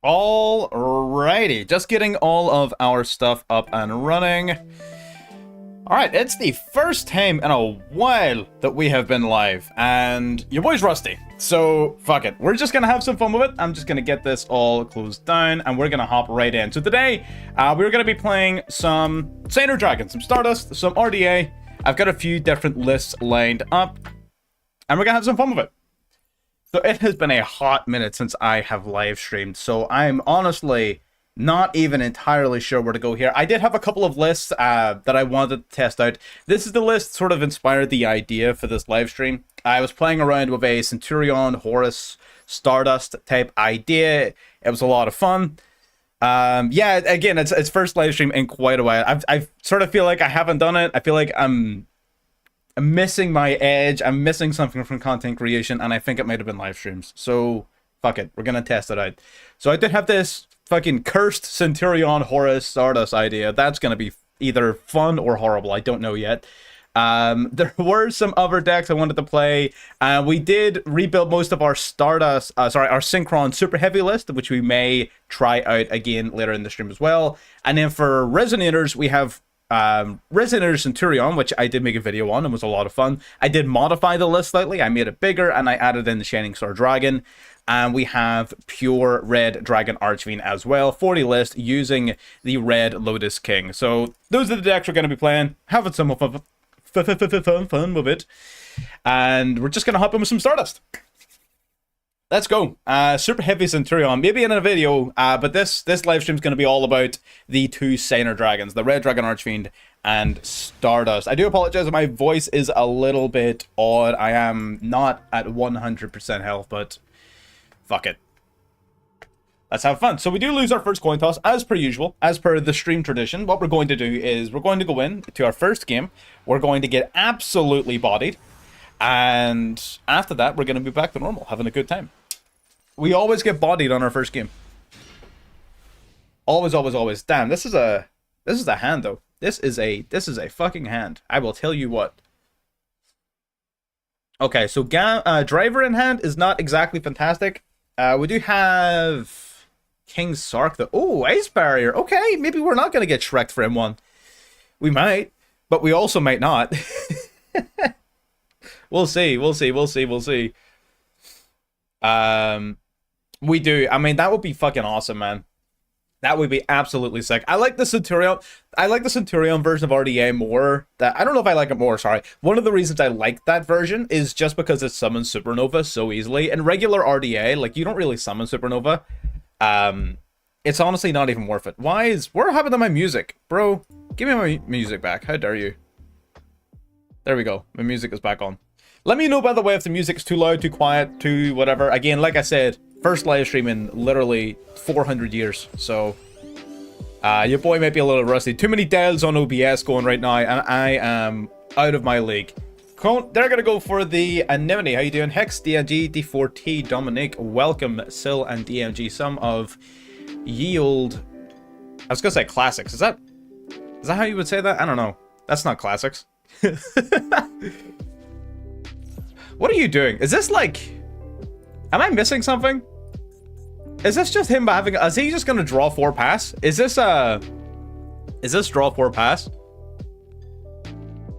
Alrighty, just getting all of our stuff up and running. Alright, it's the first time in a while that we have been live, and your boy's rusty. So, fuck it. We're just gonna have some fun with it. I'm just gonna get this all closed down, and we're gonna hop right in. So today, we're gonna be playing some Sailor Dragon, some Stardust, some RDA. I've got a few different lists lined up, and we're gonna have some fun with it. So it has been a hot minute since I have live streamed, so I'm honestly not even entirely sure where to go here. I did have a couple of lists that I wanted to test out. This is the list sort of inspired the idea for this live stream. I was playing around with a Centurion, Horus, Stardust type idea. It was a lot of fun. Yeah, again, it's first live stream in quite a while. I sort of feel like I haven't done it. I feel like I'm missing my edge. I'm missing something from content creation, and I think it might have been live streams. So fuck it, we're gonna test it out. So I did have this fucking cursed Centurion Horus Stardust idea. That's gonna be either fun or horrible. I don't know yet. There were some other decks I wanted to play. We did rebuild most of our Stardust, our Synchron Super Heavy list, which we may try out again later in the stream as well. And then for Resonators, we have Resonator Centurion, which I did make a video on and was a lot of fun. I did modify the list slightly. I made it bigger and I added in the Shining Star Dragon. And we have pure red Dragon ARCHFIEND as well, 40 list using the red Lotus King. So those are the decks we're going to be playing, having some fun with it. And we're just going to hop in with some Stardust. Let's go. Super Heavy Centurion, maybe in a video, but this live stream is going to be all about the two Sailor Dragons, the Red Dragon ARCHFIEND and Stardust. I do apologize if my voice is a little bit odd. I am not at 100% health, but fuck it. Let's have fun. So we do lose our first coin toss, as per usual, as per the stream tradition. What we're going to do is we're going to go in to our first game. We're going to get absolutely bodied. And after that, we're going to be back to normal, having a good time. We always get bodied on our first game. Always, always, always. Damn, this is a hand though. This is a fucking hand. I will tell you what. Okay, so driver in hand is not exactly fantastic. We do have King Sark though. Oh, Ice Barrier. Okay, maybe we're not gonna get Shrek'd for M1. We might, but we also might not. We'll see. We do. I mean, that would be fucking awesome, man. That would be absolutely sick. I like the Centurion. I like the Centurion version of RDA more. I don't know if I like it more, sorry. One of the reasons I like that version is just because it summons Supernova so easily. In regular RDA, like, you don't really summon Supernova. It's honestly not even worth it. What happened to my music? Bro, give me my music back. How dare you? There we go. My music is back on. Let me know, by the way, if the music's too loud, too quiet, too whatever. Again, like I said, first live stream in literally 400 years. So, your boy might be a little rusty. Too many dials on OBS going right now, and I am out of my league. They're going to go for the Anemone. How you doing? Hex, DNG, D4T, Dominic, welcome, Sil, and DMG. Some of ye old... I was going to say classics. Is that how you would say that? I don't know. That's not classics. What are you doing? Is this like... Am I missing something? Is this just him having... Is he just gonna draw 4 pass? Is this draw 4 pass?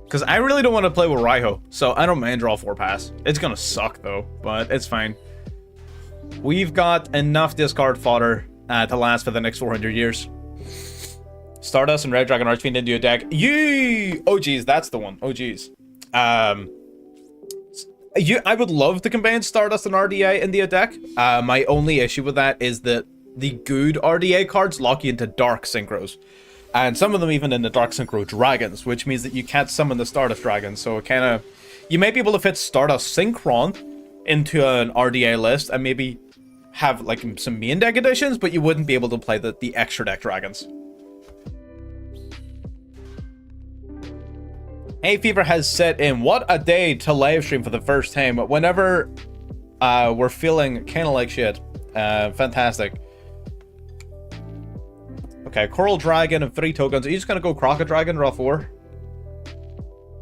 Because I really don't want to play with Raiho, so I don't mind draw 4 pass. It's gonna suck though, but it's fine. We've got enough discard fodder to last for the next 400 years. Stardust and Red Dragon ARCHFIEND into a deck. Yee! Oh geez, that's the one. Oh geez. I would love to combine Stardust and RDA in the deck. My only issue with that is that the good RDA cards lock you into Dark Synchros. And some of them even in the Dark Synchro Dragons, which means that you can't summon the Stardust Dragons. So it kind of... You might be able to fit Stardust Synchron into an RDA list and maybe have like some main deck additions, but you wouldn't be able to play the extra deck Dragons. Hay Fever has set in. What a day to live stream for the first time. Whenever we're feeling kind of like shit. Fantastic. Okay, Coral Dragon and 3 tokens. Are you just going to go Croco Dragon, draw 4?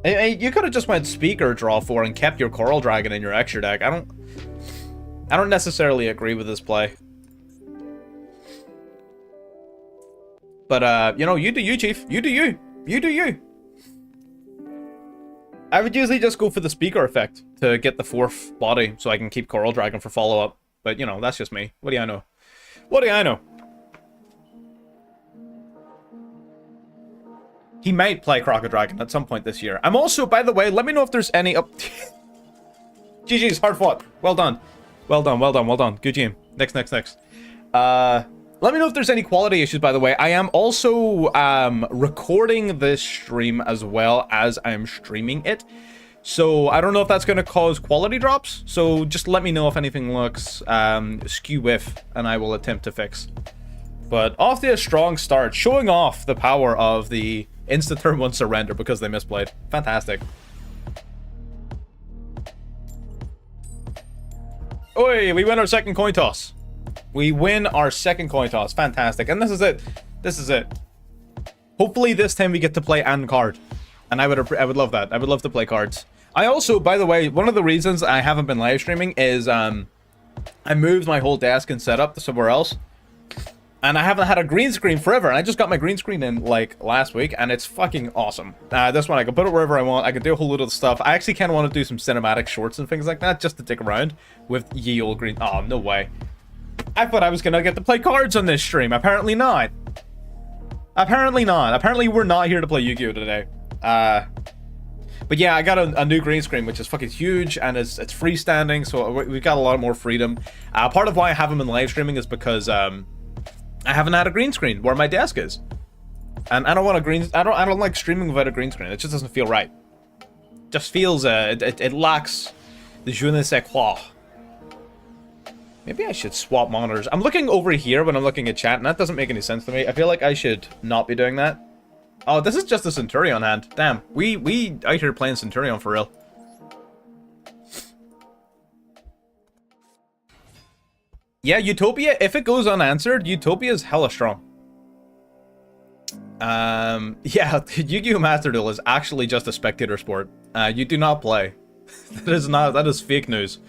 You could have just went Speaker, draw 4, and kept your Coral Dragon in your extra deck. I don't necessarily agree with this play. But, you know, you do you, Chief. You do you. You do you. I would usually just go for the speaker effect to get the 4th body so I can keep Coral Dragon for follow-up. But, you know, that's just me. What do I know? What do I know? He might play Croco Dragon at some point this year. I'm also, by the way, let me know if there's any... GG's, hard fought. Well done. Well done, well done, well done. Good game. Next. Let me know if there's any quality issues, by the way. I am also recording this stream as well as I'm streaming it. So I don't know if that's going to cause quality drops. So just let me know if anything looks skew with, and I will attempt to fix. But off to a strong start, showing off the power of the instant turn 1 surrender because they misplayed. Fantastic. Oi, we win our second coin toss. We win our second coin toss. Fantastic. And this is it. This is it. Hopefully this time we get to play and card. And I would love that. I would love to play cards. I also, by the way, one of the reasons I haven't been live streaming is I moved my whole desk and setup to somewhere else. And I haven't had a green screen forever. And I just got my green screen in, like, last week. And it's fucking awesome. This one, I can put it wherever I want. I can do a whole load of stuff. I actually kind of want to do some cinematic shorts and things like that. Just to dick around with ye old green. Oh, no way. I thought I was going to get to play cards on this stream. Apparently not. Apparently not. Apparently we're not here to play Yu-Gi-Oh! Today. But yeah, I got a new green screen, which is fucking huge, and it's freestanding, so we've got a lot more freedom. Part of why I haven't been live streaming is because I haven't had a green screen where my desk is, and I don't want a green. I don't like streaming without a green screen. It just doesn't feel right. Just feels it lacks the je ne sais quoi. Maybe I should swap monitors. I'm looking over here when I'm looking at chat, and that doesn't make any sense to me. I feel like I should not be doing that. Oh, this is just a Centurion hand. Damn, we out here playing Centurion for real. Yeah, Utopia, if it goes unanswered, Utopia is hella strong. Yeah, Yu-Gi-Oh! Master Duel is actually just a spectator sport. You do not play. That is fake news.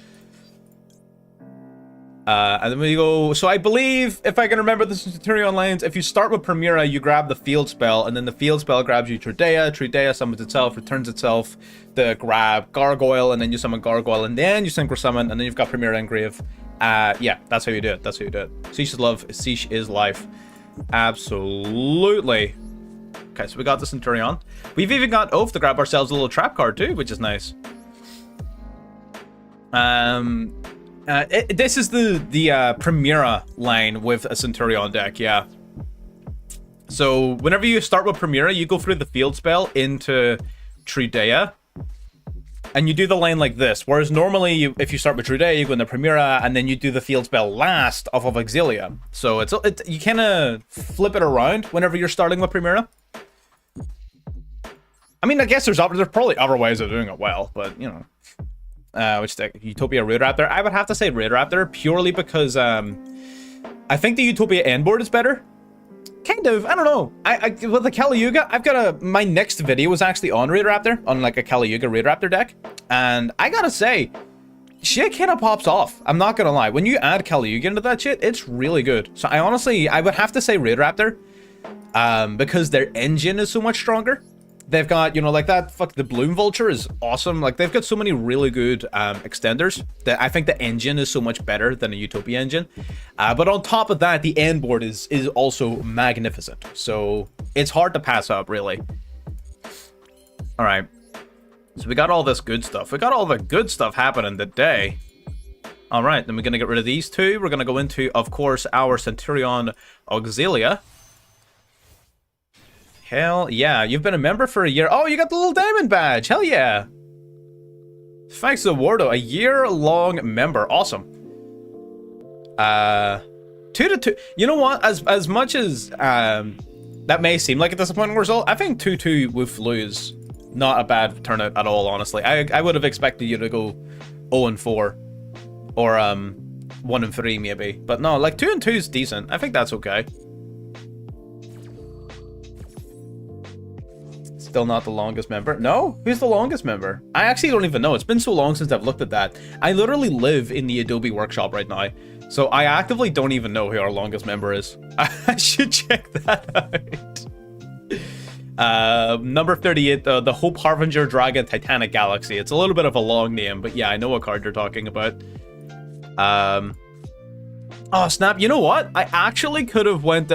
And then we go, so I believe, if I can remember the Centurion lines, if you start with Primera, you grab the field spell, and then the field spell grabs you Tridea. Tridea summons itself, returns itself, the grab Gargoyle, and then you summon Gargoyle, and then you Synchro Summon, and then you've got Primera Engrave. Yeah, that's how you do it. That's how you do it. Siege is love, Siege is life. Absolutely. Okay, so we got the Centurion. We've even got Oath to grab ourselves a little trap card too, which is nice. This is the Primera line with a Centurion deck, yeah. So whenever you start with Primera, you go through the field spell into Tridea, and you do the line like this. Whereas normally, if you start with Tridea, you go into Primera, and then you do the field spell last off of Exilia. So you kind of flip it around whenever you're starting with Primera. I mean, I guess there's probably other ways of doing it well, but you know. Which deck? Utopia Raid Raptor. I would have to say Raid Raptor purely because I think the Utopia end board is better. Kind of. I don't know. With the Kali Yuga, I've got my next video was actually on Raid Raptor, on like a Kali Yuga Raid Raptor deck, and I gotta say, shit kind of pops off. I'm not gonna lie. When you add Kali Yuga into that shit, it's really good. So I would have to say Raid Raptor, because their engine is so much stronger. They've got, you know, like that, the Bloom Vulture is awesome. Like, they've got so many really good extenders that I think the engine is so much better than a Utopia engine. But on top of that, the end board is also magnificent. So it's hard to pass up, really. All right. So we got all this good stuff. We got all the good stuff happening today. All right, then we're going to get rid of these two. We're going to go into, of course, our Centurion Auxilia. Hell yeah, you've been a member for a year. Oh, you got the little diamond badge. Hell yeah. Thanks to Wardo, a year-long member. Awesome. 2-2. You know what? As much as that may seem like a disappointing result, I think 2-2 with Flu is not a bad turnout at all, honestly. I would have expected you to go 0-4 or 1-3 maybe. But no, like 2-2 is decent. I think that's okay. Still not the longest member. No? Who's the longest member? I actually don't even know. It's been so long since I've looked at that. I literally live in the Adobe workshop right now. So I actively don't even know who our longest member is. I should check that out. Number 38, the Hope Harbinger Dragon Titanic Galaxy. It's a little bit of a long name, but yeah, I know what card you're talking about. Oh, snap. You know what? I actually could have went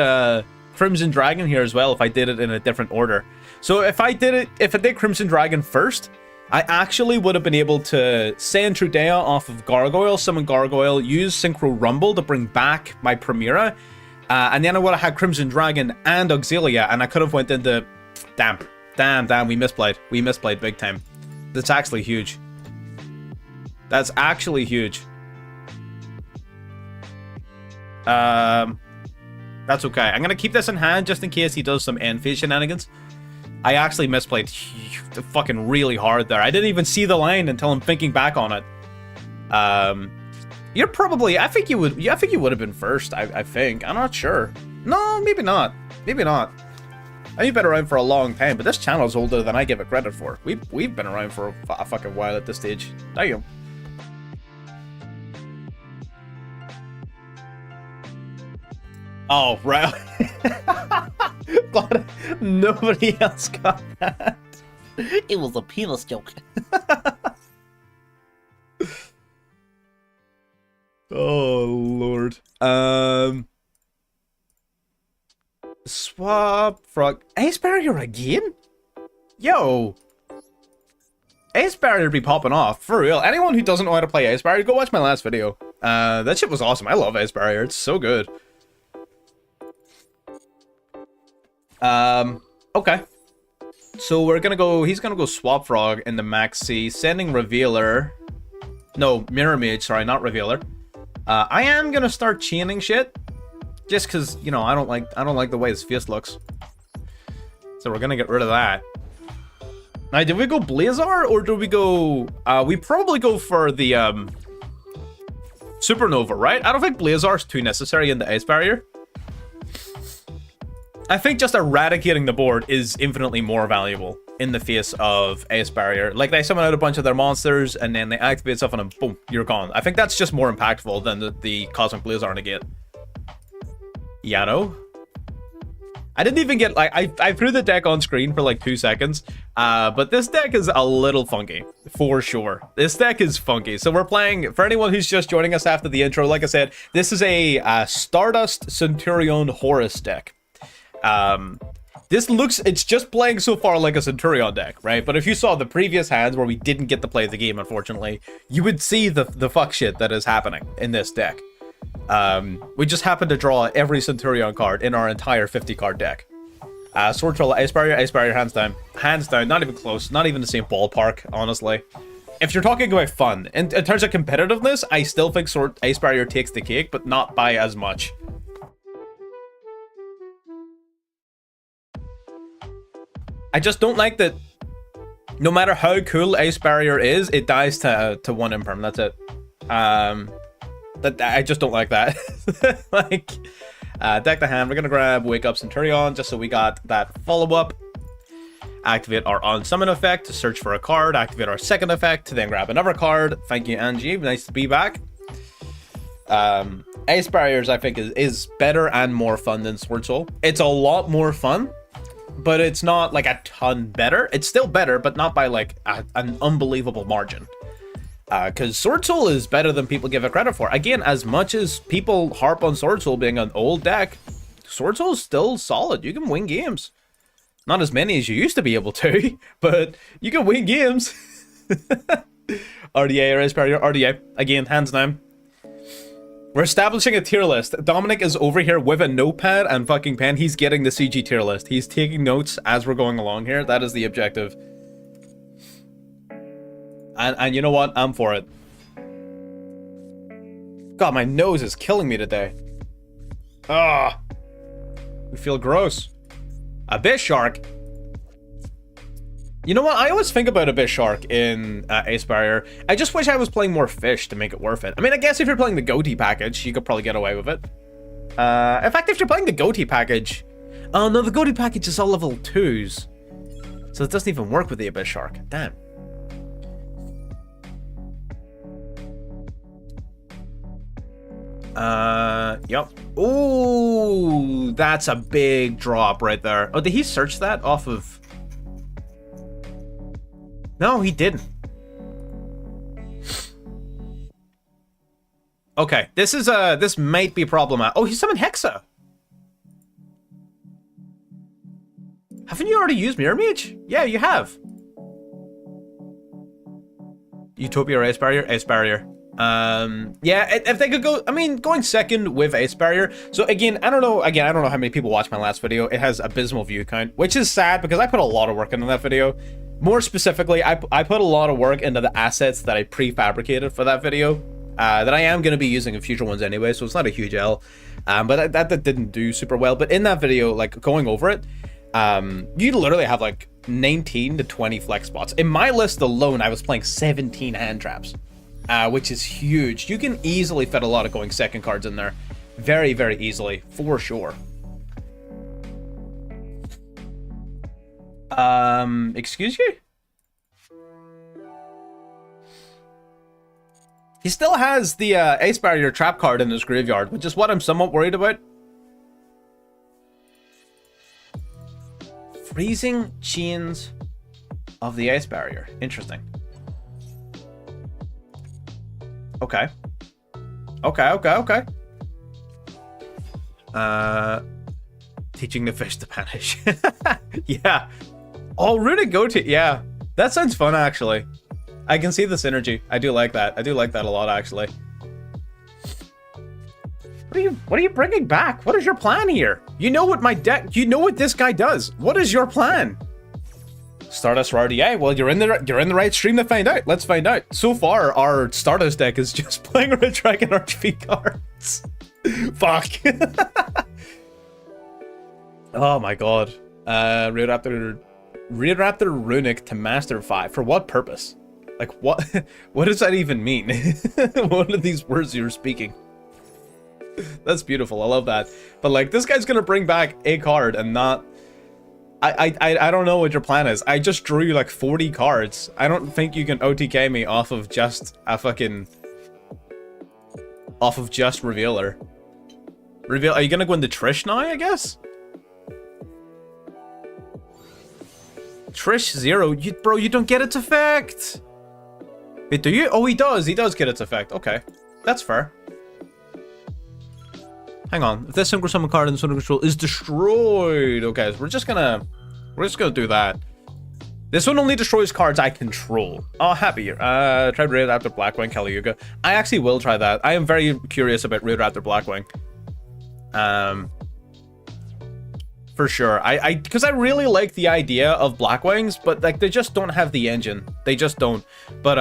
Crimson Dragon here as well if I did it in a different order. So if I did Crimson Dragon first, I actually would have been able to send Trudea off of Gargoyle, summon Gargoyle, use Synchro Rumble to bring back my Primera, and then I would have had Crimson Dragon and Auxilia, and I could have went into... Damn, we misplayed. We misplayed big time. That's actually huge. That's actually huge. That's okay. I'm gonna keep this in hand just in case he does some end phase shenanigans. I actually misplayed fucking really hard there. I didn't even see the line until I'm thinking back on it. You're probably... I think you would have been first, I think. I'm not sure. No, maybe not. Maybe not. I've been around for a long time, but this channel's older than I give it credit for. We've been around for a fucking while at this stage. Damn. Oh, right. Glad nobody else got that. It was a penis joke. Oh, Lord. Swap Frog. Ace Barrier again? Yo. Ace Barrier be popping off. For real. Anyone who doesn't know how to play Ace Barrier, go watch my last video. That shit was awesome. I love Ace Barrier. It's so good. Okay. So we're gonna go... He's gonna go Swap Frog in the Maxi, sending Revealer... No, Mirror Mage, sorry, not Revealer. I am gonna start chaining shit. Just because, you know, I don't like the way his face looks. So we're gonna get rid of that. Now, did we go Blazar, or do we go... we probably go for the, Supernova, right? I don't think Blazar's too necessary in the Ice Barrier. I think just eradicating the board is infinitely more valuable in the face of Ice Barrier. Like, they summon out a bunch of their monsters, and then they activate stuff, and then boom, you're gone. I think that's just more impactful than the Cosmic Blazar negate. Yano? I didn't even get, like, I threw the deck on screen for like 2 seconds, but this deck is a little funky, for sure. This deck is funky. So we're playing, for anyone who's just joining us after the intro, like I said, this is a Stardust Centurion Horus deck. This looks, it's just playing so far like a Centurion deck, right? But if you saw the previous hands where we didn't get to play the game, unfortunately, you would see the fuck shit that is happening in this deck. We just happened to draw every Centurion card in our entire 50 card deck. Sword Troll, Ice Barrier, hands down. Hands down, not even close, not even the same ballpark, honestly. If you're talking about fun, in terms of competitiveness, I still think Ice Barrier takes the cake, but not by as much. I just don't like that no matter how cool Ice Barrier is, it dies to 1 Imperm, that's it. I just don't like that. Like, deck the hand, we're gonna grab Wake Up Centurion, just so we got that follow-up. Activate our on-summon effect to search for a card, activate our second effect to then grab another card. Thank you, Angie, nice to be back. Ice Barriers, I think, is better and more fun than Sword Soul. It's a lot more fun, but it's not like a ton better. It's still better, but not by like an unbelievable margin. Because Sword Soul is better than people give it credit for. Again, as much as people harp on Sword Soul being an old deck, Sword Soul is still solid. You can win games. Not as many as you used to be able to, but you can win games. RDA or Ice Barrier, RDA. Again, hands down. We're establishing a tier list. Dominic is over here with a notepad and fucking pen. He's getting the CG tier list. He's taking notes as we're going along here. That is the objective. And you know what? I'm for it. God, my nose is killing me today. Ah, we feel gross. Abyss Shark. You know what? I always think about Abyss Shark in Ace Barrier. I just wish I was playing more fish to make it worth it. I mean, I guess if you're playing the goatee package, you could probably get away with it. In fact, if you're playing the goatee package... Oh, no, the goatee package is all level 2s. So it doesn't even work with the Abyss Shark. Damn. Yep. Ooh, that's a big drop right there. Oh, did he search that off of... No, he didn't. Okay, this might be problematic. Oh, he summoned Hexa. Haven't you already used Mirror Mage? Yeah, you have. Utopia or Ace Barrier? Ace Barrier. Yeah, if they could go, I mean, going second with Ace Barrier. So again, I don't know how many people watched my last video. It has abysmal view count, which is sad because I put a lot of work into that video. More specifically, I put a lot of work into the assets that I prefabricated for that video, that I am going to be using in future ones anyway, so it's not a huge L. But that didn't do super well. But in that video, like, going over it, you literally have like 19 to 20 flex spots. In my list alone, I was playing 17 hand traps, which is huge. You can easily fit a lot of going second cards in there. Very, very easily, for sure. Excuse you? He still has the Ace Barrier trap card in his graveyard, which is what I'm somewhat worried about. Freezing Chains of the Ace Barrier. Interesting. Okay. Okay. Teaching the fish to punish. Yeah. Oh, Runic Goatee. Yeah. That sounds fun, actually. I can see the synergy. I do like that. I do like that a lot, actually. What are you bringing back? What is your plan here? You know what my deck... You know what this guy does. What is your plan? Stardust RDA. Well, you're in the right stream to find out. Let's find out. So far, our Stardust deck is just playing Red Dragon ARCHFIEND cards. Fuck. Oh my god. Raptor Runic to Master 5. For what purpose? Like, what? What does that even mean? What are these words you're speaking? That's beautiful. I love that. But like, this guy's gonna bring back a card and not... I don't know what your plan is. I just drew like 40 cards. I don't think you can OTK me off of just a fucking... Off of just Revealer. Are you gonna go into Trish now, I guess? Trish 0? Bro, you don't get its effect! Wait, do you? Oh, he does. He does get its effect. Okay. That's fair. Hang on. If this Synchro Summon card in Synchro Control is destroyed. Okay, so we're just gonna do that. This one only destroys cards I control. Oh, happy. Try Raid Raptor Blackwing Kali-Yuga. I actually will try that. I am very curious about Raid Raptor Blackwing. For sure. Because I really like the idea of Blackwings, but like they just don't have the engine. They just don't. But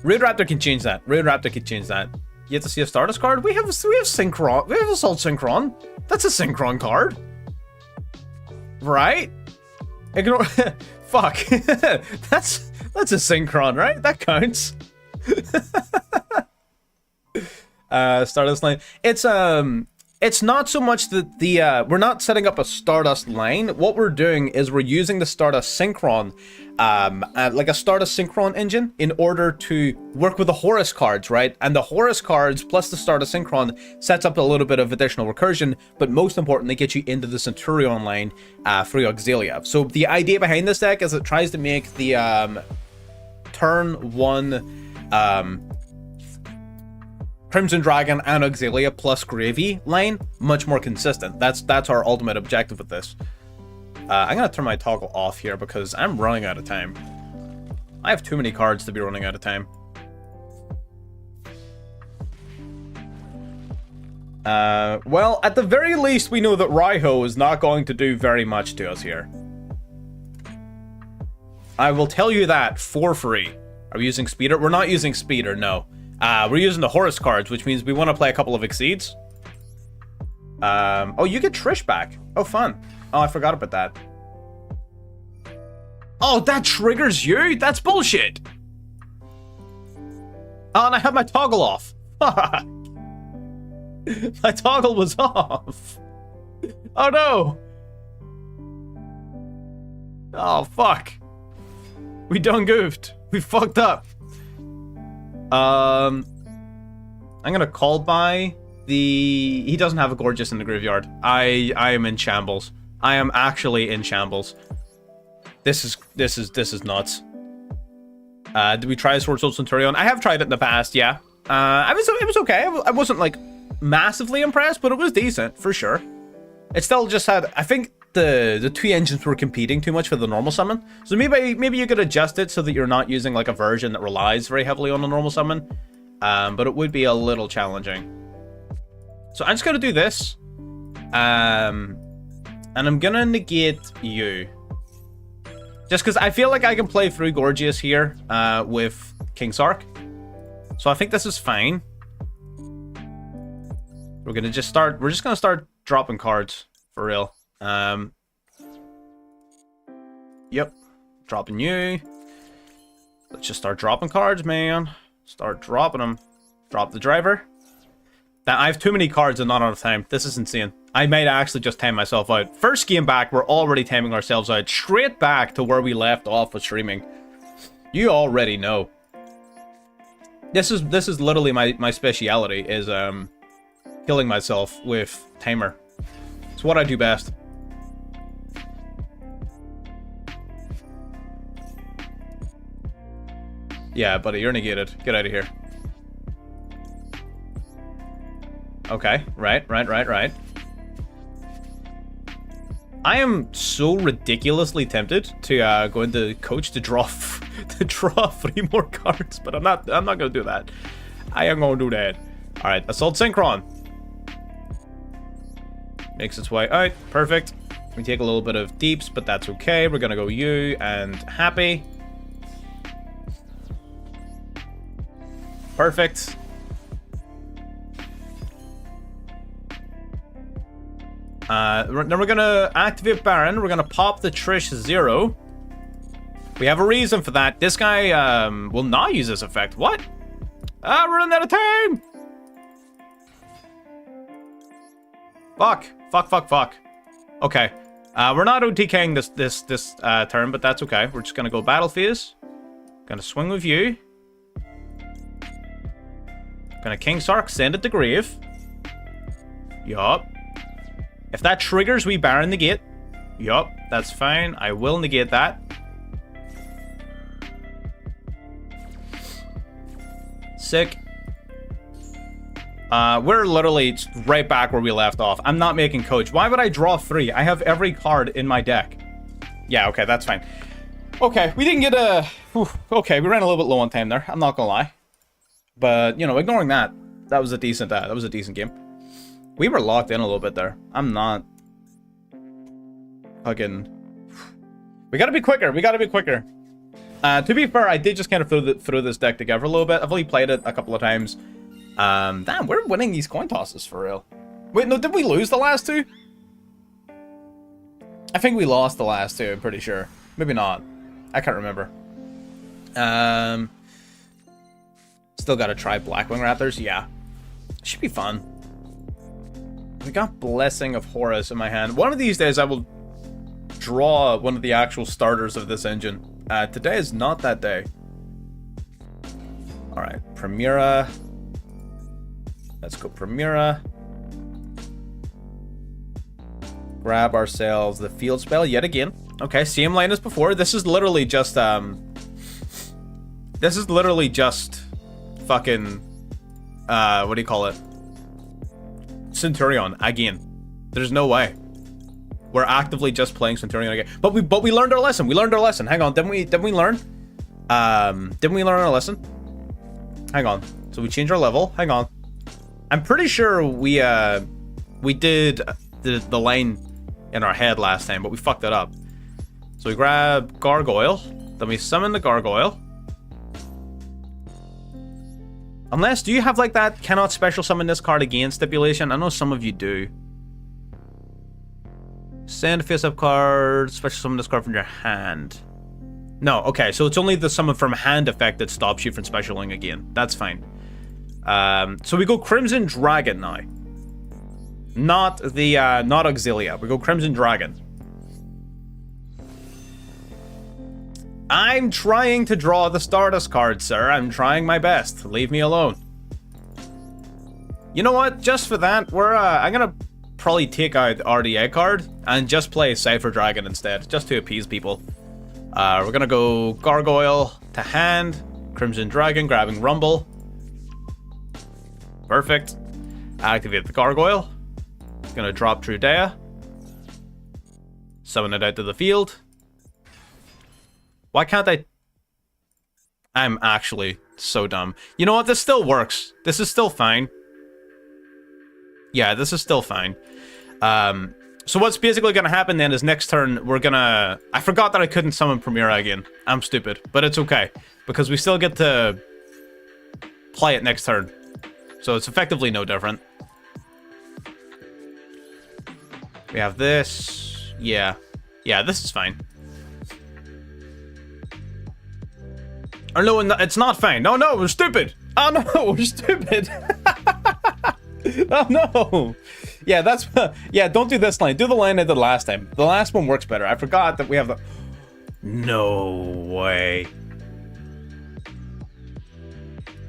Raid Raptor can change that. Raid Raptor can change that. You have to see a Stardust card? We have Synchron. We have Assault Synchron. That's a Synchron card. Right? Ignore fuck. That's a Synchron, right? That counts. Stardust line. It's not so much that we're not setting up a Stardust line. What we're doing is we're using the Stardust Synchron, like a Stardust Synchron engine, in order to work with the Horus cards, right? And the Horus cards plus the Stardust Synchron sets up a little bit of additional recursion, but most importantly, gets you into the Centurion line for Auxilia. So the idea behind this deck is it tries to make the turn 1 Crimson Dragon and Auxilia plus Gravy line much more consistent. That's our ultimate objective with this. I'm gonna turn my toggle off here because I'm running out of time. I have too many cards to be running out of time. Well, at the very least, we know that Raiho is not going to do very much to us here. I will tell you that for free. Are we using Speeder? We're not using Speeder, no. We're using the Horus cards, which means we want to play a couple of Exceeds. Oh, you get Trish back. Oh, fun. Oh, I forgot about that. Oh, that triggers you? That's bullshit. Oh, and I have my toggle off. My toggle was off. Oh, no. Oh, fuck. We done goofed. We fucked up. I'm I'm gonna call by the... He doesn't have a Gorgeous in the graveyard. I am in shambles. I am actually in shambles. This is nuts. Did we try Sword Soul Centurion? I have tried it in the past, yeah. It was okay. I wasn't like massively impressed, but it was decent for sure. It still just had, I think the two engines were competing too much for the normal summon. So maybe you could adjust it so that you're not using like a version that relies very heavily on the normal summon. But it would be a little challenging. So I'm just gonna do this. And I'm gonna negate you. Just because I feel like I can play through Gorgeous here with King Sark. So I think this is fine. We're just gonna start dropping cards for real. Yep. Dropping you. Let's just start dropping cards, man. Start dropping them. Drop the driver. Now, I have too many cards and not enough time. This is insane. I might actually just time myself out. First game back, we're already timing ourselves out. Straight back to where we left off with streaming. You already know. This is literally my speciality, is killing myself with timer. It's what I do best. Yeah, buddy, you're negated. Get out of here. Okay, right. I am so ridiculously tempted to go into coach to draw 3 more cards, but I'm not gonna do that. I am gonna do that. All right, Assault Synchron makes its way out. Perfect. We take a little bit of deeps, but that's okay. We're gonna go you and happy. Perfect. Then we're gonna activate Baron. We're gonna pop the Trish 0. We have a reason for that. This guy will not use this effect. What? We're running out of time. Fuck. Okay. We're not OTKing this turn, but that's okay. We're just gonna go Battle Phase. Gonna swing with you. Gonna King Sark, send it to grave. Yup. If that triggers, we Baron negate. Yup, that's fine. I will negate that. Sick. We're literally right back where we left off. I'm not making coach. Why would I draw 3? I have every card in my deck. Yeah, okay, that's fine. Okay, we didn't get a... Okay, we ran a little bit low on time there. I'm not gonna lie. But, you know, ignoring that, that was a decent game. We were locked in a little bit there. I'm not... Fucking... We gotta be quicker. To be fair, I did just kind of throw this deck together a little bit. I've only played it a couple of times. Damn, we're winning these coin tosses for real. Wait, no, did we lose the last 2? I think we lost the last 2, I'm pretty sure. Maybe not. I can't remember. Still gotta try Blackwing Raptors. Yeah. Should be fun. We got Blessing of Horus in my hand. One of these days I will draw one of the actual starters of this engine. Today is not that day. Alright, Primera. Let's go Primera. Grab ourselves the field spell yet again. Okay, same line as before. This is literally just fucking what do you call it? Centurion again. There's no way. We're actively just playing Centurion again. But we learned our lesson. Hang on, didn't we learn? Didn't we learn our lesson? Hang on. So we changed our level. Hang on. I'm pretty sure we did the line in our head last time, but we fucked it up. So we grab Gargoyle, then we summon the Gargoyle. Unless, do you have like that cannot special summon this card again stipulation? I know some of you do. Send a face-up card, special summon this card from your hand. No, okay, so it's only the summon from hand effect that stops you from specialing again. That's fine. So we go Crimson Dragon now. Not Auxilia. We go Crimson Dragon. I'm trying to draw the Stardust card, sir. I'm trying my best. Leave me alone. You know what? Just for that, I'm gonna probably take out the RDA card and just play Cypher Dragon instead, just to appease people. We're gonna go Gargoyle to hand, Crimson Dragon, grabbing Rumble. Perfect. Activate the Gargoyle. Gonna drop Trudea. Summon it out to the field. Why can't I? I'm actually so dumb. You know what? This still works. This is still fine. Yeah, this is still fine. So what's basically gonna happen then is next turn we're gonna... I forgot that I couldn't summon Primera again. I'm stupid, but it's okay. Because we still get to play it next turn. So it's effectively no different. We have this. Yeah. Yeah, this is fine. Or no, it's not fine. No, no, we're stupid. Oh no, we're stupid. Oh no. Yeah, that's... Yeah, don't do this line. Do the line I did last time. The last one works better. I forgot that we have the... No way.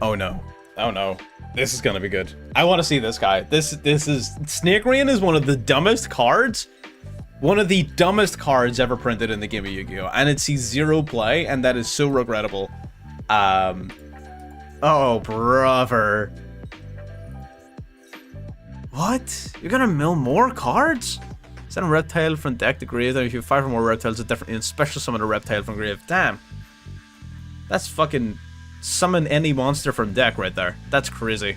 Oh no. Oh no. This is gonna be good. I want to see this guy. This is... Snake Rain is one of the dumbest cards. One of the dumbest cards ever printed in the game of Yu-Gi-Oh! And it sees 0 play, and that is so regrettable. Oh, brother. What? You're gonna mill more cards? Send a reptile from deck to grave, then if you have 5 or more reptiles, a different special summon a reptile from grave. Damn. That's fucking... Summon any monster from deck right there. That's crazy.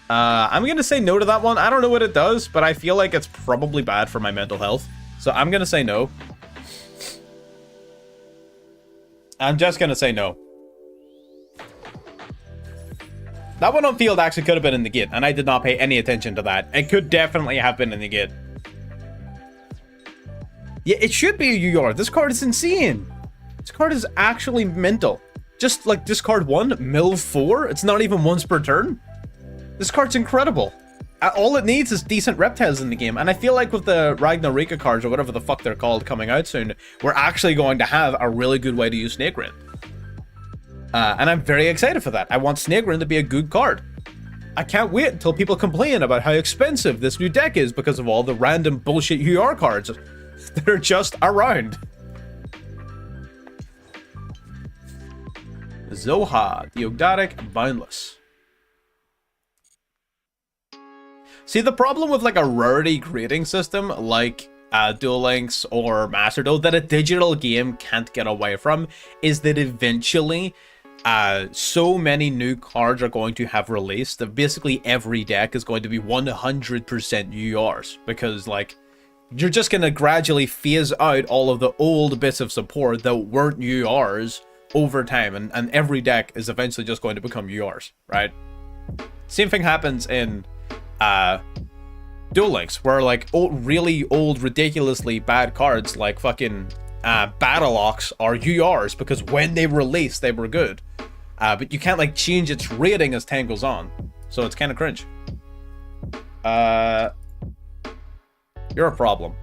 I'm gonna say no to that one. I don't know what it does, but I feel like it's probably bad for my mental health. So I'm gonna say no. I'm just gonna say no. That one on field actually could have been in the gate, and I did not pay any attention to that. It could definitely have been in the gate. Yeah, it should be a UR. This card is insane. This card is actually mental. Just like discard 1, mill 4. It's not even once per turn. This card's incredible. All it needs is decent reptiles in the game. And I feel like with the Ragnarika cards, or whatever the fuck they're called, coming out soon, we're actually going to have a really good way to use Snake Rain. And I'm very excited for that. I want Snake Rain to be a good card. I can't wait until people complain about how expensive this new deck is because of all the random bullshit UR cards that are just around. Zoha, the Ogdotic Boundless. See, the problem with like a rarity grading system like Duel Links or Master Duel that a digital game can't get away from is that eventually so many new cards are going to have released that basically every deck is going to be 100% URs, because like you're just going to gradually phase out all of the old bits of support that weren't URs over time, and every deck is eventually just going to become URs, right? Same thing happens in Duel Links, where like really old, ridiculously bad cards like fucking Battle Ox are URs because when they released they were good, but you can't like change its rating as time goes on, so it's kind of cringe. You're a problem,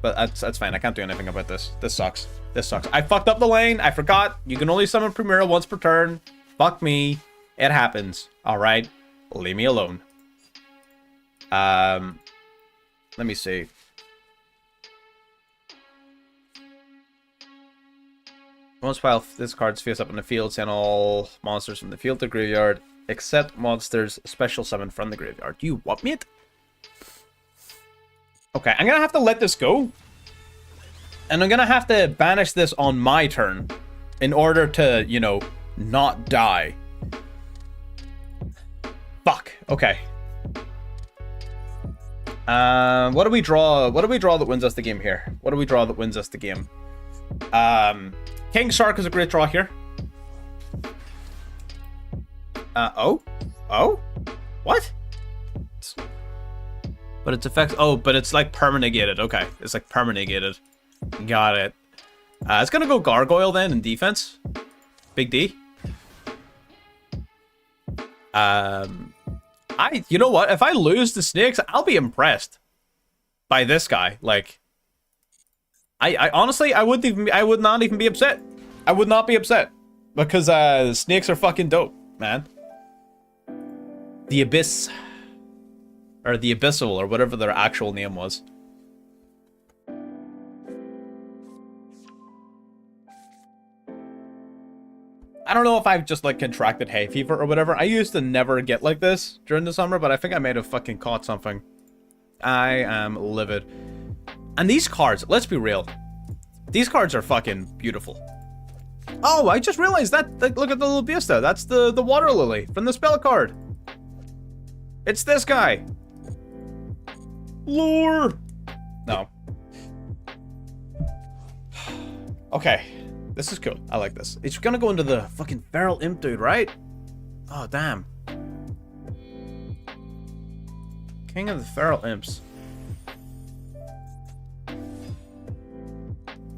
but that's fine. I can't do anything about this. This sucks. This sucks. I fucked up the lane. I forgot you can only summon Primera once per turn. Fuck me. It happens. All right, leave me alone. Let me see. Once while this card's face up in the field, send all monsters from the field to graveyard, except monsters special summon from the graveyard. You what, mate? Okay, I'm gonna have to let this go. And I'm gonna have to banish this on my turn in order to, you know, not die. Fuck. Okay. What do we draw? What do we draw that wins us the game here? What do we draw that wins us the game? King Shark is a great draw here. Oh? What? But it's effects. Oh, but it's like permanegated. Okay, it's like permanegated. Got it. It's gonna go Gargoyle then in defense. Big D. You know what? If I lose the snakes, I'll be impressed by this guy. Like, I honestly, I would not even be upset. I would not be upset. Because snakes are fucking dope, man. The Abyss. Or the Abyssal, or whatever their actual name was. I don't know if I've just, like, contracted hay fever or whatever. I used to never get like this during the summer, but I think I might have fucking caught something. I am livid. And these cards, let's be real. These cards are fucking beautiful. Oh, I just realized that. Look at the little Bista. That's the water lily from the spell card. It's this guy. Lure. No. Okay. This is cool. I like this. It's gonna go into the fucking feral imp dude, right? Oh, damn. King of the feral imps.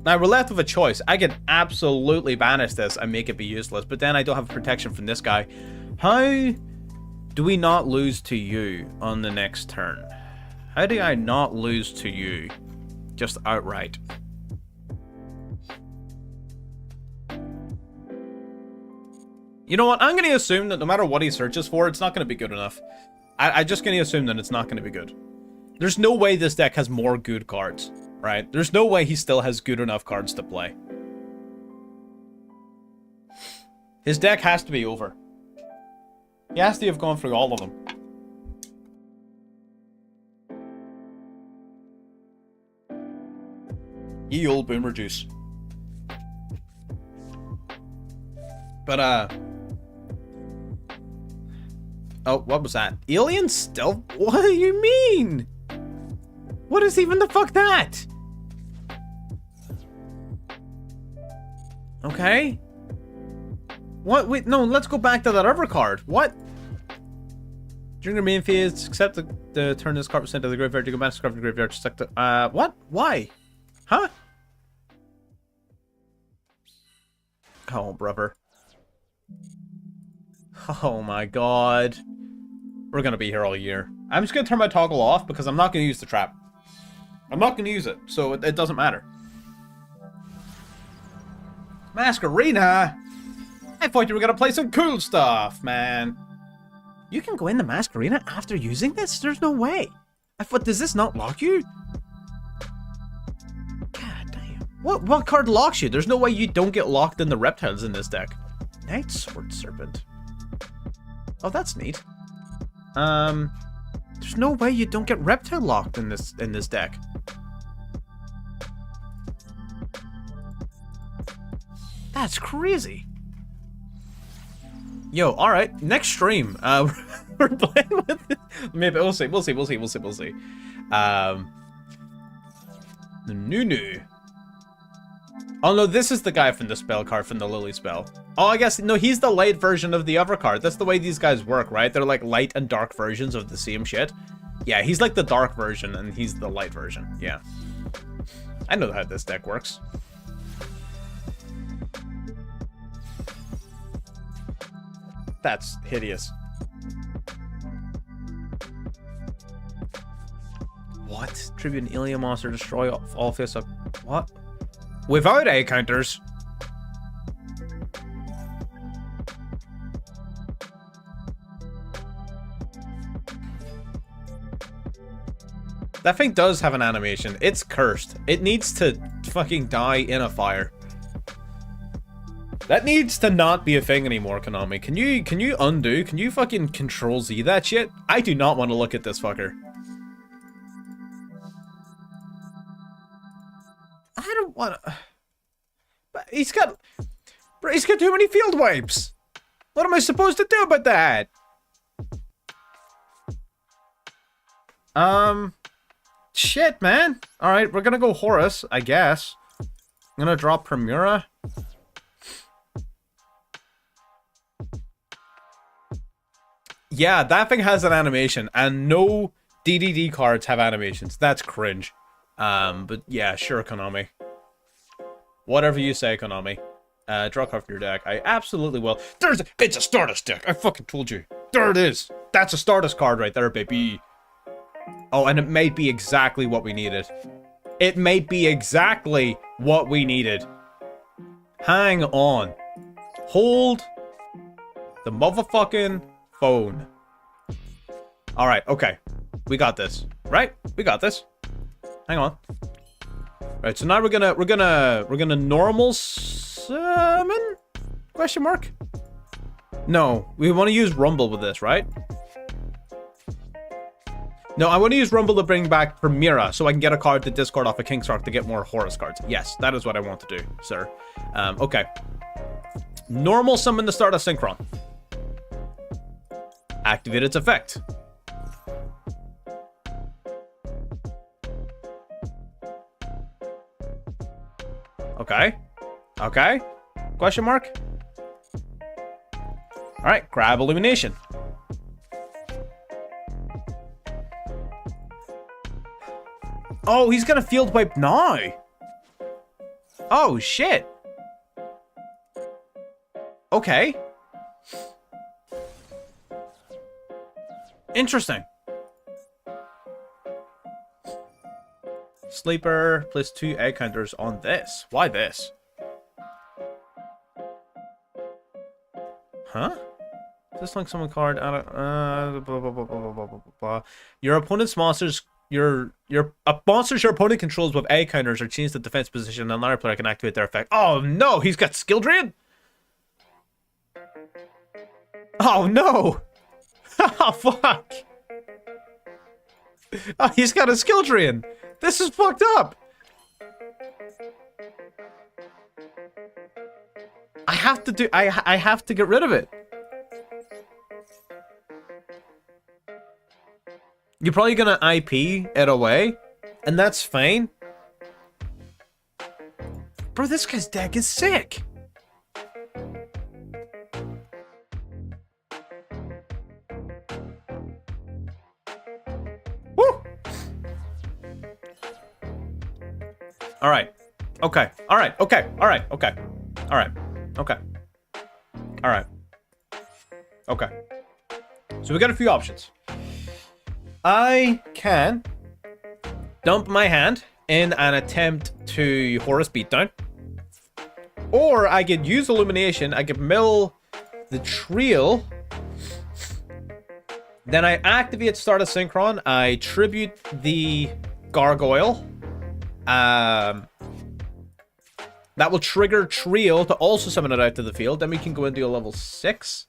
Now, we're left with a choice. I can absolutely banish this and make it be useless, but then I don't have protection from this guy. How do we not lose to you on the next turn? How do I not lose to you? Just outright. You know what? I'm going to assume that no matter what he searches for, it's not going to be good enough. I'm just going to assume that it's not going to be good. There's no way this deck has more good cards, right? There's no way he still has good enough cards to play. His deck has to be over. He has to have gone through all of them. Ye old boomer juice. But, oh, what was that? Alien stealth? What do you mean? What is even the fuck that? Okay. What? Wait, no, let's go back to that other card. What? During your main phase, accept the turn this card sent to the graveyard. You go back to the graveyard. Select the, what? Why? Huh? Oh, brother. Oh my god. We're gonna be here all year. I'm just gonna turn my toggle off because I'm not gonna use the trap. I'm not gonna use it, so it doesn't matter. Masquerena? I thought you were gonna play some cool stuff, man. You can go in the Masquerena after using this? There's no way. I thought, does this not lock you? God damn. What card locks you? There's no way you don't get locked in the reptiles in this deck. Night Sword Serpent. Oh, that's neat. There's no way you don't get reptile locked in this deck. That's crazy. Yo, all right, next stream, we're playing with it. Maybe we'll see. The Nunu. Oh no, this is the guy from the spell card from the Lily spell. Oh, I guess, no, he's the light version of the other card. That's the way these guys work, right? They're like light and dark versions of the same shit. Yeah, he's like the dark version and he's the light version. Yeah. I know how this deck works. That's hideous. What? Tribute an alien monster, destroy all face up. What? Without A counters. That thing does have an animation. It's cursed. It needs to fucking die in a fire. That needs to not be a thing anymore, Konami. Can you undo? Can you fucking Control Z that shit? I do not want to look at this fucker. I don't want to. But he's got too many field wipes. What am I supposed to do about that? Shit, man. All right, we're gonna go Horus, I guess. I'm gonna drop Primura. Yeah, that thing has an animation, and no DDD cards have animations. That's cringe. But yeah, sure, Konami. Whatever you say, Konami. Draw a card from your deck. I absolutely will. It's a Stardust deck. I fucking told you. There it is. That's a Stardust card right there, baby. Oh, and it may be exactly what we needed. It may be exactly what we needed. Hang on. Hold the motherfucking phone. All right, okay. We got this, right? We got this. Hang on. All right, so now we're gonna normal summon? Question mark? No, we want to use Rumble with this, right? No, I want to use Rumble to bring back Primera so I can get a card to discard off a King's Arc to get more Horus cards. Yes, that is what I want to do, sir. Okay. Normal summon the Stardust Synchron. Activate its effect. Okay. Okay. Question mark? Alright, grab Illumination. Oh, he's gonna field wipe now. Oh, shit. Okay. Interesting. Sleeper, place 2 egg counters on this. Why this? Huh? This like summon card out of blah, blah, blah, blah, blah, blah, blah, blah. Your opponent's monsters monsters your opponent controls with egg counters are changed to defense position, and another player can activate their effect. Oh no, he's got skill drain? Oh no! Oh fuck! Oh, he's got a skill drain! This is fucked up! I have to get rid of it. You're probably gonna IP it away, and that's fine. Bro, this guy's deck is sick. Woo! Alright. Okay. Alright. Okay. Alright. Okay. Alright. Okay. Alright. Okay. So we got a few options. I can dump my hand in an attempt to Horus Beatdown. Or I could use Illumination, I could mill the trio. Then I activate Stardust Synchron, I tribute the Gargoyle. That will trigger Trio to also summon it out to the field. Then we can go into a level 6.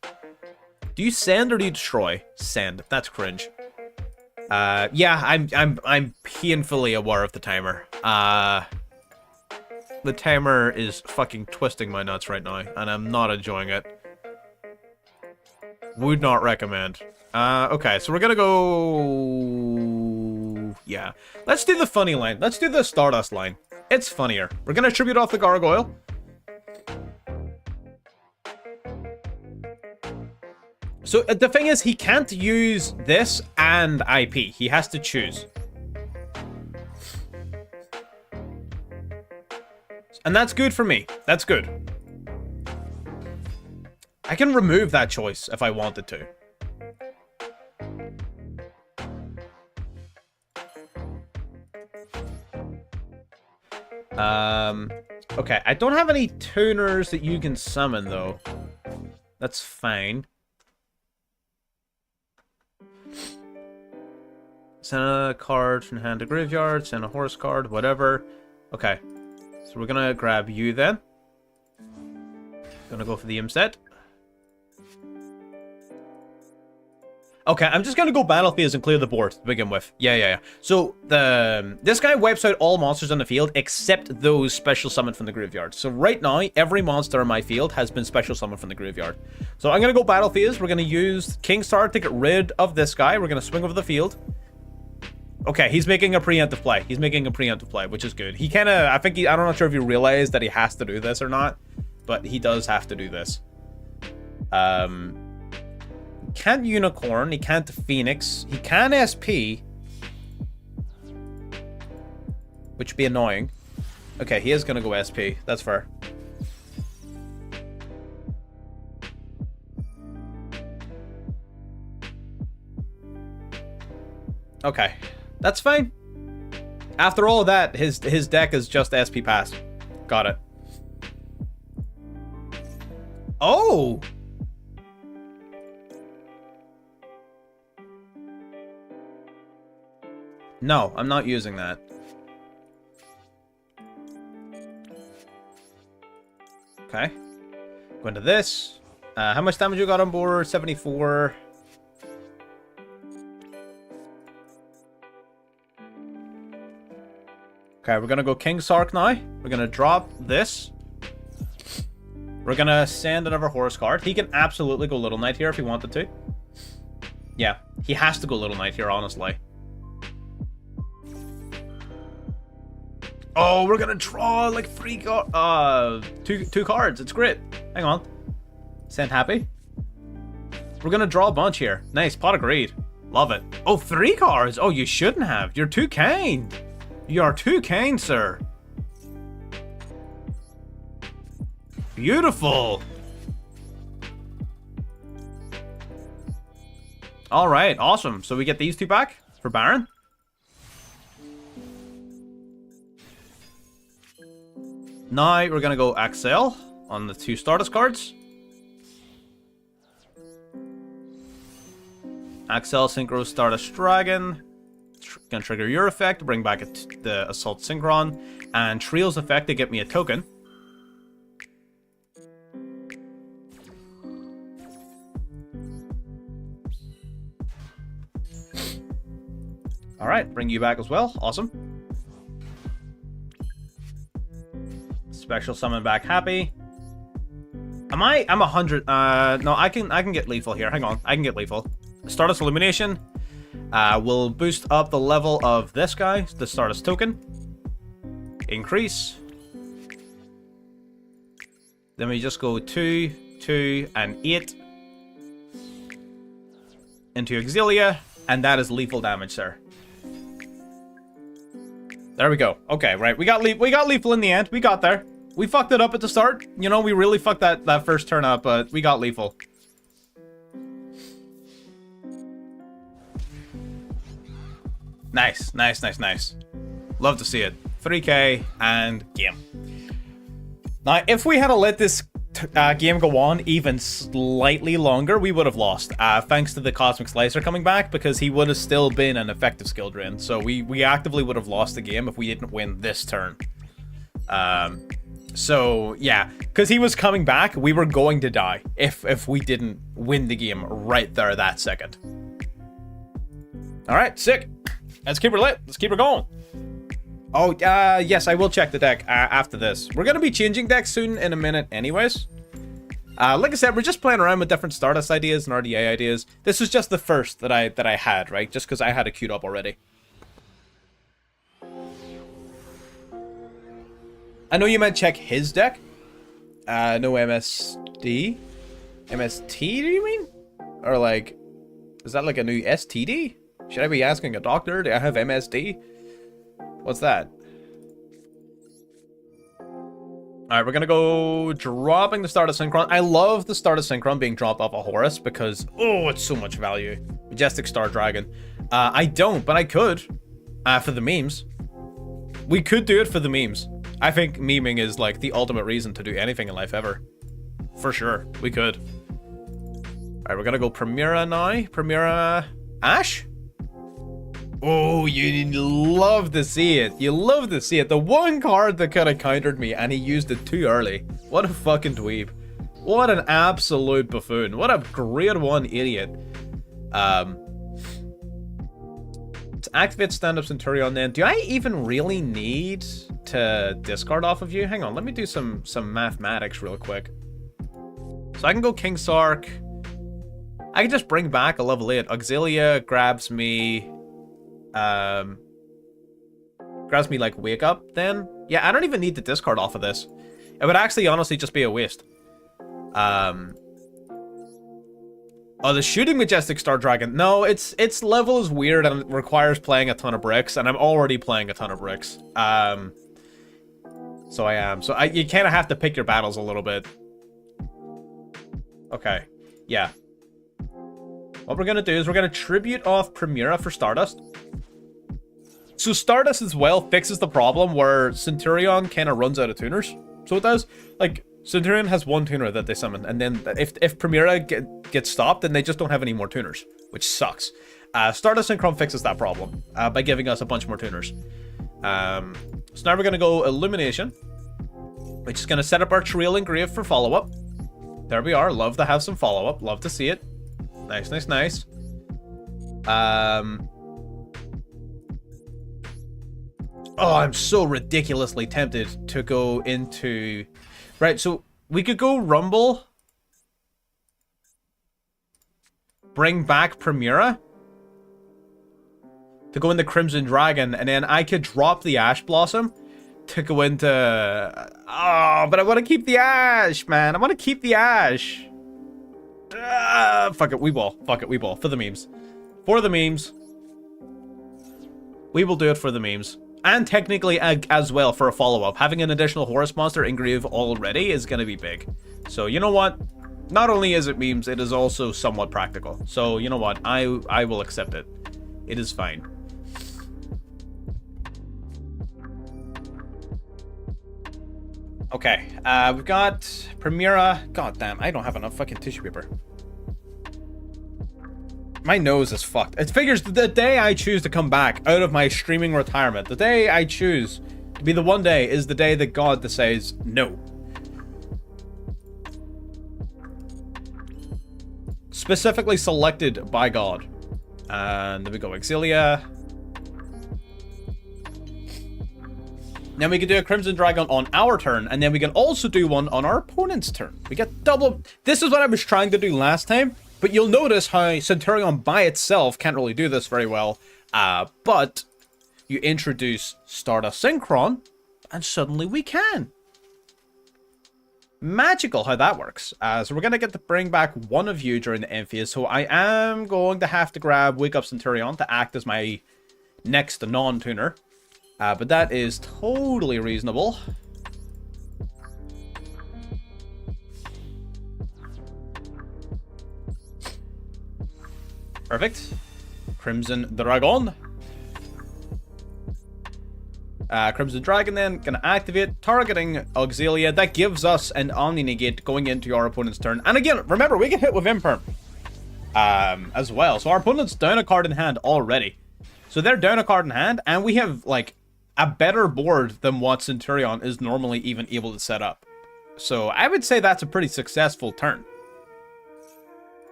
Do you send or do you destroy? Send. That's cringe. Yeah, I'm painfully aware of the timer. The timer is fucking twisting my nuts right now, and I'm not enjoying it. Would not recommend. Okay, so we're gonna go... Yeah. Let's do the funny line. Let's do the Stardust line. It's funnier. We're gonna tribute off the Gargoyle. So the thing is, he can't use this and IP. He has to choose. And that's good for me. That's good. I can remove that choice if I wanted to. Okay, I don't have any tuners that you can summon, though. That's fine. Send a card from hand to graveyard, send a horse card, whatever. Okay, so we're gonna grab you then. Gonna go for the Imset. Okay, I'm just gonna go battle phase and clear the board to begin with. Yeah. So this guy wipes out all monsters on the field except those special summoned from the graveyard. So right now, every monster in my field has been special summoned from the graveyard. So I'm gonna go battle phase. We're gonna use King Star to get rid of this guy. We're gonna swing over the field. Okay, he's making a preemptive play. He's making a preemptive play, which is good. He kind of, I'm not sure if you realize that he has to do this or not, but he does have to do this. Can't Unicorn, he can't Phoenix, he can SP, which would be annoying. Okay, he is gonna go SP, that's fair. Okay, that's fine. After all of that, his deck is just SP pass. Got it. Oh! No, I'm not using that. Okay. Go into this. How much damage you got on board? 74. Okay, we're gonna go King Sark now. We're gonna drop this. We're gonna send another horse card. He can absolutely go Little Knight here if he wanted to. Yeah, he has to go Little Knight here, honestly. Oh, we're gonna draw like two cards. It's great. Hang on. Send happy. We're gonna draw a bunch here. Nice, pot of greed. Love it. Oh, 3 cards. Oh, you shouldn't have. You're too kind. You are too kind, sir. Beautiful. All right, awesome. So we get these 2 back for Baron. Now we're gonna go Axel on the 2 Stardust cards. Axel Synchro Stardust Dragon. Gonna trigger your effect to bring back the Assault Synchron. And Trio's effect to get me a token. Alright, bring you back as well. Awesome. Special summon back happy. I'm 100. No, I can get lethal here. Hang on, I can get lethal. Stardust Illumination will boost up the level of this guy, the Stardust token. Increase. Then we just go 2, 2, and 8 into Auxilia, and that is lethal damage, sir. There we go. Okay, right. We got lethal in the end. We got there. We fucked it up at the start. You know, we really fucked that first turn up, but we got lethal. Nice, nice, nice, nice. Love to see it. 3k and game. Now, if we had to let this game go on even slightly longer, we would have lost. Thanks to the Cosmic Slicer coming back, because he would have still been an effective skill drain. So we actively would have lost the game if we didn't win this turn. So yeah, because he was coming back, we were going to die if we didn't win the game right there that second. All right, sick. Let's keep her lit. Let's keep her going. Oh, yes, I will check the deck after this. We're gonna be changing decks soon in a minute, anyways. Like I said, we're just playing around with different Stardust ideas and RDA ideas. This was just the first that I had, right? Just because I had it queued up already. I know you meant check his deck. No MSD? MST, do you mean? Or like, is that like a new STD? Should I be asking a doctor? Do I have MSD? What's that? Alright, we're gonna go dropping the Stardust Synchron. I love the Stardust Synchron being dropped off a Horus because, oh, it's so much value. Majestic Star Dragon. I don't, but I could. For the memes. We could do it for the memes. I think memeing is like the ultimate reason to do anything in life ever. For sure, we could. Alright, we're gonna go Primera now. Primera Ash? Oh, you love to see it. You love to see it. The one card that could have countered me and he used it too early. What a fucking dweeb. What an absolute buffoon. What a grade 1 idiot. To activate stand-up Centurion then, do I even really need to discard off of you? Hang on, let me do some mathematics real quick. So I can go King Sark. I can just bring back a level 8. Auxilia grabs me like Wake Up then. Yeah, I don't even need to discard off of this. It would actually honestly just be a waste. Oh, the shooting Majestic Star Dragon. No, its level is weird and it requires playing a ton of bricks, and I'm already playing a ton of bricks. So I am. So you kind of have to pick your battles a little bit. Okay. Yeah. What we're gonna do is we're gonna tribute off Primera for Stardust. So Stardust as well fixes the problem where Centurion kind of runs out of tuners. So it does. Like, Centurion has one tuner that they summon, and then if Primera gets stopped, then they just don't have any more tuners, which sucks. Stardust Synchron fixes that problem by giving us a bunch more tuners. So now we're going to go Illumination, which is going to set up our Trial Engrave for follow-up. There we are. Love to have some follow-up. Love to see it. Nice, nice, nice. Oh, I'm so ridiculously tempted to go into... Right, so we could go Rumble. Bring back Primera. To go into Crimson Dragon. And then I could drop the Ash Blossom to go into... Oh, but I want to keep the Ash, man. I want to keep the Ash. Fuck it, we will. Fuck it, we will. For the memes. For the memes. We will do it for the memes. And technically as well for a follow-up. Having an additional Horus Monster engrave already is going to be big. So you know what? Not only is it memes, it is also somewhat practical. So you know what? I will accept it. It is fine. Okay, we've got Primera. God damn, I don't have enough fucking tissue paper. My nose is fucked. It figures the day I choose to come back out of my streaming retirement, the day I choose to be the one day is the day that God says no. Specifically selected by God. And then we go Exilia. Then we can do a Crimson Dragon on our turn, and then we can also do one on our opponent's turn. We get double... This is what I was trying to do last time, but you'll notice how Centurion by itself can't really do this very well. But you introduce Stardust Synchron, and suddenly we can. Magical how that works. So we're going to get to bring back one of you during the end phase, so I am going to have to grab Wake Up Centurion to act as my next non-tuner. But that is totally reasonable. Perfect. Crimson Dragon. Crimson Dragon then, gonna activate, targeting Auxilia. That gives us an Omni Negate going into our opponent's turn. And again, remember, we can hit with Imperm as well. So our opponent's down a card in hand already. So they're down a card in hand, and we have, like, a better board than what Centurion is normally even able to set up. So I would say that's a pretty successful turn.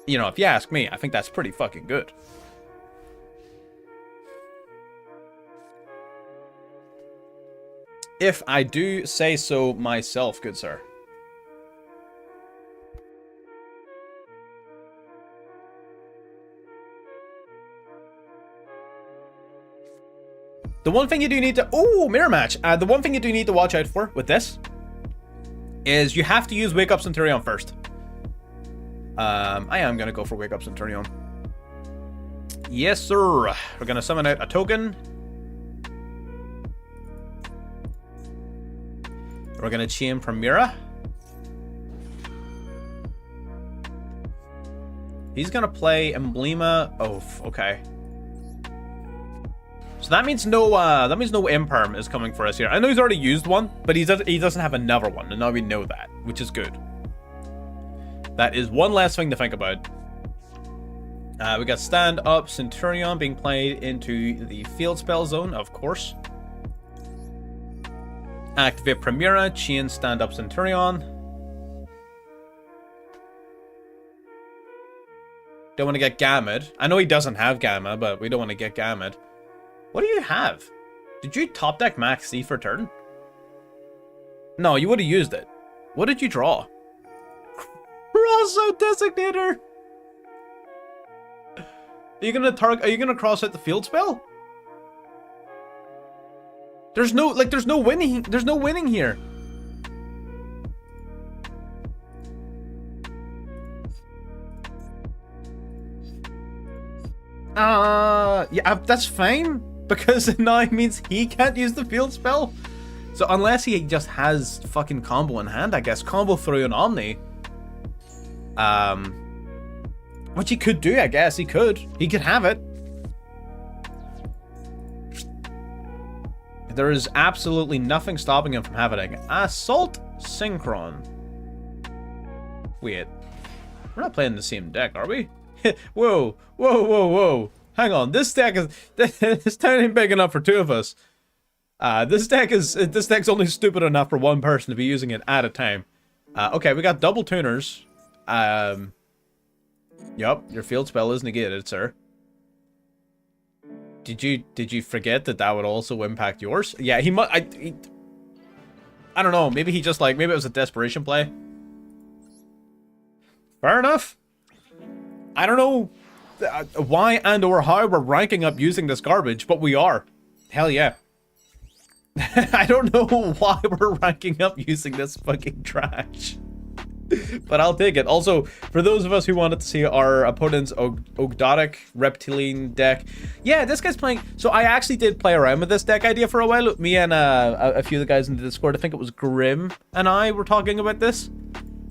You know, if you ask me, I think that's pretty fucking good. If I do say so myself, good sir. The one thing you do need to... Oh, mirror match. The one thing you do need to watch out for with this is you have to use Wake Up Centurion first. I am going to go for Wake Up Centurion. Yes, sir. We're going to summon out a token. We're going to chain Primera. He's going to play Emblema. Oh, okay. So that means no Imperm is coming for us here. I know he's already used one, but he doesn't have another one, and now we know that, which is good. That is one last thing to think about. We got Stand Up Centurion being played into the field spell zone, of course. Activate Primera, chain Stand Up Centurion. Don't want to get Gammed. I know he doesn't have Gamma, but we don't want to get Gammed. What do you have? Did you top deck Max C for turn? No, you would have used it. What did you draw? Cross out Designator. Are you gonna cross out the field spell? There's no winning. There's no winning here. Yeah, that's fine. Because now it means he can't use the field spell. So unless he just has fucking combo in hand, I guess. Combo through an Omni. Which he could do, I guess. He could have it. there is absolutely nothing stopping him from having Assault Synchron. Wait. We're not playing the same deck, are we? Whoa, whoa, whoa, whoa. Hang on, this deck is... this town ain't big enough for two of us. This deck's only stupid enough for one person to be using it at a time. Okay, we got double tuners. Yup, your field spell is negated, sir. Did you forget that that would also impact yours? Yeah, he must... I don't know, maybe he just like... Maybe it was a desperation play. Fair enough. I don't know why and or how we're ranking up using this garbage, but we are. Hell yeah. I don't know why we're ranking up using this fucking trash. But I'll take it. Also, for those of us who wanted to see our opponent's Ogdotic Reptilian deck, yeah, this guy's playing... So I actually did play around with this deck idea for a while. Me and a few of the guys in the Discord, I think it was Grim and I were talking about this.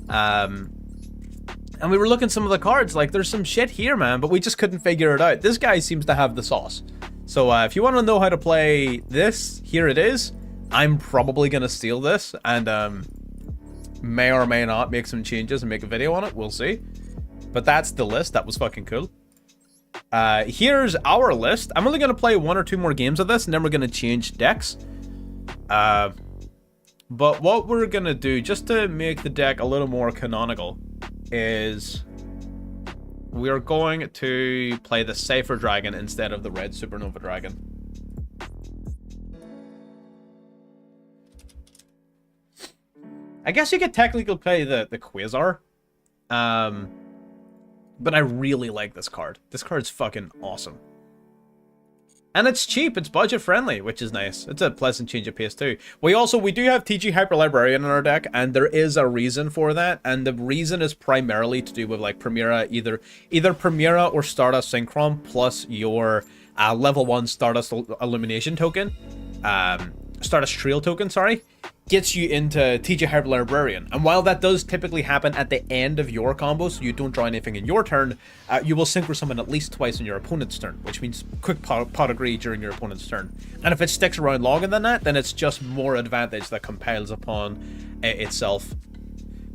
And we were looking at some of the cards, like, there's some shit here, man, but we just couldn't figure it out. This guy seems to have the sauce. So, if you want to know how to play this, here it is. I'm probably going to steal this, and, may or may not make some changes and make a video on it. We'll see. But that's the list. That was fucking cool. Here's our list. I'm only going to play 1 or 2 more games of this, and then we're going to change decks. But what we're going to do, just to make the deck a little more canonical, is we are going to play the Cypher Dragon instead of the Red Supernova Dragon. I guess you could technically play the Quasar. But I really like this card. This card's fucking awesome. And it's cheap, it's budget friendly, which is nice. It's a pleasant change of pace too. We do have TG Hyper Librarian in our deck, and there is a reason for that, and the reason is primarily to do with like Primera, either Primera or Stardust Synchron, plus your level 1 Stardust Illumination token, Stardust Trail token, sorry, gets you into TG Hyper Librarian. And while that does typically happen at the end of your combo, so you don't draw anything in your turn, you will synchro summon at least twice in your opponent's turn, which means quick pot agree during your opponent's turn. And if it sticks around longer than that, then it's just more advantage that compiles upon itself.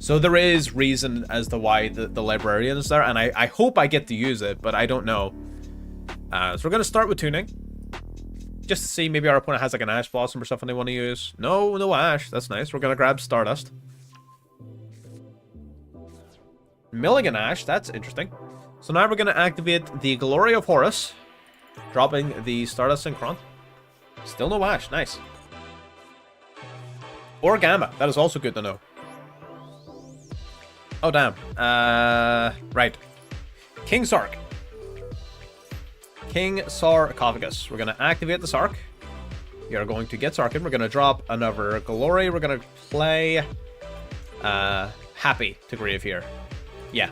So there is reason as to why the Librarian is there, and I hope I get to use it, but I don't know. So we're going to start with tuning. Just to see, maybe our opponent has like an Ash Blossom or something they want to use. No Ash. That's nice. We're going to grab Stardust. Milligan Ash. That's interesting. So now we're going to activate the Glory of Horus, dropping the Stardust Synchron. Still no Ash. Nice. Or Gamma. That is also good to know. Oh, damn. Right. King Sark. King Sarcophagus. We're going to activate the Sark. We are going to get Sarkin. We're going to drop another Glory. We're going to play Happy to Grave here. Yeah.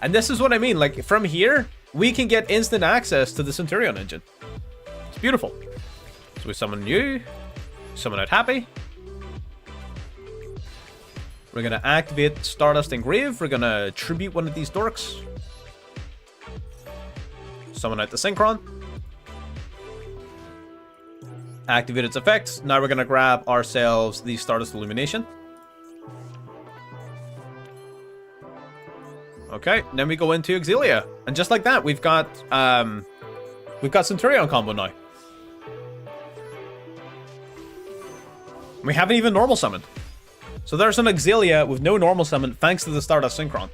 And this is what I mean. Like, from here, we can get instant access to the Centurion engine. It's beautiful. So we summon you. Summon out Happy. We're going to activate Stardust Engrave. We're going to tribute one of these dorks. Summon out the Synchron. Activate its effects. Now we're going to grab ourselves the Stardust Illumination. Okay, then we go into Exilia. And just like that, we've got Centurion combo now. We haven't even normal summoned. So there's an Exilia with no normal summon thanks to the Stardust Synchron.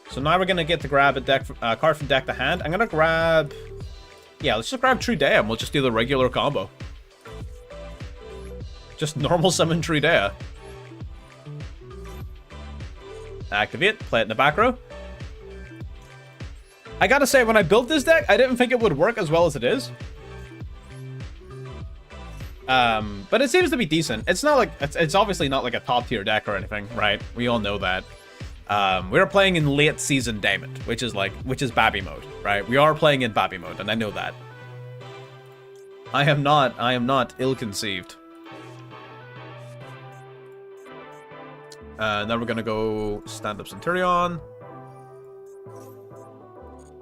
So now we're going to get to grab a card from deck to hand. I'm going to grab... Yeah, let's just grab True Dea and we'll just do the regular combo. Just normal summon True Dea. Activate, play it in the back row. I gotta say, when I built this deck, I didn't think it would work as well as it is. But it seems to be decent. It's not like... It's obviously not like a top tier deck or anything, right? We all know that. We're playing in late season Diamond, which is Babby mode, right? We are playing in Babby mode, and I know that. I am not ill-conceived. Now we're gonna go stand up Centurion.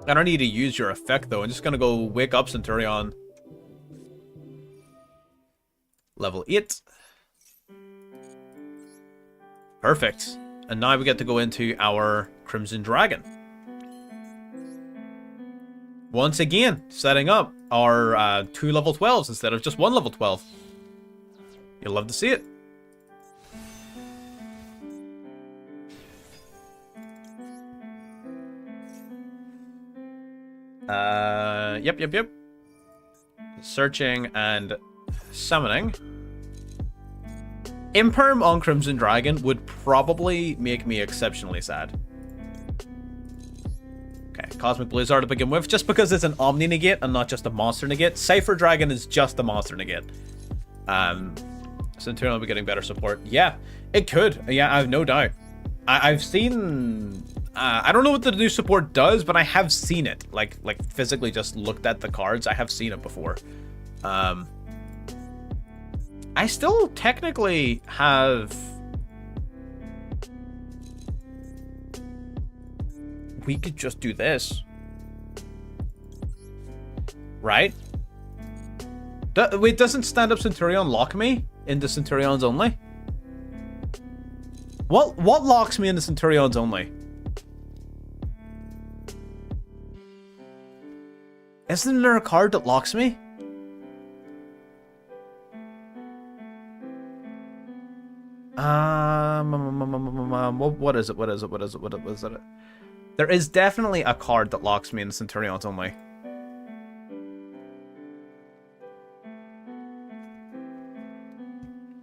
I don't need to use your effect though. I'm just gonna go wake up Centurion. Level 8. Perfect. And now we get to go into our Crimson Dragon. Once again, setting up our 2 level 12s instead of just 1 level 12. You'll love to see it. Yep. Searching and summoning. Imperm on Crimson Dragon would probably make me exceptionally sad. Okay, Cosmic Blizzard to begin with, just because it's an Omni negate and not just a monster negate. Cypher Dragon is just a monster negate. Centurion will be getting better support. Yeah, it could. Yeah, I have no doubt. I've seen... I don't know what the new support does, but I have seen it. Like physically just looked at the cards. I have seen it before. I still technically have... We could just do this. Right? Wait, doesn't Stand Up Centurion lock me into Centurions only? What locks me into Centurions only? Isn't there a card that locks me? What is it? There is definitely a card that locks me in Centurions only.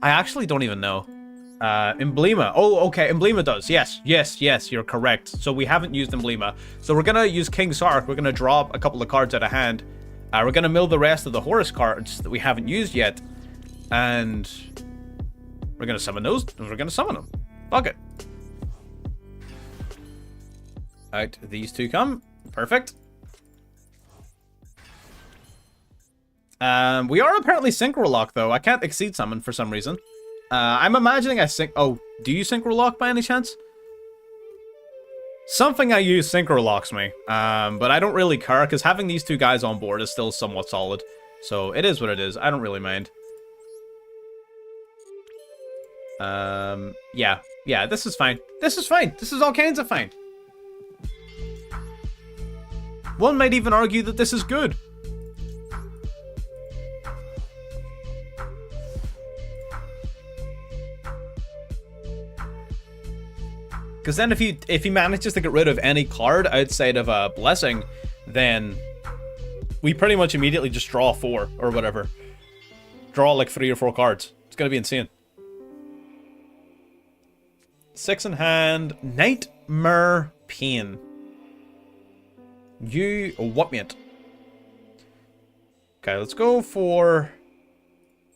I actually don't even know. Emblema. Oh, okay. Emblema does. Yes. You're correct. So we haven't used Emblema. So we're gonna use King's Arc. We're gonna drop a couple of cards out of hand. We're gonna mill the rest of the Horus cards that we haven't used yet, and we're gonna summon those. And we're gonna summon them. Fuck it. Out these two come. Perfect. We are apparently Synchro Lock though. I can't exceed summon for some reason. I'm imagining I sync. Oh, do you Synchro Lock by any chance? Something I use Synchro Locks me. But I don't really care because having these two guys on board is still somewhat solid. So it is what it is. I don't really mind. Yeah, this is fine. This is fine. This is all kinds of fine. One might even argue that this is good. Because then if he manages to get rid of any card outside of a Blessing, then we pretty much immediately just draw 4 or whatever. Draw like 3 or 4 cards. It's gonna be insane. 6 in hand. Nightmare Pain. You what mate? Okay, let's go for...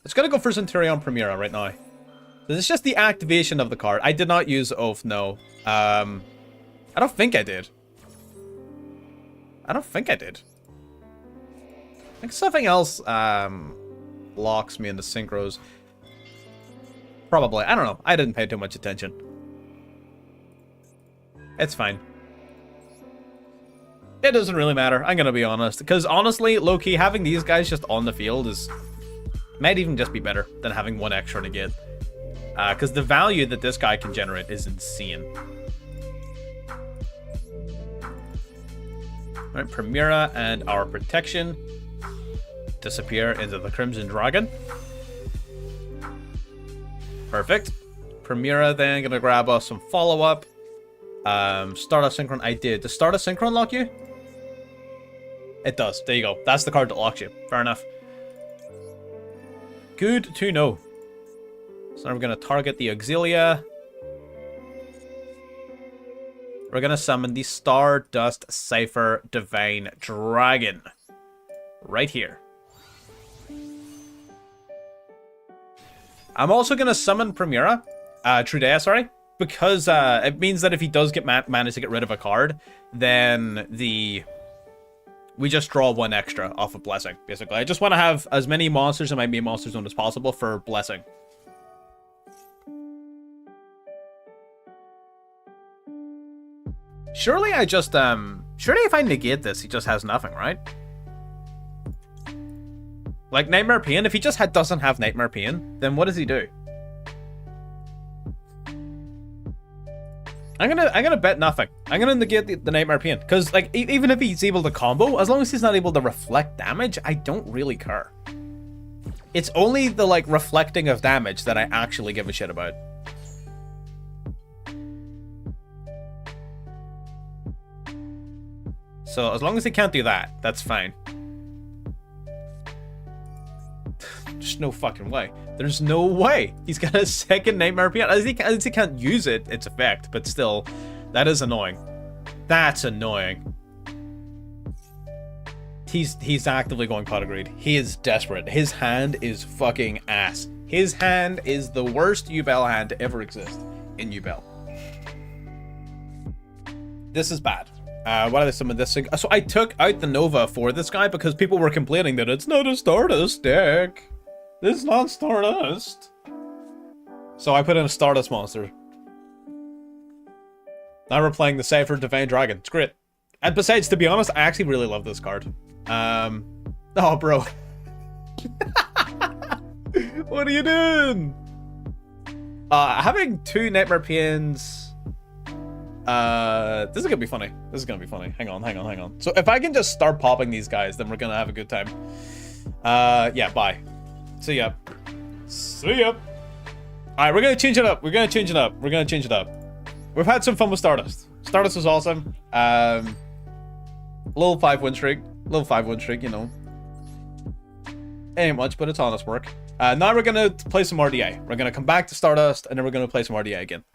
Let's gotta go for Centurion Primera right now. This is just the activation of the card. I did not use Oath, no. I don't think I did. I think something else locks me into synchros. Probably. I don't know. I didn't pay too much attention. It's fine. It doesn't really matter. I'm gonna be honest. Because honestly, low-key, having these guys just on the field is... might even just be better than having one extra negate. Because the value that this guy can generate is insane. Alright, Primera and our protection disappear into the Crimson Dragon. Perfect. Primera then gonna grab us some follow-up. Stardust Synchron, I did. Does Stardust Synchron lock you? It does. There you go. That's the card that locks you. Fair enough. Good to know. So now we're going to target the Auxilia. We're going to summon the Stardust Cypher Divine Dragon. Right here. I'm also going to summon Primera. Trudea, sorry. Because it means that if he does get manage to get rid of a card, then we just draw 1 extra off of Blessing, basically. I just want to have as many monsters in my main monster zone as possible for Blessing. Surely I just, surely if I negate this, he just has nothing, right? Like, Nightmare Pain, if he just doesn't have Nightmare Pain, then what does he do? I'm gonna bet nothing. I'm gonna negate the Nightmare Pain. Because, like, even if he's able to combo, as long as he's not able to reflect damage, I don't really care. It's only the, like, reflecting of damage that I actually give a shit about. So, as long as he can't do that, that's fine. There's no fucking way. There's no way he's got a second Nightmare Pain. As he can't use its effect, but still, that is annoying. That's annoying. He's actively going pot of greed. He is desperate. His hand is fucking ass. His hand is the worst Yubel hand to ever exist in Yubel. This is bad. What are some of this thing? So I took out the Nova for this guy because people were complaining that it's not a Stardust deck. It's not Stardust. So I put in a Stardust monster. Now we're playing the Safer Divine Dragon. It's great. And besides, to be honest, I actually really love this card. Oh, bro. What are you doing? Having two Nightmare Pains. This is gonna be funny. This is gonna be funny. Hang on. So if I can just start popping these guys, then we're gonna have a good time. Yeah, bye. See ya. Alright, we're gonna change it up. We're gonna change it up. We've had some fun with Stardust. Stardust was awesome. Little 5-win streak, you know. Ain't much, but it's honest work. Now we're gonna play some RDA. We're gonna come back to Stardust, and then we're gonna play some RDA again.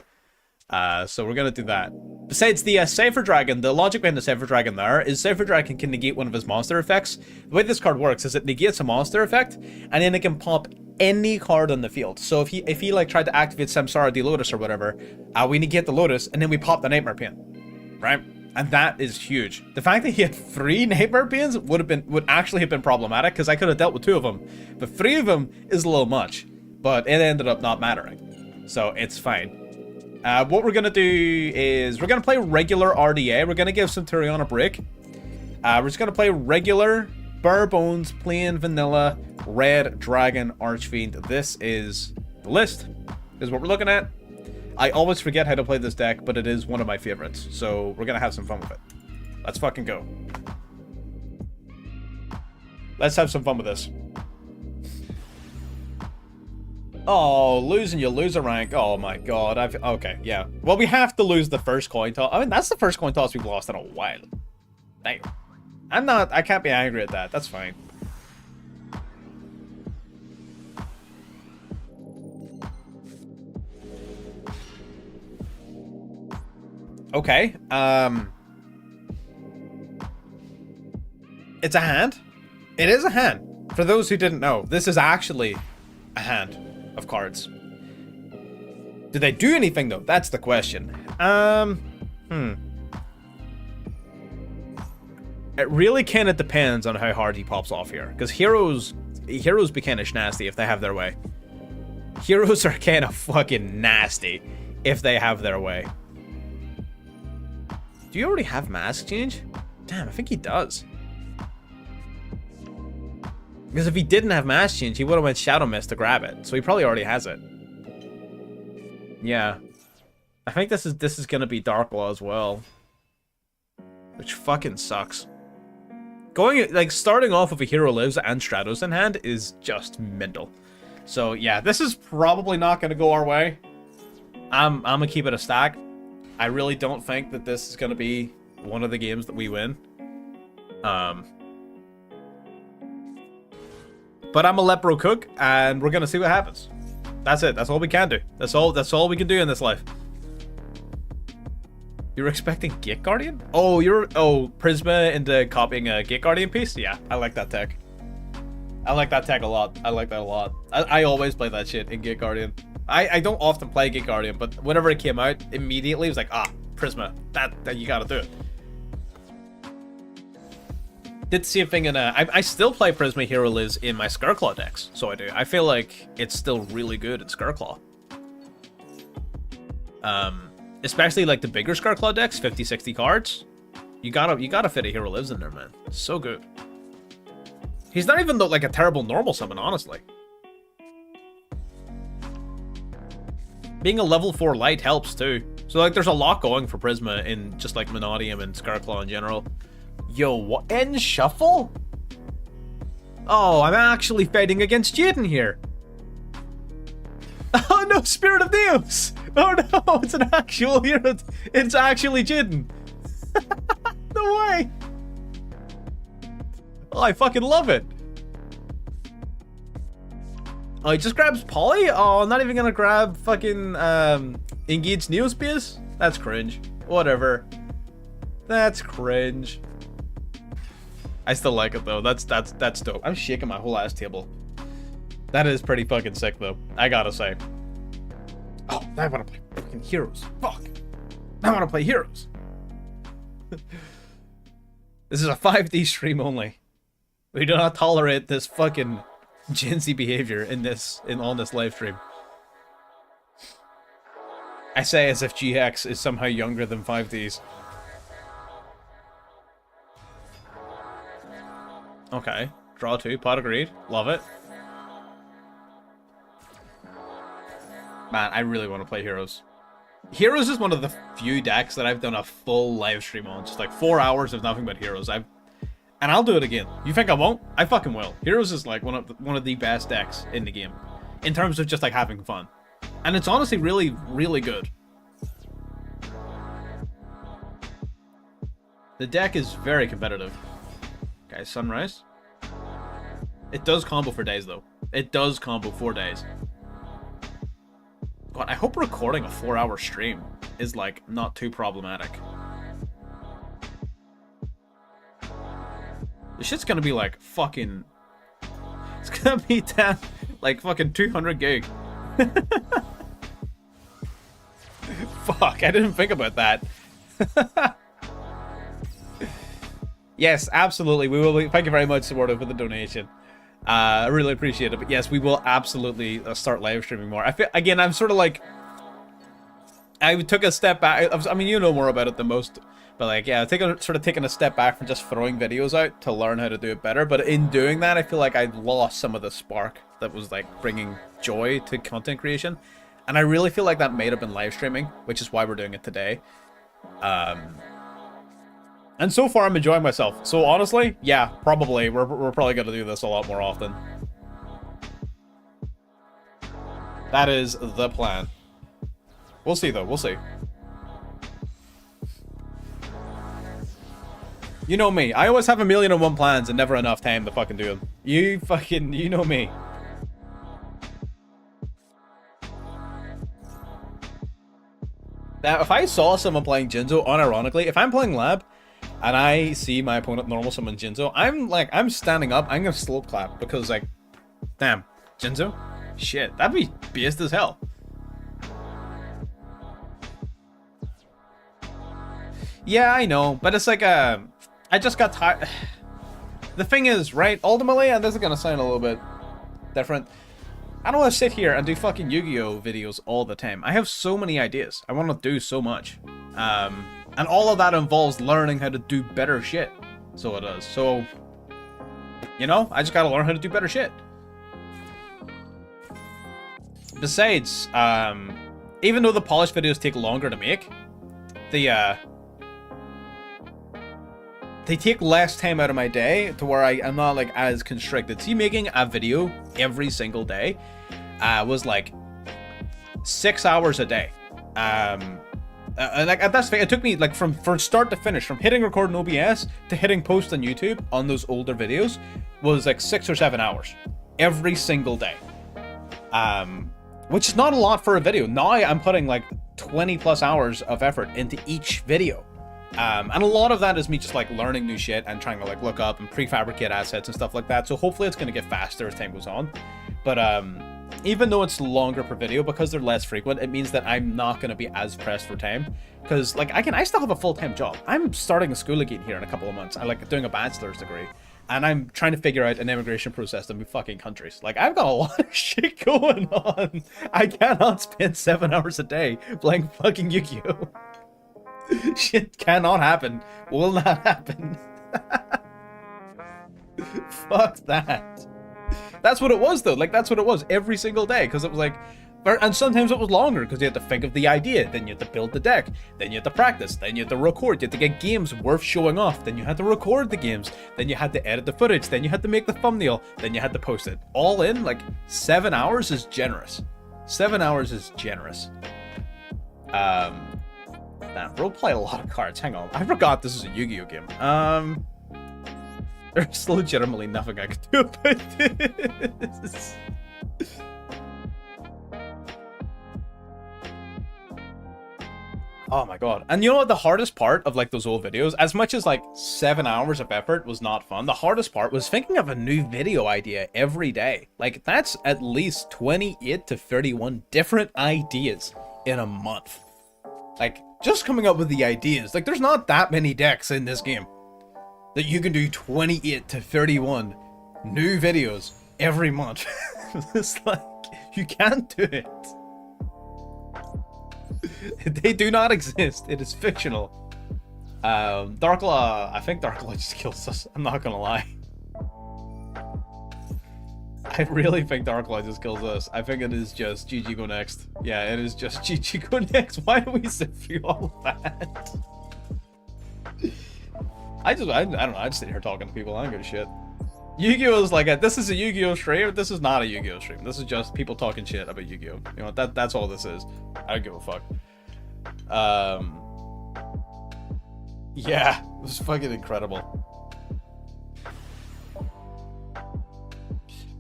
So we're gonna do that. Besides the Safer Dragon, the logic behind the Safer Dragon there is Safer Dragon can negate one of his monster effects. The way this card works is it negates a monster effect, and then it can pop any card on the field. So if he like tried to activate Samsara the Lotus or whatever, we negate the Lotus, and then we pop the Nightmare Pain, right? And that is huge. The fact that he had 3 Nightmare Pains would actually have been problematic because I could have dealt with 2 of them, but 3 of them is a little much. But it ended up not mattering, so it's fine. What we're gonna do is we're gonna play regular RDA. We're gonna give Centurion a break. We're just gonna play regular, bare bones, plain vanilla, red dragon Archfiend. This is the list. This is what we're looking at. I always forget how to play this deck, but it is one of my favorites. So we're gonna have some fun with it. Let's fucking go. Let's have some fun with this. Oh, losing, you lose a rank. Oh my god. Okay, yeah. Well, we have to lose the first coin toss. I mean, that's the first coin toss we've lost in a while. Damn. I can't be angry at that. That's fine. Okay. It's a hand. It is a hand. For those who didn't know, this is actually a hand of cards. Do they do anything though? That's the question. It really kind of depends on how hard he pops off here, because heroes be kind of nasty if they have their way. Heroes are kind of fucking nasty if they have their way. Do you already have mask change? Damn, I think he does. Because if he didn't have mask change, he would have went Shadow Mist to grab it. So he probably already has it. Yeah. I think this is gonna be Dark Law as well. Which fucking sucks. Starting off with a Hero Lives and Stratos in hand is just mental. So yeah, this is probably not gonna go our way. I'm gonna keep it a stack. I really don't think that this is gonna be one of the games that we win. But I'm a Lepro Cook, and we're gonna see what happens. That's it. That's all we can do. That's all we can do in this life. You're expecting Gate Guardian? Oh, Prisma into copying a Gate Guardian piece? Yeah, I like that tech. I like that tech a lot. I like that a lot. I always play that shit in Gate Guardian. I don't often play Gate Guardian, but whenever it came out, immediately it was like, Prisma. That you gotta do it. Did the same thing in I still play Prisma Hero Lives in my Scarclaw decks, so I do. I feel like it's still really good in Scarclaw. Especially like the bigger Scarclaw decks, 50-60 cards. You gotta fit a Hero Lives in there, man. So good. He's not even like a terrible normal summon, honestly. Being a level 4 light helps too. So like there's a lot going for Prisma in just like Monodium and Scarclaw in general. Yo, what? End shuffle? Oh, I'm actually fighting against Jaden here. Oh no, Spirit of Deus! Oh no, it's an actual hero. It's actually Jaden. No way. Oh, I fucking love it. Oh, he just grabs Polly? Oh, I'm not even gonna grab fucking Engage Neospace? That's cringe. Whatever. That's cringe. I still like it though. That's dope. I'm shaking my whole ass table. That is pretty fucking sick though. I gotta say. Oh, now I wanna play fucking heroes. Fuck. Now I wanna play heroes. This is a 5D stream only. We do not tolerate this fucking Gen Z behavior on this live stream. I say as if GX is somehow younger than 5Ds. Okay, draw 2, pot agreed. Love it. Man, I really want to play Heroes. Heroes is one of the few decks that I've done a full live stream on. Just like 4 hours of nothing but Heroes. And I'll do it again. You think I won't? I fucking will. Heroes is like one of the best decks in the game. In terms of just like having fun. And it's honestly really, really good. The deck is very competitive. Okay, Sunrise. It does combo for days though. It does combo 4 days. God, I hope recording a 4-hour stream is like not too problematic. This shit's gonna be like fucking... It's gonna be down like fucking 200 gig. Fuck, I didn't think about that. Yes, absolutely. We will be. Thank you very much, Supportive, for the donation. I really appreciate it. But yes, we will absolutely start live streaming more. I feel, again, I'm sort of like... I took a step back. I mean, you know more about it than most. But like, yeah, sort of taking a step back from just throwing videos out to learn how to do it better. But in doing that, I feel like I lost some of the spark that was like bringing joy to content creation. And I really feel like that may have been live streaming, which is why we're doing it today. And so far, I'm enjoying myself. So honestly, yeah, probably. We're probably going to do this a lot more often. That is the plan. We'll see, though. We'll see. You know me. I always have 1,000,001 plans and never enough time to fucking do them. You know me. Now, if I saw someone playing Jinzo, unironically, if I'm playing Lab, and I see my opponent normal summon Jinzo, I'm standing up, I'm gonna slope clap, because like, damn, Jinzo? Shit, that'd be beast as hell. Yeah, I know, but it's like, I just got tired. The thing is, right, ultimately, and this is gonna sound a little bit different, I don't want to sit here and do fucking Yu-Gi-Oh videos all the time. I have so many ideas. I want to do so much. And all of that involves learning how to do better shit. So it does. So, you know, I just gotta learn how to do better shit. Besides, even though the polish videos take longer to make, they take less time out of my day to where I'm not like as constricted. See, making a video every single day was like 6 hours a day. And like that's it took me like from start to finish, from hitting record in OBS to hitting post on YouTube on those older videos was like 6 or 7 hours every single day. Which is not a lot for a video. Now I'm putting like 20 plus hours of effort into each video. And a lot of that is me just like learning new shit and trying to like look up and prefabricate assets and stuff like that. So hopefully it's going to get faster as time goes on. But even though it's longer per video, because they're less frequent, it means that I'm not going to be as pressed for time. Because like I still have a full-time job. I'm starting a school again here in a couple of months. I'm like doing a bachelor's degree. And I'm trying to figure out an immigration process to move fucking countries. Like, I've got a lot of shit going on. I cannot spend 7 hours a day playing fucking Yu-Gi-Oh! Shit cannot happen. Will not happen. Fuck that. That's what it was, though. Like, that's what it was every single day, because it was like, and sometimes it was longer, because you had to think of the idea, then you had to build the deck, then you had to practice, then you had to record, you had to get games worth showing off, then you had to record the games, then you had to edit the footage, then you had to make the thumbnail, then you had to post it. All in, like, 7 hours is generous. 7 hours is generous. Damn, bro, play a lot of cards. Hang on, I forgot this is a Yu-Gi-Oh game. There's legitimately nothing I can do about this. Oh my god. And you know what the hardest part of like those old videos, as much as like 7 hours of effort was not fun, the hardest part was thinking of a new video idea every day. Like, that's at least 28 to 31 different ideas in a month. Like, just coming up with the ideas. Like, there's not that many decks in this game that you can do 28 to 31 new videos every month. It's like, you can't do it. They do not exist. It is fictional. Darklaw, I think Darklaw just kills us. I'm not gonna lie. I really think Darklaw just kills us. I think it is just GG go next. Yeah, it is just GG go next. Why do we sit through all of that? I don't know. I just sit here talking to people. I don't give a shit. Yu-Gi-Oh is like this is a Yu-Gi-Oh stream. This is not a Yu-Gi-Oh stream. This is just people talking shit about Yu-Gi-Oh. You know, that's all this is. I don't give a fuck. Yeah, it was fucking incredible.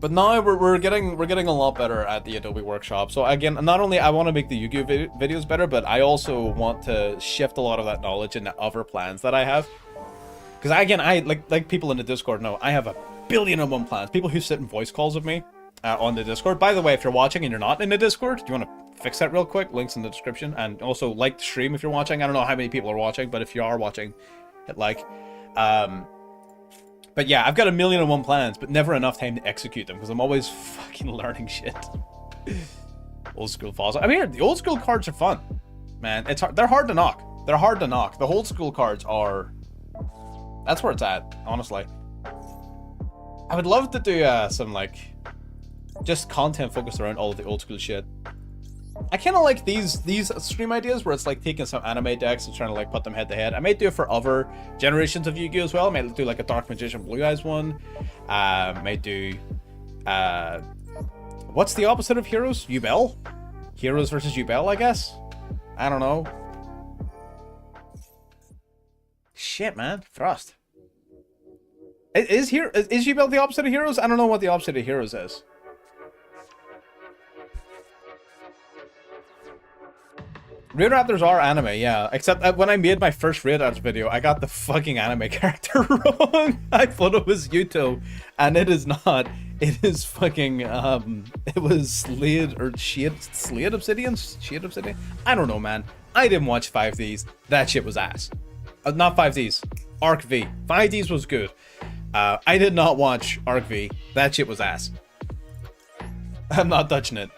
But now we're getting a lot better at the Adobe Workshop. So again, not only I want to make the Yu-Gi-Oh videos better, but I also want to shift a lot of that knowledge into other plans that I have. Because again, I like people in the Discord know I have a billion and one plans. People who sit in voice calls with me on the Discord. By the way, if you're watching and you're not in the Discord, do you want to fix that real quick? Links in the description. And also like the stream if you're watching. I don't know how many people are watching, but if you are watching, hit like. But yeah, I've got a million and one plans, but never enough time to execute them because I'm always fucking learning shit. Old school files. I mean, the old school cards are fun, man. It's hard. They're hard to knock. They're hard to knock. The old school cards are. That's where it's at, honestly. I would love to do some like just content focused around all of the old school shit. I kind of like these stream ideas where it's like taking some anime decks and trying to like put them head to head. I might do it for other generations of Yu-Gi-Oh as well. I might do like a Dark Magician Blue Eyes one. Might do what's the opposite of Heroes? Yubel? Heroes versus Yubel, I guess. I don't know. Shit, man, Frost. Is Yubel the opposite of Heroes? I don't know what the opposite of Heroes is. Raid Raptors are anime, yeah. Except that when I made my first Raid Raptors video, I got the fucking anime character wrong. I thought it was Yuto, and it is not. It is fucking, it was Slade, or Slade Obsidian? Shade Obsidian? I don't know, man. I didn't watch 5Ds. That shit was ass. Not 5Ds. Arc V. 5Ds was good. I did not watch Arc V. That shit was ass. I'm not touching it.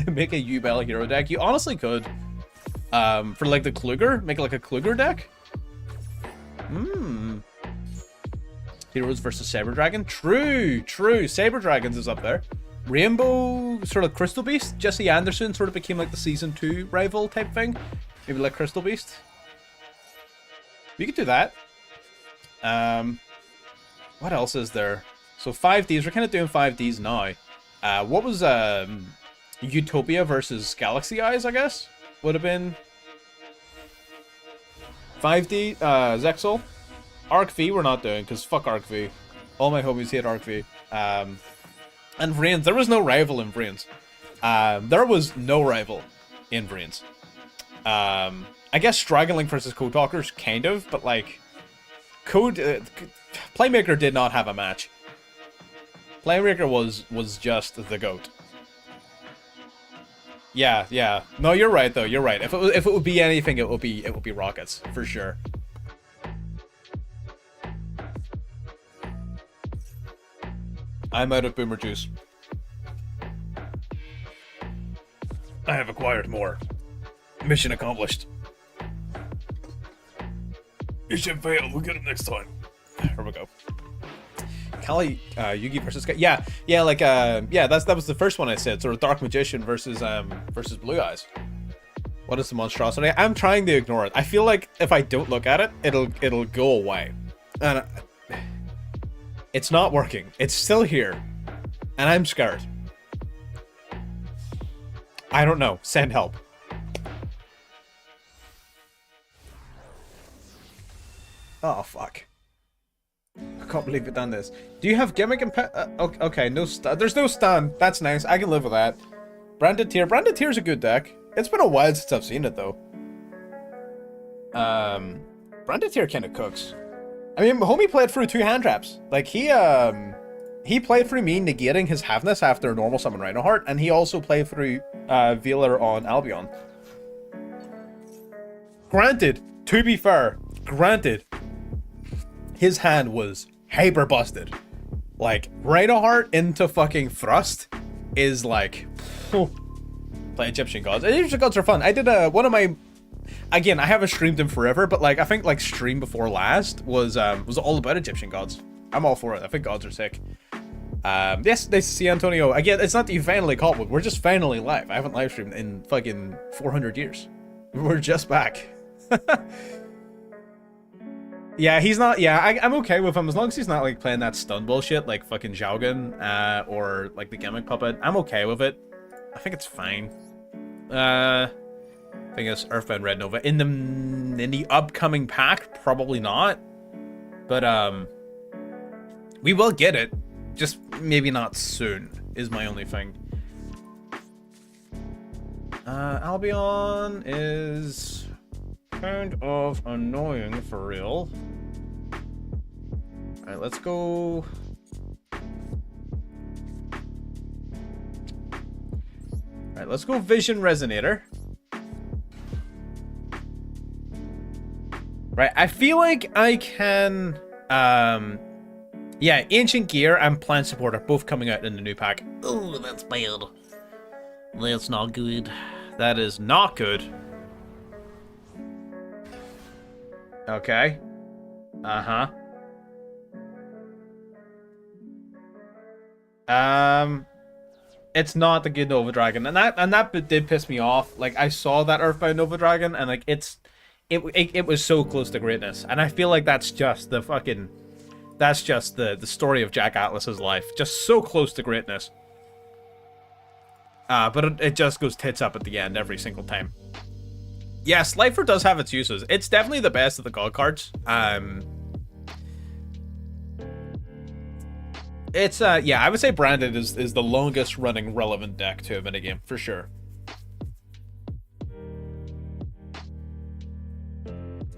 Make a Yubel hero deck. You honestly could. For like the Kluger, make like a Kluger deck. Heroes versus Saber Dragon. True. Saber Dragons is up there. Rainbow, sort of Crystal Beast. Jesse Anderson sort of became like the season 2 rival type thing. Maybe like Crystal Beast. We could do that. What else is there? So 5Ds, we're kind of doing 5Ds now. What was Utopia versus Galaxy Eyes, I guess? Would have been 5D, Zexal. Arc V we're not doing, because fuck Arc V. All my homies hate Arc V. And Vrains, there was no rival in Vrains. There was no rival in Vrains. I guess Straggling versus Code Talkers, kind of, but like Playmaker did not have a match. Playmaker was just the GOAT. Yeah. No, you're right though. You're right. If it would be anything, it would be Rockets for sure. I'm out of Boomer Juice. I have acquired more. Mission accomplished. Mission failed. We'll get it next time. Here we go. Kali Yugi versus yeah, that was the first one I said. Sort of Dark Magician versus Blue Eyes. What is the monstrosity? I'm trying to ignore it. I feel like if I don't look at it, it'll go away, and it's not working. It's still here, and I'm scared. I don't know. Send help. Oh fuck. I can't believe we've done this. Do you have gimmick and okay, no there's no stun. That's nice. I can live with that. Branded Tier. Branded Tier's a good deck. It's been a while since I've seen it though. Branded Tier kind of cooks. I mean, homie played through 2 hand traps. Like he played through me negating his Havness after normal summon Rhinoheart, and he also played through Veeler on Albion. Granted, to be fair, his hand was hyper busted. Like, Rhinoheart into fucking Thrust is like... play Egyptian Gods. Egyptian Gods are fun. I did one of my... Again, I haven't streamed them forever, but like, I think like stream before last was all about Egyptian Gods. I'm all for it. I think gods are sick. Yes, nice to see Antonio. Again, it's not that you finally caught one. We're just finally live. I haven't live streamed in fucking 400 years. We're just back. Yeah, he's not. Yeah, I'm okay with him as long as he's not like playing that stun bullshit like fucking Xiaogan or like the gimmick puppet. I'm okay with it. I think it's fine. I think it's Earthbound Red Nova in the upcoming pack. Probably not, but we will get it. Just maybe not soon is my only thing. Albion is kind of annoying for real. Alright, let's go. Alright, let's go Vision Resonator. Right, I feel like I can yeah, Ancient Gear and Plant Support are both coming out in the new pack. Oh, that's bad. That's not good. That is not good. Okay. Uh-huh. It's not the good Nova Dragon, and that did piss me off. Like, I saw that Earthbound Nova Dragon, and like it was so close to greatness, and I feel like that's just the fucking... That's just the story of Jack Atlas's life. Just so close to greatness. But it just goes tits up at the end every single time. Yes, Lifer does have its uses. It's definitely the best of the God cards. It's, yeah, I would say Branded is the longest running relevant deck to a minigame, for sure.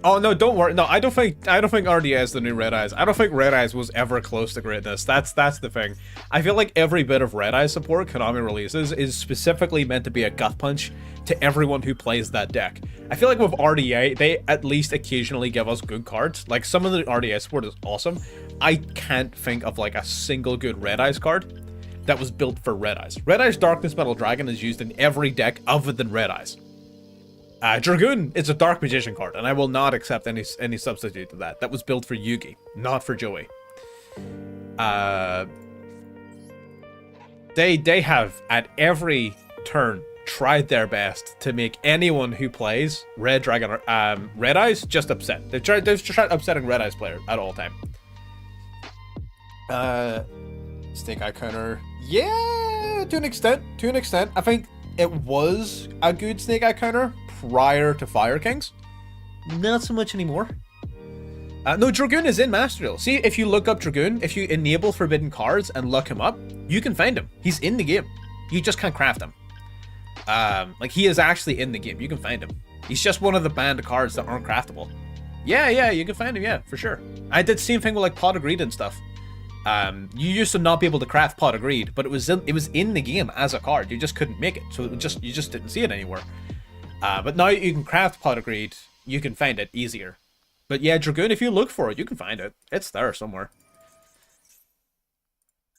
Oh no, don't worry. No, I don't think RDA is the new Red Eyes. I don't think Red Eyes was ever close to greatness. That's the thing. I feel like every bit of Red Eyes support Konami releases is specifically meant to be a gut punch to everyone who plays that deck. I feel like with RDA, they at least occasionally give us good cards. Like, some of the RDA support is awesome. I can't think of like a single good Red Eyes card that was built for Red Eyes. Red Eyes Darkness Metal Dragon is used in every deck other than Red Eyes. Dragoon is a Dark Magician card, and I will not accept any substitute to that. That was built for Yugi, not for Joey. They have, at every turn, tried their best to make anyone who plays Red Dragon or Red Eyes just upset. They've tried upsetting Red Eyes players at all time. Snake Eye counter. Yeah, to an extent. I think it was a good Snake Eye counter prior to Fire Kings. Not so much anymore. No, Dragoon is in Master Duel. See, if you look up Dragoon, if you enable forbidden cards and look him up, you can find him. He's in the game. You just can't craft him. Like, he is actually in the game. You can find him. He's just one of the banned cards that aren't craftable. Yeah, you can find him, yeah, for sure. I did the same thing with, like, Pot of Greed and stuff. You used to not be able to craft Pot of Greed, but it was in the game as a card. You just couldn't make it, so you just didn't see it anywhere. But now you can craft Pot of Greed. You can find it easier. But yeah, Dragoon, if you look for it, you can find it. It's there somewhere.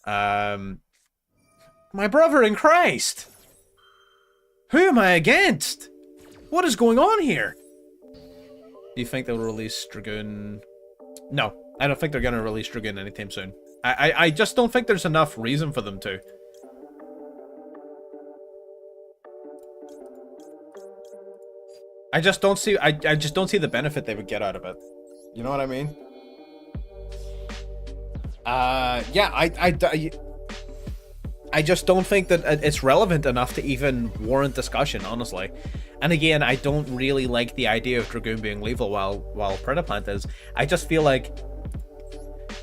My brother in Christ! Who am I against? What is going on here? Do you think they'll release Dragoon? No, I don't think they're going to release Dragoon anytime soon. I just don't think there's enough reason for them to. I just don't see the benefit they would get out of it. You know what I mean? Yeah, I just don't think that it's relevant enough to even warrant discussion, honestly. And again, I don't really like the idea of Dragoon being lethal while Predaplant is. I just feel like,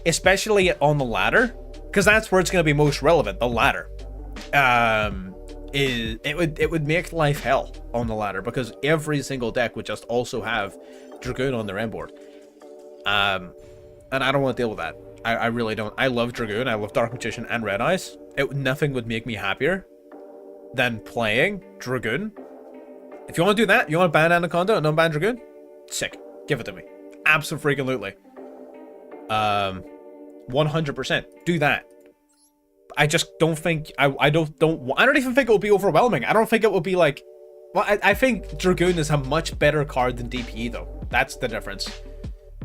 especially on the ladder, because that's where it's going to be most relevant, the ladder. It would make life hell on the ladder, because every single deck would just also have Dragoon on their end board. And I don't want to deal with that. I really don't. I love Dragoon, I love Dark Magician and Red Eyes. Nothing would make me happier than playing Dragoon. If you want to do that, you want to ban Anaconda and unban Dragoon? Sick. Give it to me. Absolutely. 100%. Do that. I just don't think I don't even think it will be overwhelming. I don't think it will be like, well, I think Dragoon is a much better card than DPE though. That's the difference.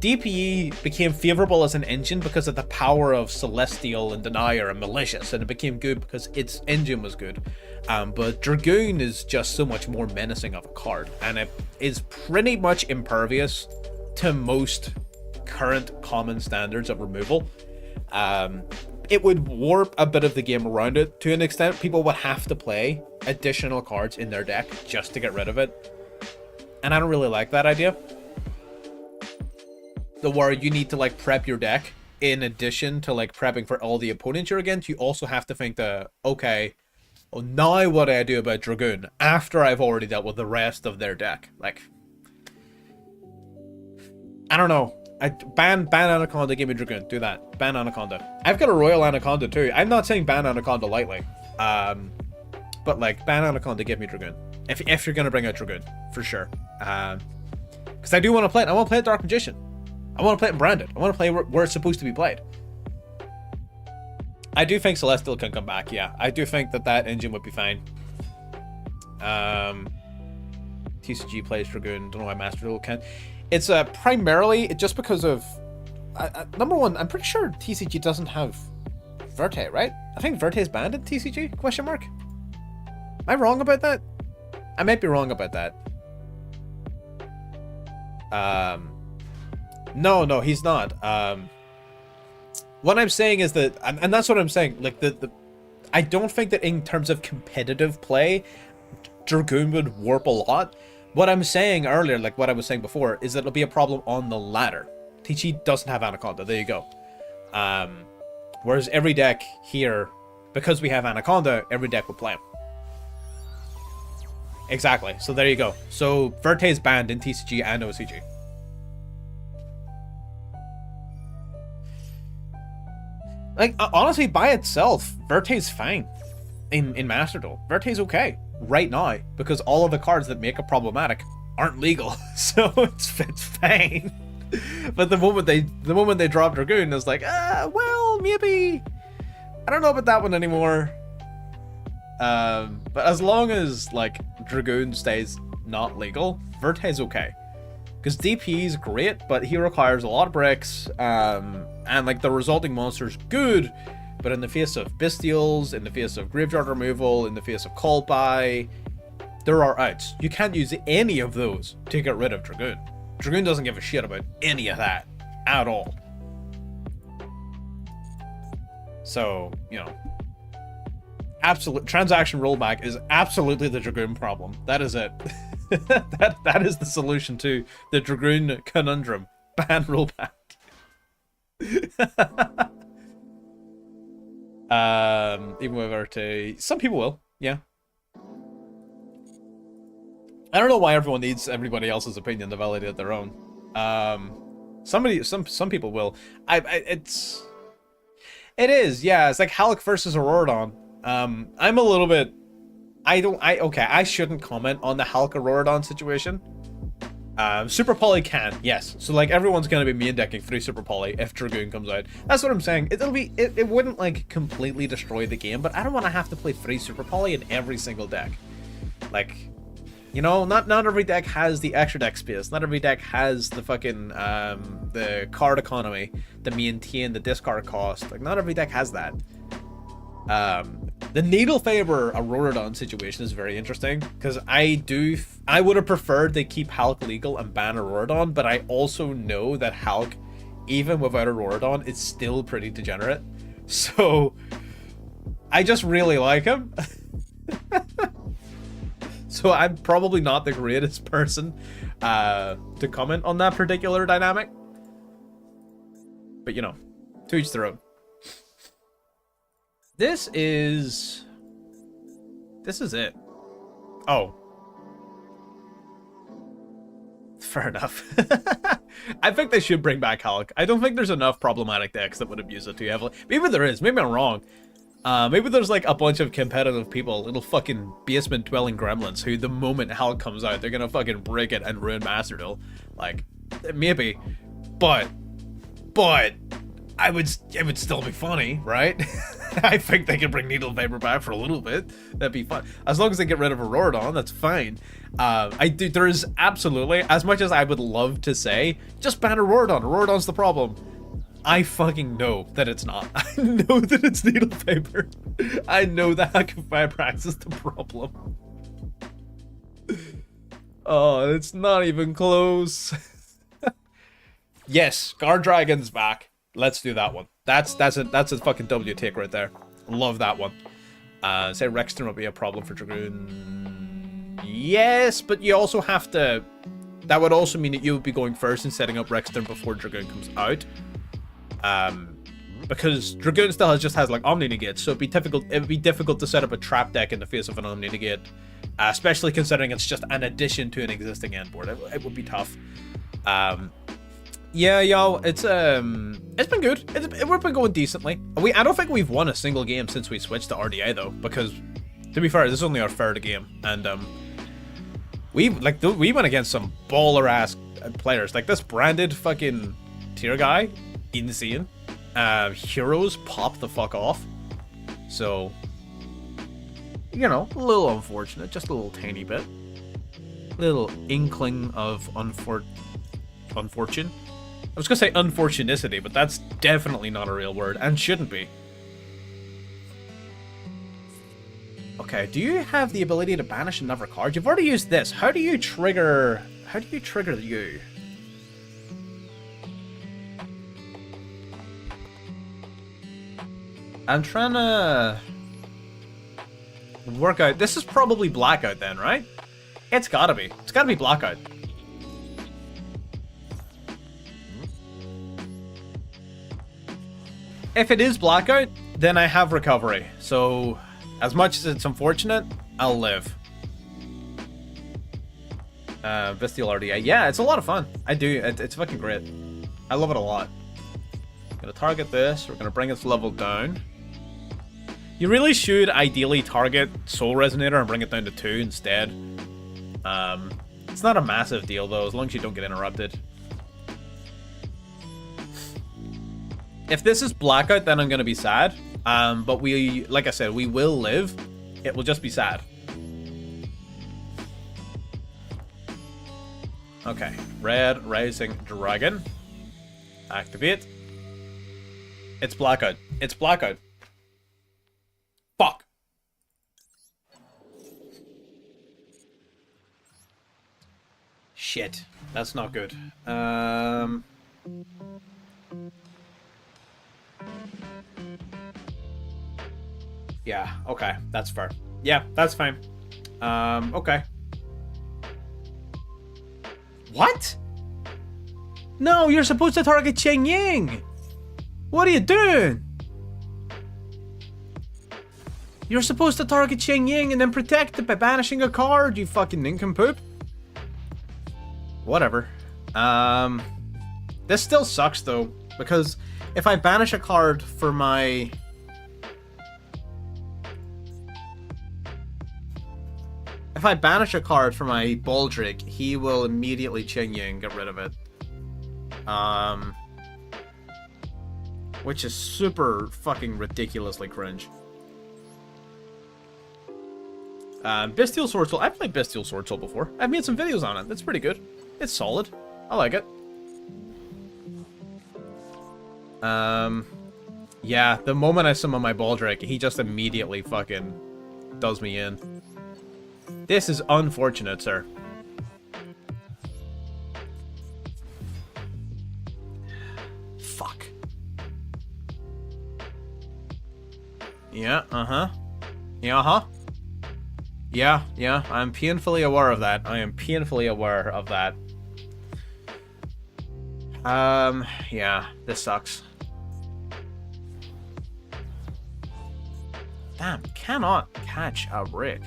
DPE became favorable as an engine because of the power of Celestial and Denier and Malicious, and it became good because its engine was good. But Dragoon is just so much more menacing of a card, and it is pretty much impervious to most current common standards of removal. It would warp a bit of the game around it to an extent. People would have to play additional cards in their deck just to get rid of it, and I don't really like that idea. The where you need to like prep your deck in addition to like prepping for all the opponents you're against. You also have to think that, okay, well, now what do I do about Dragoon after I've already dealt with the rest of their deck? Like, I don't know. Ban Anaconda, give me Dragoon. Do that. Ban Anaconda. I've got a Royal Anaconda too. I'm not saying ban Anaconda lightly. But like, ban Anaconda, give me Dragoon. If you're gonna bring out Dragoon, for sure. Because I do want to play it. I want to play it Dark Magician. I want to play it in Branded. I want to play where it's supposed to be played. I do think Celestial can come back, yeah. I do think that engine would be fine. TCG plays Dragoon. Don't know why Master Duel can. It's primarily just because of... number one, I'm pretty sure TCG doesn't have Verte, right? I think Verte is banned in TCG? Question mark? Am I wrong about that? I might be wrong about that. No, he's not. What I'm saying is that, and that's what I'm saying, like, I don't think that in terms of competitive play, Dragoon would warp a lot. What I'm saying earlier, like what I was saying before, is that it'll be a problem on the ladder. TG doesn't have Anaconda, there you go. Whereas every deck here, because we have Anaconda, every deck will play him. Exactly, so there you go. So, Verte is banned in TCG and OCG. Like, honestly, by itself, Verte's fine in Master Duel. Verte's okay right now, because all of the cards that make it problematic aren't legal, so it's fine. But the moment they drop Dragoon, it's like, well, maybe I don't know about that one anymore. But as long as like Dragoon stays not legal, Verte's okay. Because DP is great, but he requires a lot of bricks, and like the resulting monster's good, but in the face of Bestials, in the face of Graveyard removal, in the face of Call By, there are outs. You can't use any of those to get rid of Dragoon. Dragoon doesn't give a shit about any of that at all. So, you know, absolute transaction rollback is absolutely the Dragoon problem. That is it. that is the solution to the Dragoon conundrum. Ban rollback. Even with Verte, some people will, yeah. I don't know why everyone needs everybody else's opinion to validate their own. Some people will. It is, yeah. It's like Halleck versus Auroradon. I'm a little bit. Okay, I shouldn't comment on the Halleck Auroradon situation. Super Poly can, yes. So like everyone's gonna be main decking 3 Super Poly if Dragoon comes out. That's what I'm saying. It wouldn't like completely destroy the game, but I don't want to have to play 3 Super Poly in every single deck. Like, You know, not every deck has the extra deck space. Not every deck has the fucking the card economy to maintain the discard cost. Like, not every deck has that. The Needle Faber Auroradon situation is very interesting because I would have preferred they keep Hulk legal and ban Auroradon, but I also know that Hulk, even without Auroradon, is still pretty degenerate. So I just really like him. So I'm probably not the greatest person to comment on that particular dynamic. But you know, to each their own. This is it. Oh. Fair enough. I think they should bring back Hulk. I don't think there's enough problematic decks that would abuse it too heavily. Maybe there is. Maybe I'm wrong. Maybe there's like a bunch of competitive people, little fucking basement dwelling gremlins who the moment Hulk comes out, they're gonna fucking break it and ruin Master Duel. Like, maybe. But it would still be funny, right? I think they can bring Needle Vapor back for a little bit. That'd be fun. As long as they get rid of Auroradon, that's fine. There is absolutely, as much as I would love to say, just ban Auroradon. Auroradon's the problem. I fucking know that it's not. I know that it's Needle Vapor. I know that Fibrax is the problem. Oh, it's not even close. Yes, Guard Dragon's back. Let's do that one. That's a fucking W take right there. Love that one. Say Rexton will be a problem for Dragoon. Yes, but you also have to. That would also mean that you would be going first and setting up Rexton before Dragoon comes out. Because Dragoon still just has like Omni Negate, so it'd be difficult to set up a trap deck in the face of an Omni Negate, especially considering it's just an addition to an existing end board. It would be tough. Yeah, yo, it's been good. We've been going decently. I don't think we've won a single game since we switched to RDA though, because to be fair, this is only our third game, and we went against some baller ass players. Like this branded fucking tier guy. Insane. Heroes pop the fuck off. So, you know, a little unfortunate, just a little tiny bit. Little inkling of unfortune. I was gonna say unfortunicity, but that's definitely not a real word and shouldn't be. Okay, do you have the ability to banish another card? You've already used this. How do you trigger you? I'm trying to work out. This is probably Blackout then, right? It's gotta be. It's gotta be Blackout. If it is Blackout, then I have Recovery. So, as much as it's unfortunate, I'll live. Bestial RDA. Yeah, it's a lot of fun. I do. It's fucking great. I love it a lot. Gonna target this. We're gonna bring its level down. You really should ideally target Soul Resonator and bring it down to 2 instead. It's not a massive deal though, as long as you don't get interrupted. If this is Blackout, then I'm gonna be sad. But like I said, we will live. It will just be sad. Okay, Red Rising Dragon. Activate. It's Blackout. It's Blackout. Fuck. Shit. That's not good. Yeah, okay. That's fair. Yeah, that's fine. Okay. What? No, you're supposed to target Cheng Ying. What are you doing? You're supposed to target Cheng Ying and then protect it by banishing a card, you fucking nincompoop. Whatever. This still sucks though, because if I banish a card for my... If I banish a card for my Baldric, he will immediately Cheng Ying, get rid of it. Which is super fucking ridiculously cringe. Bestial Sword Soul. I've played Bestial Sword Soul before. I've made some videos on it. That's pretty good. It's solid. I like it. Yeah, the moment I summon my Baldric, he just immediately fucking does me in. This is unfortunate, sir. Fuck. Yeah, uh-huh. Yeah, uh-huh. Yeah, I'm painfully aware of that. I am painfully aware of that. Yeah, this sucks. Damn, cannot catch a Rick.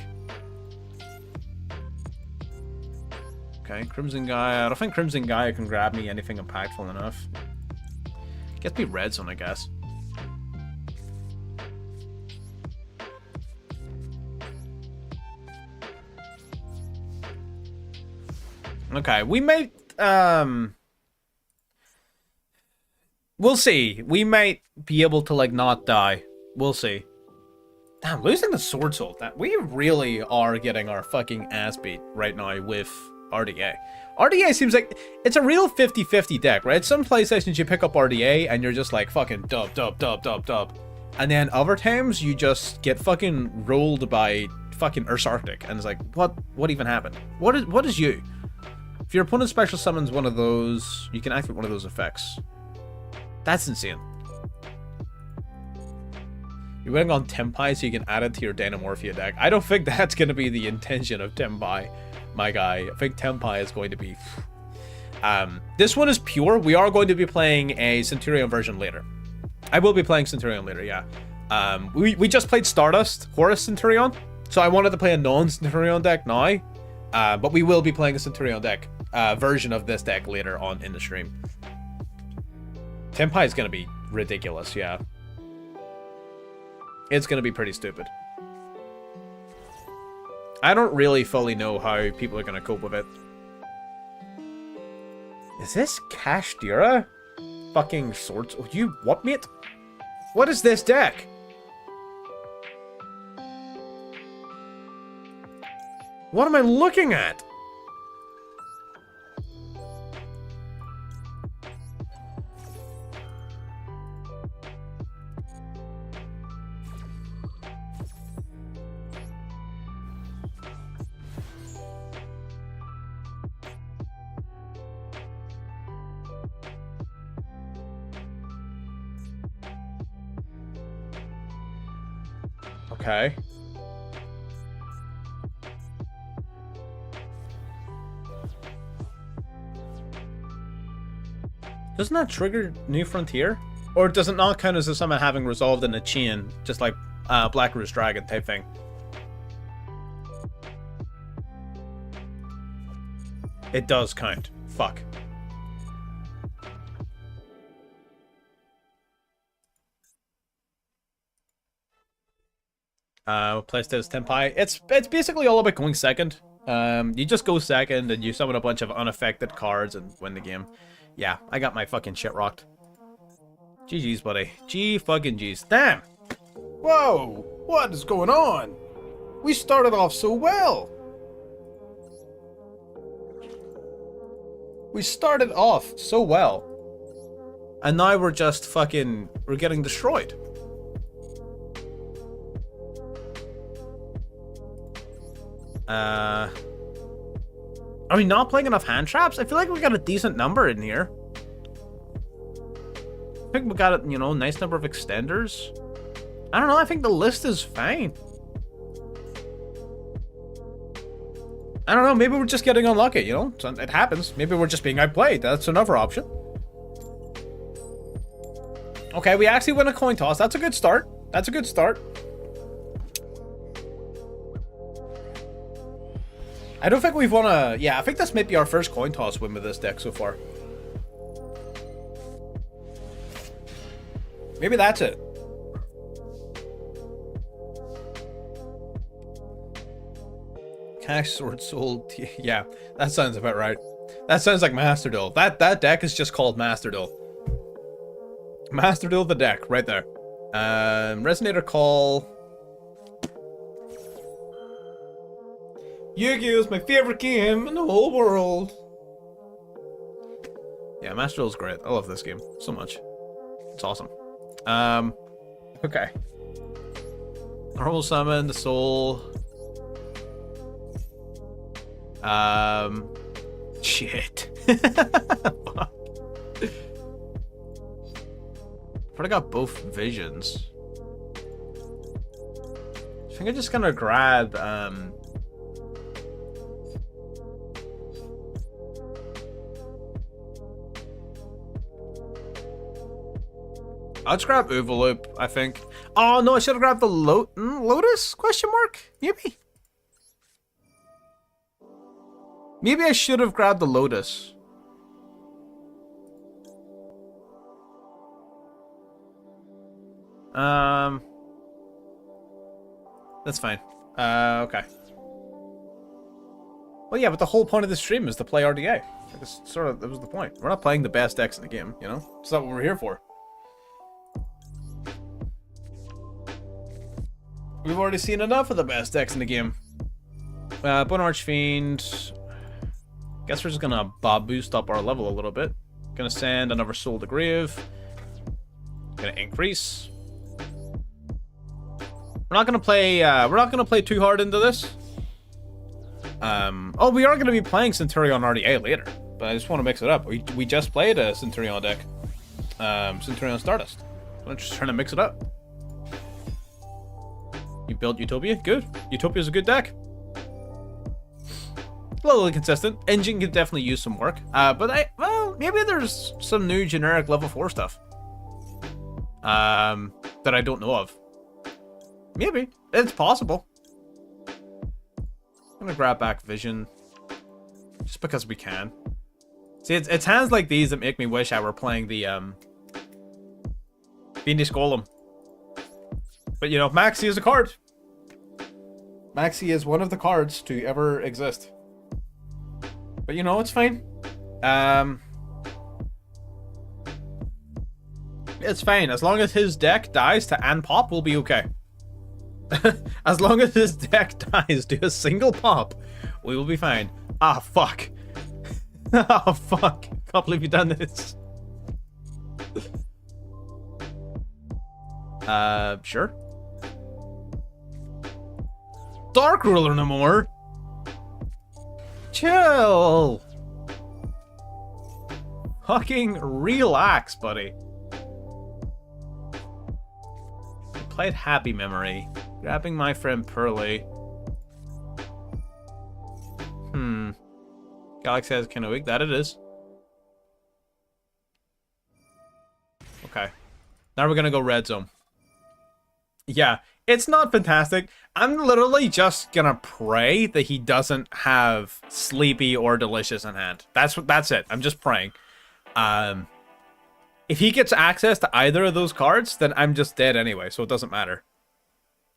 Okay, Crimson Guy. I don't think Crimson Guy can grab me anything impactful enough. Get me Red Zone, I guess. Okay, we might, we'll see. We might be able to, like, not die. We'll see. Damn, losing the Sword Soul. That we really are getting our fucking ass beat right now with RDA. RDA seems like it's a real 50-50 deck, right? Some PlayStations you pick up RDA and you're just like fucking dub. And then other times you just get fucking rolled by fucking Arctic, and it's like, what even happened? What is you? If your opponent special summons one of those, you can activate one of those effects. That's insane. You're waiting on Tempai so you can add it to your Dynamorphia deck. I don't think that's going to be the intention of Tempai, my guy. I think Tempai is going to be... this one is pure. We are going to be playing a Centurion version later. I will be playing Centurion later, yeah. We just played Stardust Horus Centurion, so I wanted to play a non-Centurion deck now. But we will be playing a Centurion deck version of this deck later on in the stream. Tempai is going to be ridiculous, yeah. It's going to be pretty stupid. I don't really fully know how people are going to cope with it. Is this Kashtira? Fucking swords? Oh, you what, mate? What is this deck? What am I looking at? Okay. Doesn't that trigger New Frontier? Or does it not count as a summon having resolved in a chain, just like Black Roost Dragon type thing? It does count. Fuck. Placed as Tempai. It's basically all about going second. You just go second and you summon a bunch of unaffected cards and win the game. Yeah, I got my fucking shit rocked. GG's, buddy. G fucking G's. Damn! Whoa! What is going on? We started off so well! We started off so well. And now we're just fucking... we're getting destroyed. Are we not playing enough hand traps? I feel like we got a decent number in here. I think we got, you know, a nice number of extenders. I don't know, I think the list is fine. I don't know, maybe we're just getting unlucky, you know? So it happens. Maybe we're just being outplayed. That's another option. Okay, we actually win a coin toss. That's a good start. That's a good start. I don't think we've won a... yeah, I think this might be our first coin toss win with this deck so far. Maybe that's it. Cash, Sword, Soul... yeah, that sounds about right. That sounds like Master Duel. That deck is just called Master Duel. Master Duel the deck, right there. Resonator Call... Yu-Gi-Oh! Is my favorite game in the whole world. Yeah, Master Duel is great. I love this game so much. It's awesome. Okay. Normal summon, the soul. Shit. Fuck. But I got both visions. I think I'm just gonna grab, I'll just grab Overloop, I think. Oh, no, I should have grabbed the Lotus? Question mark? Maybe? Maybe I should have grabbed the Lotus. That's fine. Okay. Well, yeah, but the whole point of the stream is to play RDA. That was the point. We're not playing the best decks in the game, you know? It's not what we're here for. We've already seen enough of the best decks in the game. Bone ARCHFIEND. Guess we're just gonna Bob boost up our level a little bit. Gonna send another Soul to Grave. Gonna increase. We're not gonna play too hard into this. Oh, we are gonna be playing Centurion RDA later, but I just want to mix it up. We just played a Centurion deck, Centurion Stardust. I'm just trying to mix it up. You built Utopia? Good. Utopia's a good deck. A little inconsistent. Engine could definitely use some work. But well, maybe there's some new generic level 4 stuff. That I don't know of. Maybe. It's possible. I'm gonna grab back Vision. Just because we can. See, it's hands like these that make me wish I were playing the, Fiendish Golem. But, you know, Maxi is a card. Maxi is one of the cards to ever exist. But, you know, it's fine. It's fine. As long as his deck dies to An Pop, we'll be okay. As long as his deck dies to a single pop, we will be fine. Ah, fuck. Oh, fuck. Can't believe you've done this. Sure. Dark Ruler no more. Chill. Fucking relax, buddy. Played Happy Memory. Grabbing my friend Pearly. Galaxy has Kennewick. That it is. Okay. Now we're gonna go Red Zone. Yeah, it's not fantastic. I'm literally just gonna pray that he doesn't have Sleepy or Delicious in hand. That's it. I'm just praying. If he gets access to either of those cards, then I'm just dead anyway, so it doesn't matter.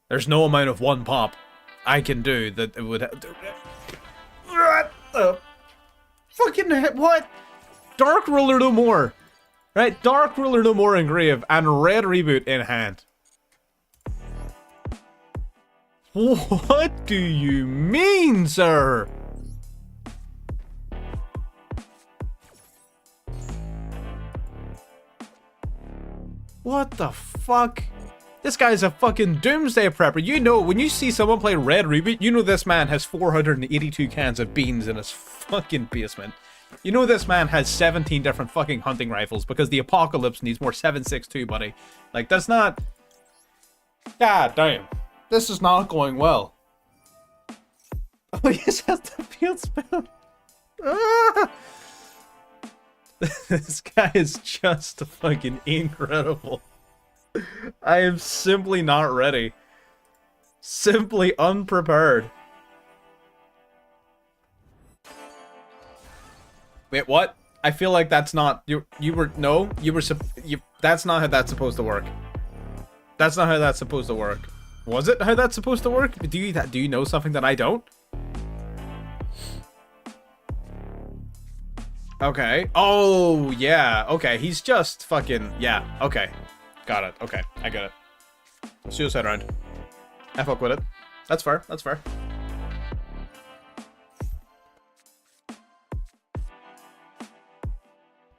There's no amount of one pop I can do that it would... Fucking... What? Dark Ruler no more. Right? Dark Ruler no more in Grave and Red Reboot in hand. What do you mean, sir? What the fuck? This guy's a fucking doomsday prepper. You know, when you see someone play Red Reboot, you know this man has 482 cans of beans in his fucking basement. You know this man has 17 different fucking hunting rifles because the apocalypse needs more 7.62, buddy. Like, that's not... God damn. This is not going well. Oh, he just has the field spell. Ah! This guy is just fucking incredible. I am simply not ready. Simply unprepared. Wait, what? I feel like that's not... That's not how that's supposed to work. That's not how that's supposed to work. Was it how that's supposed to work? Do you know something that I don't? Okay. Oh, yeah. Okay, he's just fucking... Yeah, okay. Got it. Okay, I get it. Suicide round. I fuck with it. That's fair. That's fair.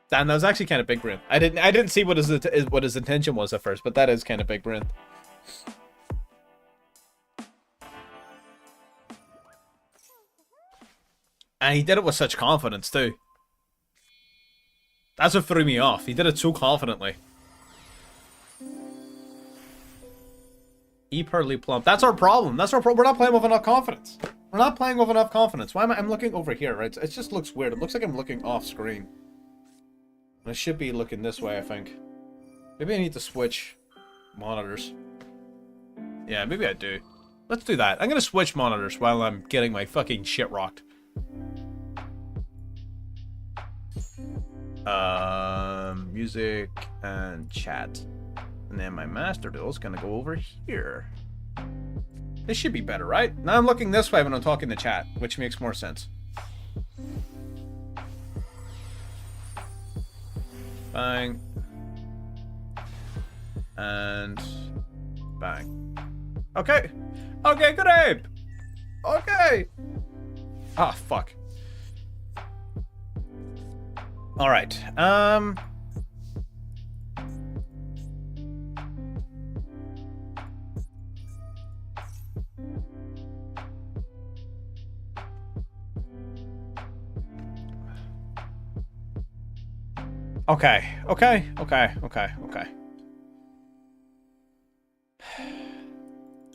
Damn, that was actually kind of big brain. I didn't see what his intention was at first, but that is kind of big brain. And he did it with such confidence too. That's what threw me off. He did it so confidently. Pearly plump. That's our problem. That's our problem. We're not playing with enough confidence. We're not playing with enough confidence. Why am I'm looking over here, right? It just looks weird. It looks like I'm looking off screen. I should be looking this way, I think. Maybe I need to switch monitors. Yeah, maybe I do. Let's do that. I'm gonna switch monitors while I'm getting my fucking shit rocked. Music and chat. And then my master duel is gonna go over here. This should be better, right? Now I'm looking this way when I'm talking to chat, which makes more sense. Bang. And bang. Okay. Okay, good aim. Okay. Ah, fuck. All right. Okay.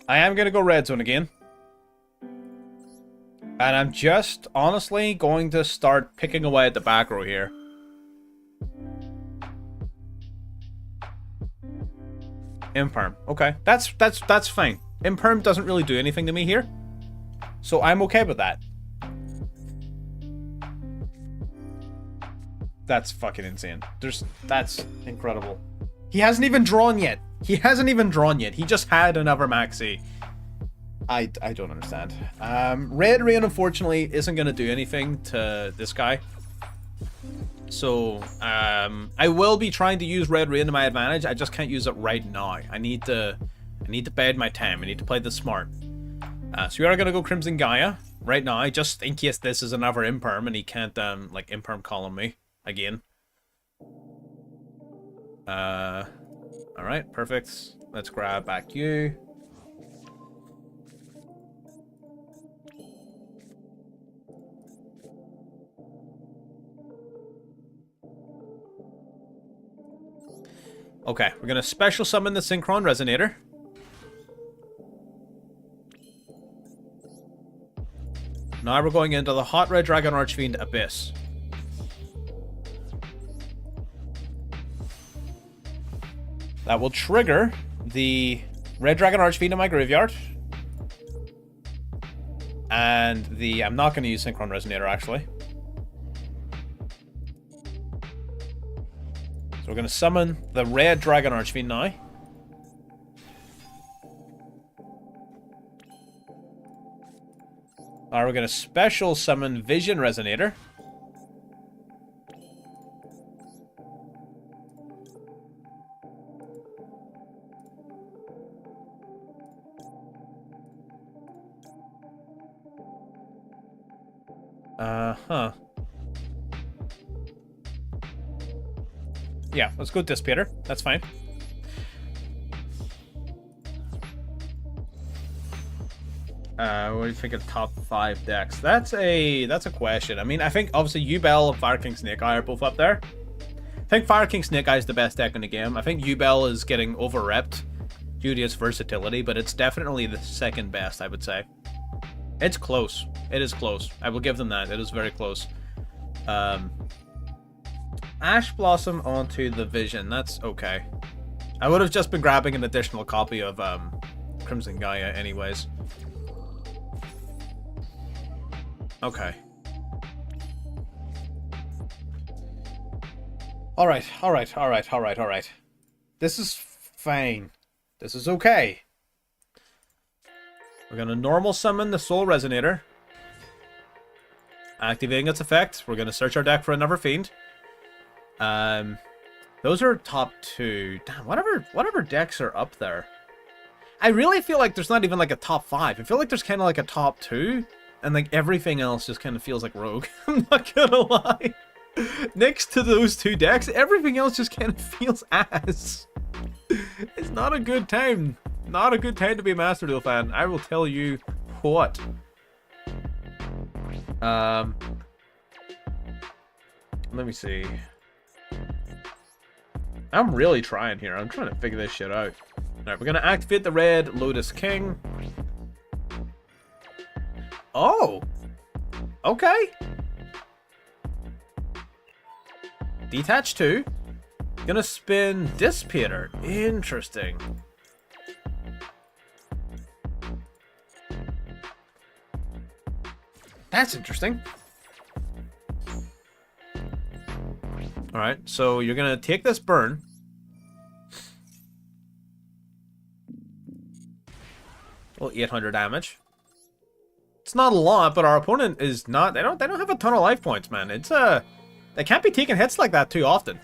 I am gonna go red zone again. And I'm just honestly going to start picking away at the back row here. Imperm. Okay. That's fine. Imperm doesn't really do anything to me here. So I'm okay with that. That's fucking insane. That's incredible. He hasn't even drawn yet. He just had another maxi. I don't understand. Red Rain unfortunately isn't gonna do anything to this guy. So I will be trying to use Red Rain to my advantage. I just can't use it right now. I need to bide my time. I need to play this smart. So we are gonna go Crimson Gaia right now, just in case this is another Imperm and he can't like Imperm column me again. Alright, perfect. Let's grab back you. Okay, we're gonna special summon the Synchron Resonator. Now we're going into the Hot Red Dragon Archfiend Abyss. That will trigger the Red Dragon Archfiend in my graveyard. And the... I'm not going to use Synchron Resonator, actually. So we're going to summon the Red Dragon Archfiend now. Now we're going to special summon Vision Resonator. Yeah, let's go Dissipator. That's fine. What do you think of top 5 decks? That's a question. I mean, I think obviously Yubel and Fire King Snake Eye are both up there. I think Fire King Snake Eye is the best deck in the game. I think Yubel is getting over-repped due to its versatility, but it's definitely the second best, I would say. It's close. It is close. I will give them that. It is very close. Ash Blossom onto the Vision. That's okay. I would have just been grabbing an additional copy of Crimson Gaia anyways. Okay. Alright. This is fine. This is okay. We're gonna normal summon the Soul Resonator. Activating its effect. We're gonna search our deck for another Fiend. Those are top 2. Damn, whatever decks are up there. I really feel like there's not even like a top 5. I feel like there's kind of like a top 2. And like everything else just kind of feels like rogue. I'm not gonna lie. Next to those two decks, everything else just kind of feels ass. It's not a good time. Not a good time to be a Master Duel fan. I will tell you what. Let me see. I'm really trying here. I'm trying to figure this shit out. Alright, we're gonna activate the red Lotus King. Oh! Okay. Detach 2. Gonna spin Dissipator. Interesting. That's interesting. Alright, so you're gonna take this burn. Well, 800 damage. It's not a lot, but our opponent is not. They don't have a ton of life points, man. It's they can't be taking hits like that too often.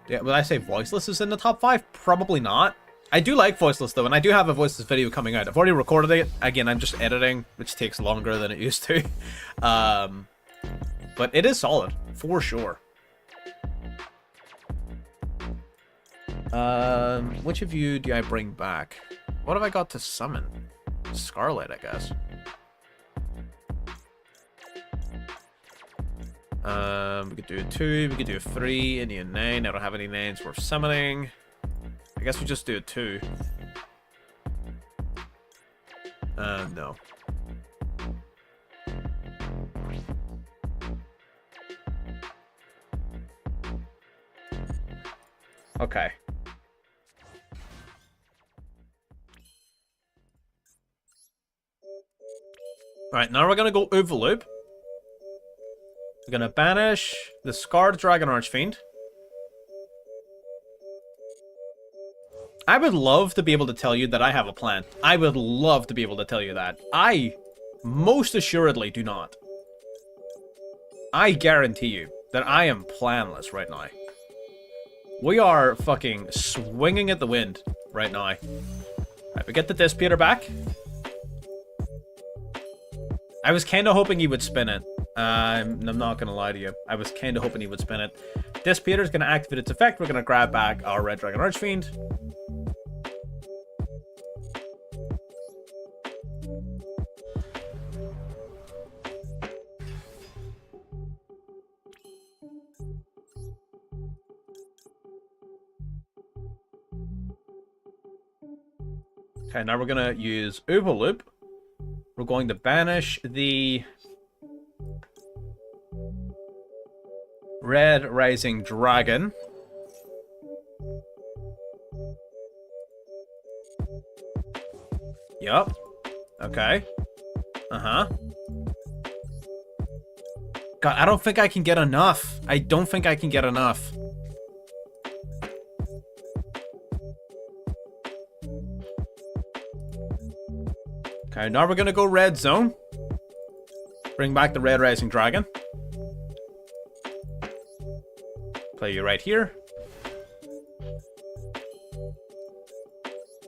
Yeah, would I say Voiceless is in the top 5? Probably not. I do like Voiceless though, and I do have a Voiceless video coming out. I've already recorded it. Again, I'm just editing, which takes longer than it used to. But it is solid for sure. Which of you do I bring back? What have I got to summon? Scarlet, I guess. We could do a 2, we could do a 3, and a 9. I don't have any 9s worth summoning. I guess we just do a 2. No. Okay. Alright, now we're gonna go Overloop. We're gonna banish the Scarred Dragon Archfiend. I would love to be able to tell you that I have a plan. I would love to be able to tell you that. I most assuredly do not. I guarantee you that I am planless right now. We are fucking swinging at the wind right now. Alright, we get the Dissipator back. I was kind of hoping he would spin it. I'm not going to lie to you. I was kind of hoping he would spin it. Dissipator is going to activate its effect. We're going to grab back our Red Dragon Archfiend. Okay, now we're going to use Overloop. We're going to banish the Red Rising Dragon. Yup. Okay. Uh-huh. God, I don't think I can get enough. I don't think I can get enough. Okay, now we're gonna go Red Zone. Bring back the Red Rising Dragon. Play you right here.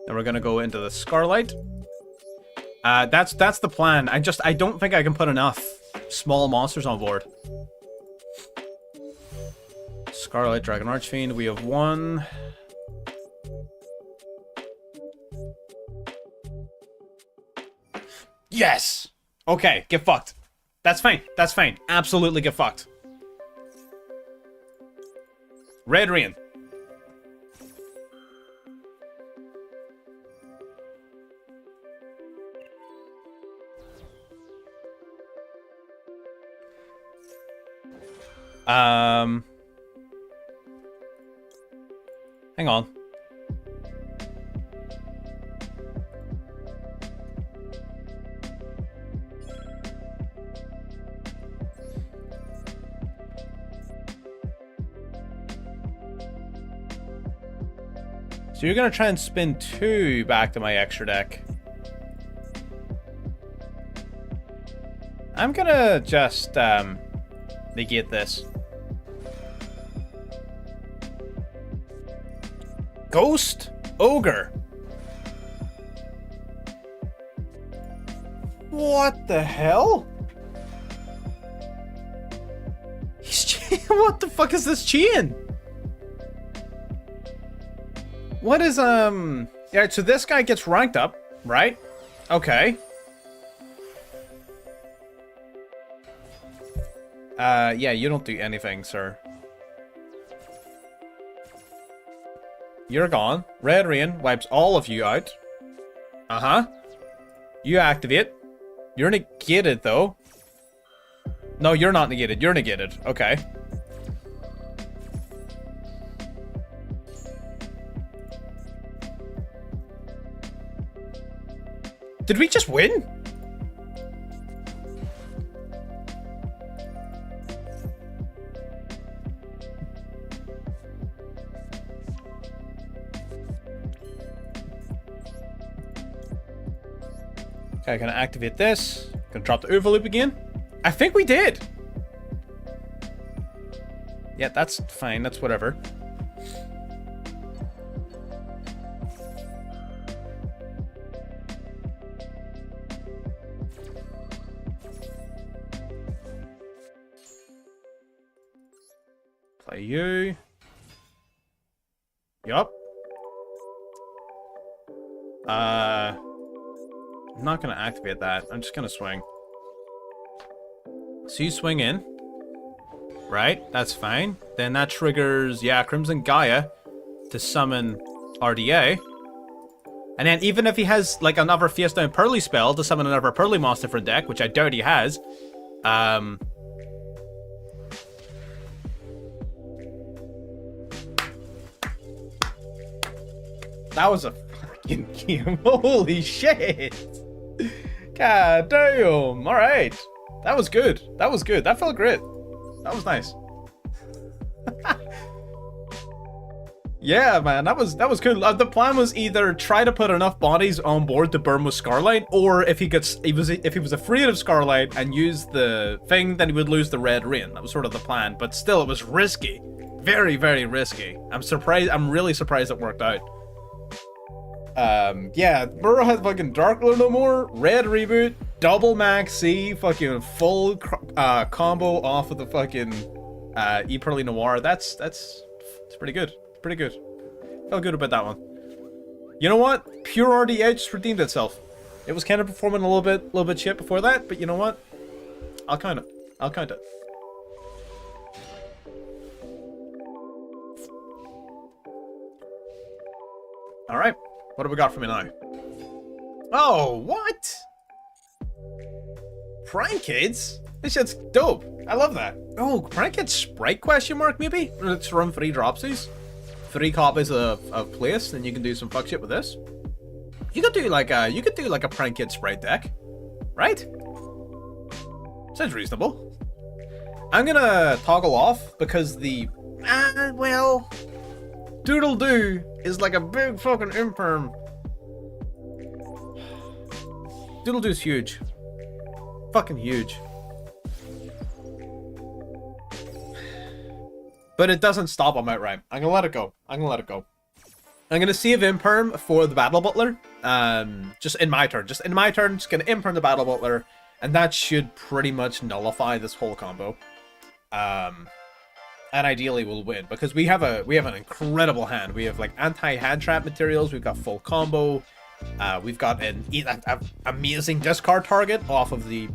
Then we're gonna go into the Scarlet. That's the plan. I don't think I can put enough small monsters on board. Scarlet Dragon Archfiend, we have 1. Yes! Okay, get fucked. That's fine. That's fine. Absolutely get fucked. Red Rain. Hang on. So you're gonna try and spin 2 back to my extra deck. I'm gonna just negate this. Ghost Ogre. What the hell? He's just What the fuck is this chain? What is, yeah, so this guy gets ranked up, right? Okay. Yeah, you don't do anything, sir. You're gone. Red Rain wipes all of you out. Uh-huh. You activate. You're negated, though. No, you're not negated. You're negated. Okay. Did we just win? Okay, gonna activate this. Gonna drop the overloop again. I think we did. Yeah, that's fine. That's whatever. Play you. Yup. I'm not gonna activate that. I'm just gonna swing. So you swing in. Right? That's fine. Then that triggers, yeah, Crimson Gaia to summon RDA. And then even if he has like another Fiesta and Pearly spell to summon another Pearly monster for deck, which I doubt he has, that was a fucking game. Holy shit. God damn. Alright. That was good. That was good. That felt great. That was nice. Yeah, man, that was cool. The plan was either try to put enough bodies on board to burn with Scarlight, or if he was afraid of Scarlight and used the thing, then he would lose the Red Rain. That was sort of the plan, but still, it was risky, very, very risky. I'm surprised. I'm really surprised it worked out. Yeah, Burrow has fucking Darkler no more. Red reboot, double max C, fucking full combo off of the fucking E Pearly Noir. That's pretty good. Pretty good. Felt good about that one. You know what? Pure RDA just redeemed itself. It was kind of performing a little bit shit before that, but you know what? I'll count it. I'll count it. All right. What do we got for me now? Oh, what? Prank Kids? This shit's dope. I love that. Oh, Prank Kids Sprite question mark maybe? Let's run 3 dropsies. 3 copies of place, then you can do some fuck shit with this. You could do like a Prank Kid Sprite deck, right? Sounds reasonable. I'm gonna toggle off because the well, Doodle Doo is like a big fucking imperm. Doodle Doo's huge, fucking huge. But it doesn't stop him outright. I'm gonna let it go. I'm gonna let it go. I'm gonna save Imperm for the Battle Butler. Just in my turn. Just gonna Imperm the Battle Butler. And that should pretty much nullify this whole combo. And ideally we'll win. Because we have an incredible hand. We have like anti-hand trap materials. We've got full combo. We've got an amazing discard target off of the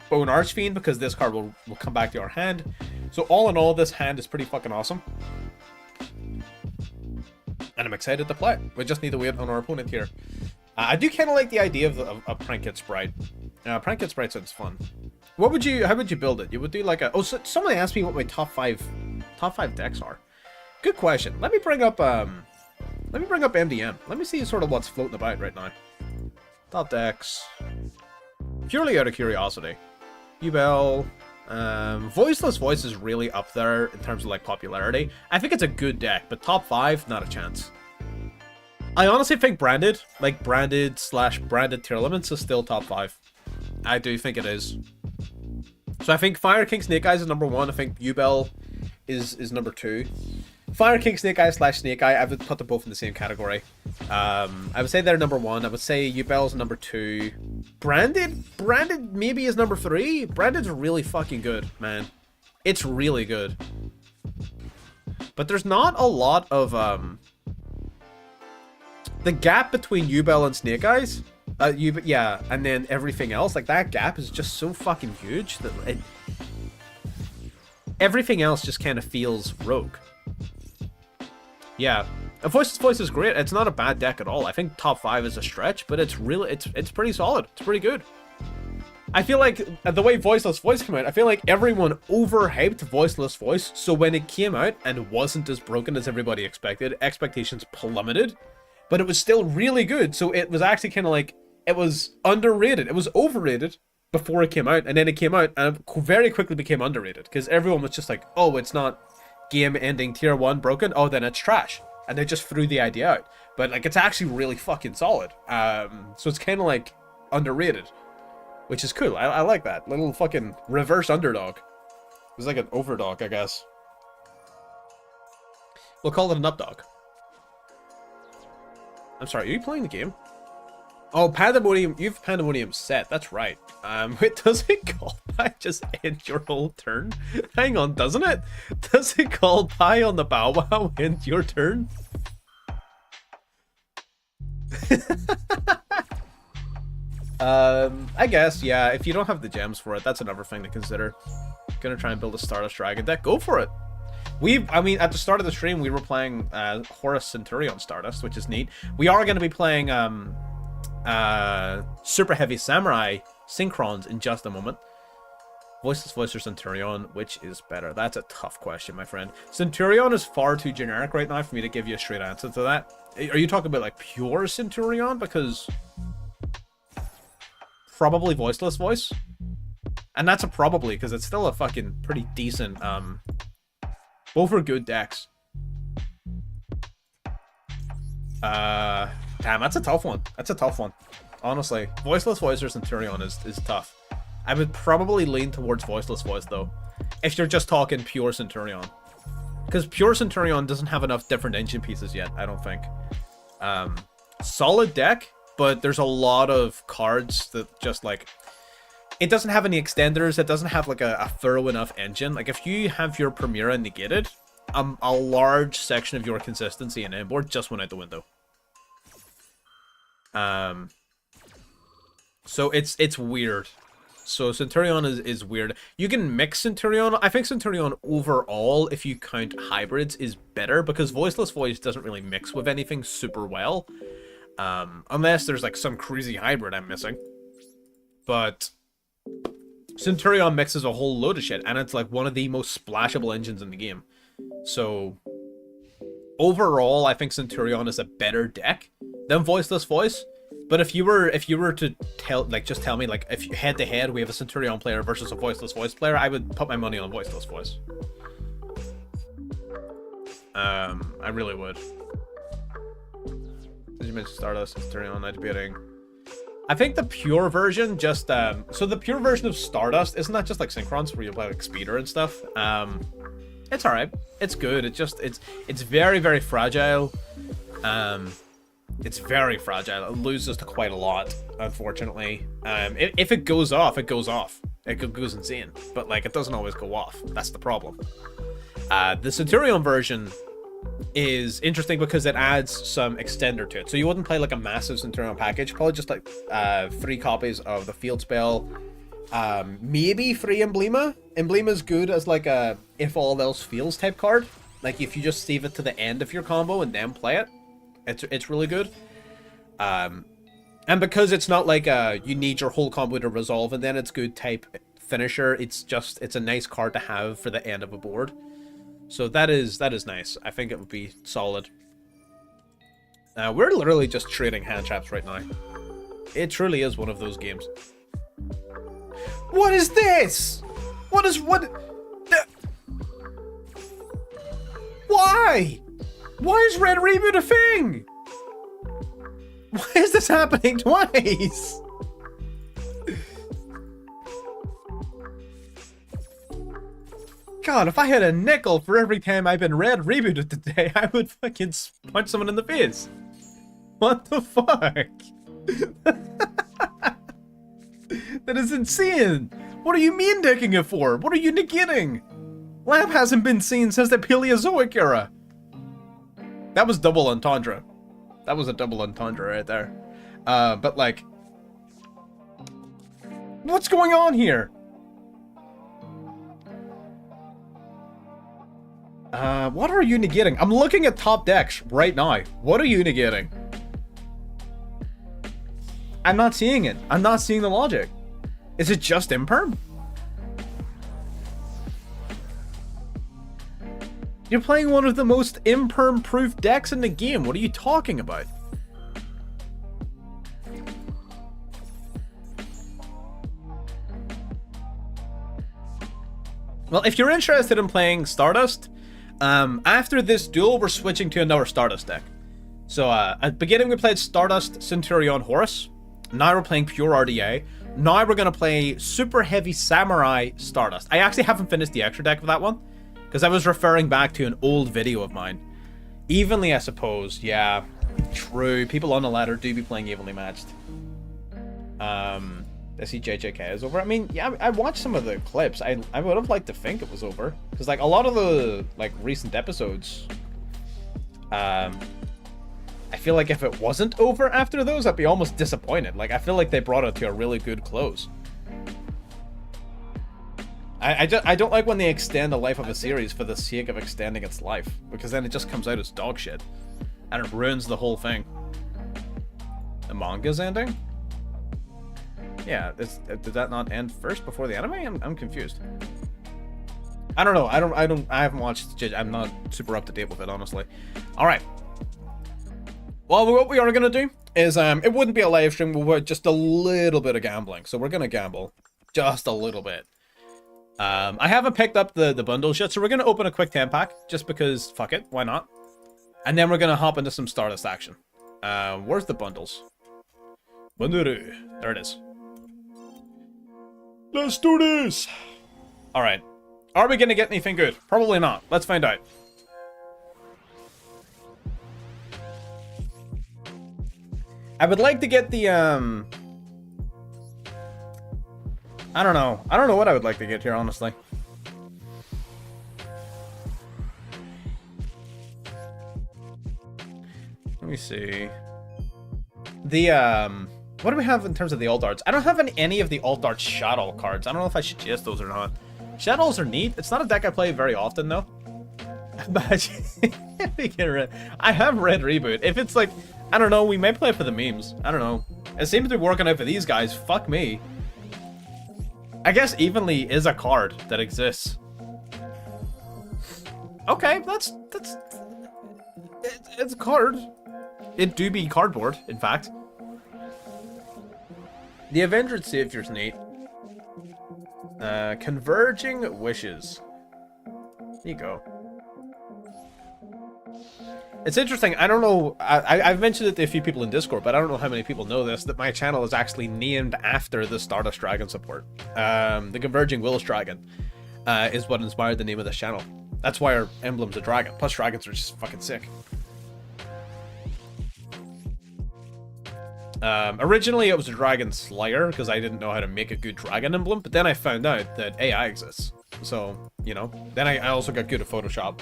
Bone Archfiend, because this card will come back to our hand. So all in all, this hand is pretty fucking awesome. And I'm excited to play. We just need to wait on our opponent here. I do kind of like the idea of Prank Kid Sprite. Prank Kid Sprite sounds fun. How would you build it? You would do like a... Oh, so somebody asked me what my top five decks are. Good question. Let me bring up MDM. Let me see sort of what's floating about right now. Top decks. Purely out of curiosity. Yubel. Voiceless Voice is really up there in terms of like popularity. I think it's a good deck, but top 5, not a chance. I honestly think branded /branded tier elements is still top 5. I do think it is. So I think Fire King Snake Eyes is number 1. I think Yubel is number 2. Fire King Snake Eye / Snake Eye, I would put them both in the same category. I would say they're number 1. I would say Yubel's number 2. Branded maybe is number 3. Branded's really fucking good, man. It's really good. but there's not a lot of the gap between Ubel and Snake Eyes, yeah, and then everything else, like that gap is just so fucking huge that everything else just kind of feels rogue. Yeah, Voice is great. It's not a bad deck at all. I think top 5 is a stretch, but it's really, it's pretty solid. It's pretty good. I feel like the way Voiceless Voice came out, I feel like everyone overhyped Voiceless Voice, so when it came out and wasn't as broken as everybody expected, expectations plummeted, but it was still really good, so it was actually kind of like, it was underrated. It was overrated before it came out, and then it came out and it very quickly became underrated, because everyone was just like, oh, it's not game-ending tier 1 broken, oh, then it's trash. And they just threw the idea out. But, like, it's actually really fucking solid. So it's kind of, like, underrated. Which is cool. I like that. Little fucking reverse underdog. It was like an overdog, I guess. We'll call it an updog. I'm sorry, are you playing the game? Oh, Pandemonium. You have Pandemonium set. That's right. Wait, does it call pie just end your whole turn? Hang on, doesn't it? Does it call pie on the bow wow end your turn? I guess, yeah, if you don't have the gems for it, that's another thing to consider. Gonna try and build a Stardust Dragon deck. Go for it. I mean, at the start of the stream, we were playing Horus Centurion Stardust, which is neat. We are going to be playing Super Heavy Samurai Synchrons in just a moment. Voiceless Voice or Centurion, which is better? That's a tough question, my friend. Centurion is far too generic right now for me to give you a straight answer to that. Are you talking about, like, pure Centurion? Because probably Voiceless Voice. And that's a probably, because it's still a fucking pretty decent, both are good decks. Damn, that's a tough one. That's a tough one. Honestly, Voiceless Voice or Centurion is tough. I would probably lean towards Voiceless Voice, though, if you're just talking pure Centurion. Because pure Centurion doesn't have enough different engine pieces yet, I don't think. Solid deck, but there's a lot of cards that just, like, it doesn't have any extenders, it doesn't have, like, a thorough enough engine. Like, if you have your Primera negated, a large section of your consistency and inboard just went out the window. So it's weird. So Centurion is weird. You can mix Centurion. I think Centurion overall, if you count hybrids, is better, because Voiceless Voice doesn't really mix with anything super well. Unless there's, like, some crazy hybrid I'm missing. But Centurion mixes a whole load of shit, and it's, like, one of the most splashable engines in the game. So overall, I think Centurion is a better deck than Voiceless Voice. But if you were to just tell me, like, if head to head we have a Centurion player versus a Voiceless Voice player, I would put my money on Voiceless Voice. I really would. Did you mention Stardust Centurion not debating? I think the pure version just so the pure version of Stardust, isn't that just like Synchrons where you play like Speeder and stuff? It's alright. It's good. It's very, very fragile. It's very fragile. It loses to quite a lot, unfortunately. If it goes off, it goes off. It goes insane. But, like, it doesn't always go off. That's the problem. The Centurion version is interesting because it adds some extender to it. So you wouldn't play, like, a massive Centurion package. Probably just, like, 3 copies of the field spell. Maybe 3 Emblema. Emblema's good as, like, a if all else fails type card. Like, if you just save it to the end of your combo and then play it. It's really good. And because it's not like you need your whole combo to resolve and then it's good type finisher, it's a nice card to have for the end of a board. So that is nice. I think it would be solid. We're literally just trading hand traps right now. It truly is one of those games. What is this? Why? Why is Red Reboot a thing? Why is this happening twice? God, if I had a nickel for every time I've been Red Rebooted today, I would fucking punch someone in the face. What the fuck? That is insane. What are you mean decking it for? What are you negating? Lab hasn't been seen since the Paleozoic era. That was double entendre. That was a double entendre right there. But like, what's going on here? What are you negating? I'm looking at top decks right now. What are you negating? I'm not seeing it. I'm not seeing the logic. Is it just imperm? You're playing one of the most imperm-proof decks in the game. What are you talking about? Well, if you're interested in playing Stardust, after this duel, we're switching to another Stardust deck. So, at the beginning, we played Stardust Centurion Horus. Now we're playing pure RDA. Now we're going to play Super Heavy Samurai Stardust. I actually haven't finished the extra deck of that one, because I was referring back to an old video of mine. Evenly, I suppose. Yeah, true. People on the ladder do be playing evenly matched. I see JJK is over. I mean, yeah, I watched some of the clips. I would have liked to think it was over, because like a lot of the like recent episodes, I feel like if it wasn't over after those, I'd be almost disappointed. Like I feel like they brought it to a really good close. I don't like when they extend the life of a series for the sake of extending its life, because then it just comes out as dog shit, and it ruins the whole thing. The manga's ending? Yeah, did that not end first before the anime? I'm confused. I don't know. I haven't watched. I'm not super up to date with it, honestly. All right. Well, what we are gonna do is it wouldn't be a live stream. We'll just a little bit of gambling. So we're gonna gamble just a little bit. I haven't picked up the bundles yet, so we're gonna open a quick 10 pack just because fuck it, why not? And then we're gonna hop into some Stardust action. Where's the bundles? Bunduru. There it is. Let's do this! Alright. Are we gonna get anything good? Probably not. Let's find out. I would like to get the, I don't know. I don't know what I would like to get here, honestly. Let me see. The, what do we have in terms of the alt arts? I don't have any of the alt arts shadow cards. I don't know if I should chase those or not. Shadows are neat. It's not a deck I play very often, though. But I have Red Reboot. If it's like, I don't know, we may play for the memes. I don't know. It seems to be working out for these guys. Fuck me. I guess Evenly is a card that exists. Okay, it's a card. It do be cardboard, in fact. The Avenged Savior's neat. Converging Wishes. There you go. It's interesting. I don't know. I've mentioned it to a few people in Discord, but I don't know how many people know this, that my channel is actually named after the Stardust Dragon support. The Converging Willis Dragon is what inspired the name of this channel. That's why our emblem's a dragon. Plus, dragons are just fucking sick. Originally, it was a Dragon Slayer, because I didn't know how to make a good dragon emblem, but then I found out that AI exists. So, you know, then I also got good at Photoshop.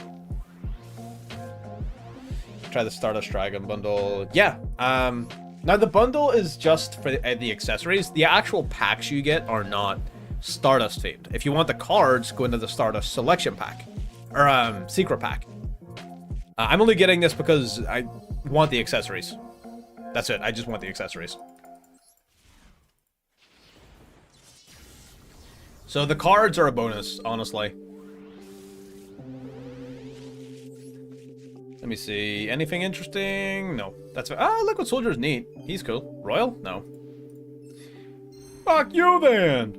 Try the Stardust Dragon bundle. Yeah. Now, the bundle is just for the accessories. The actual packs you get are not Stardust themed. If you want the cards, go into the Stardust Selection Pack. Or, Secret Pack. I'm only getting this because I want the accessories. That's it. I just want the accessories. So the cards are a bonus, honestly. Let me see. Anything interesting? No. That's it. Oh, Liquid Soldier's neat. He's cool. Royal? No. Fuck you then!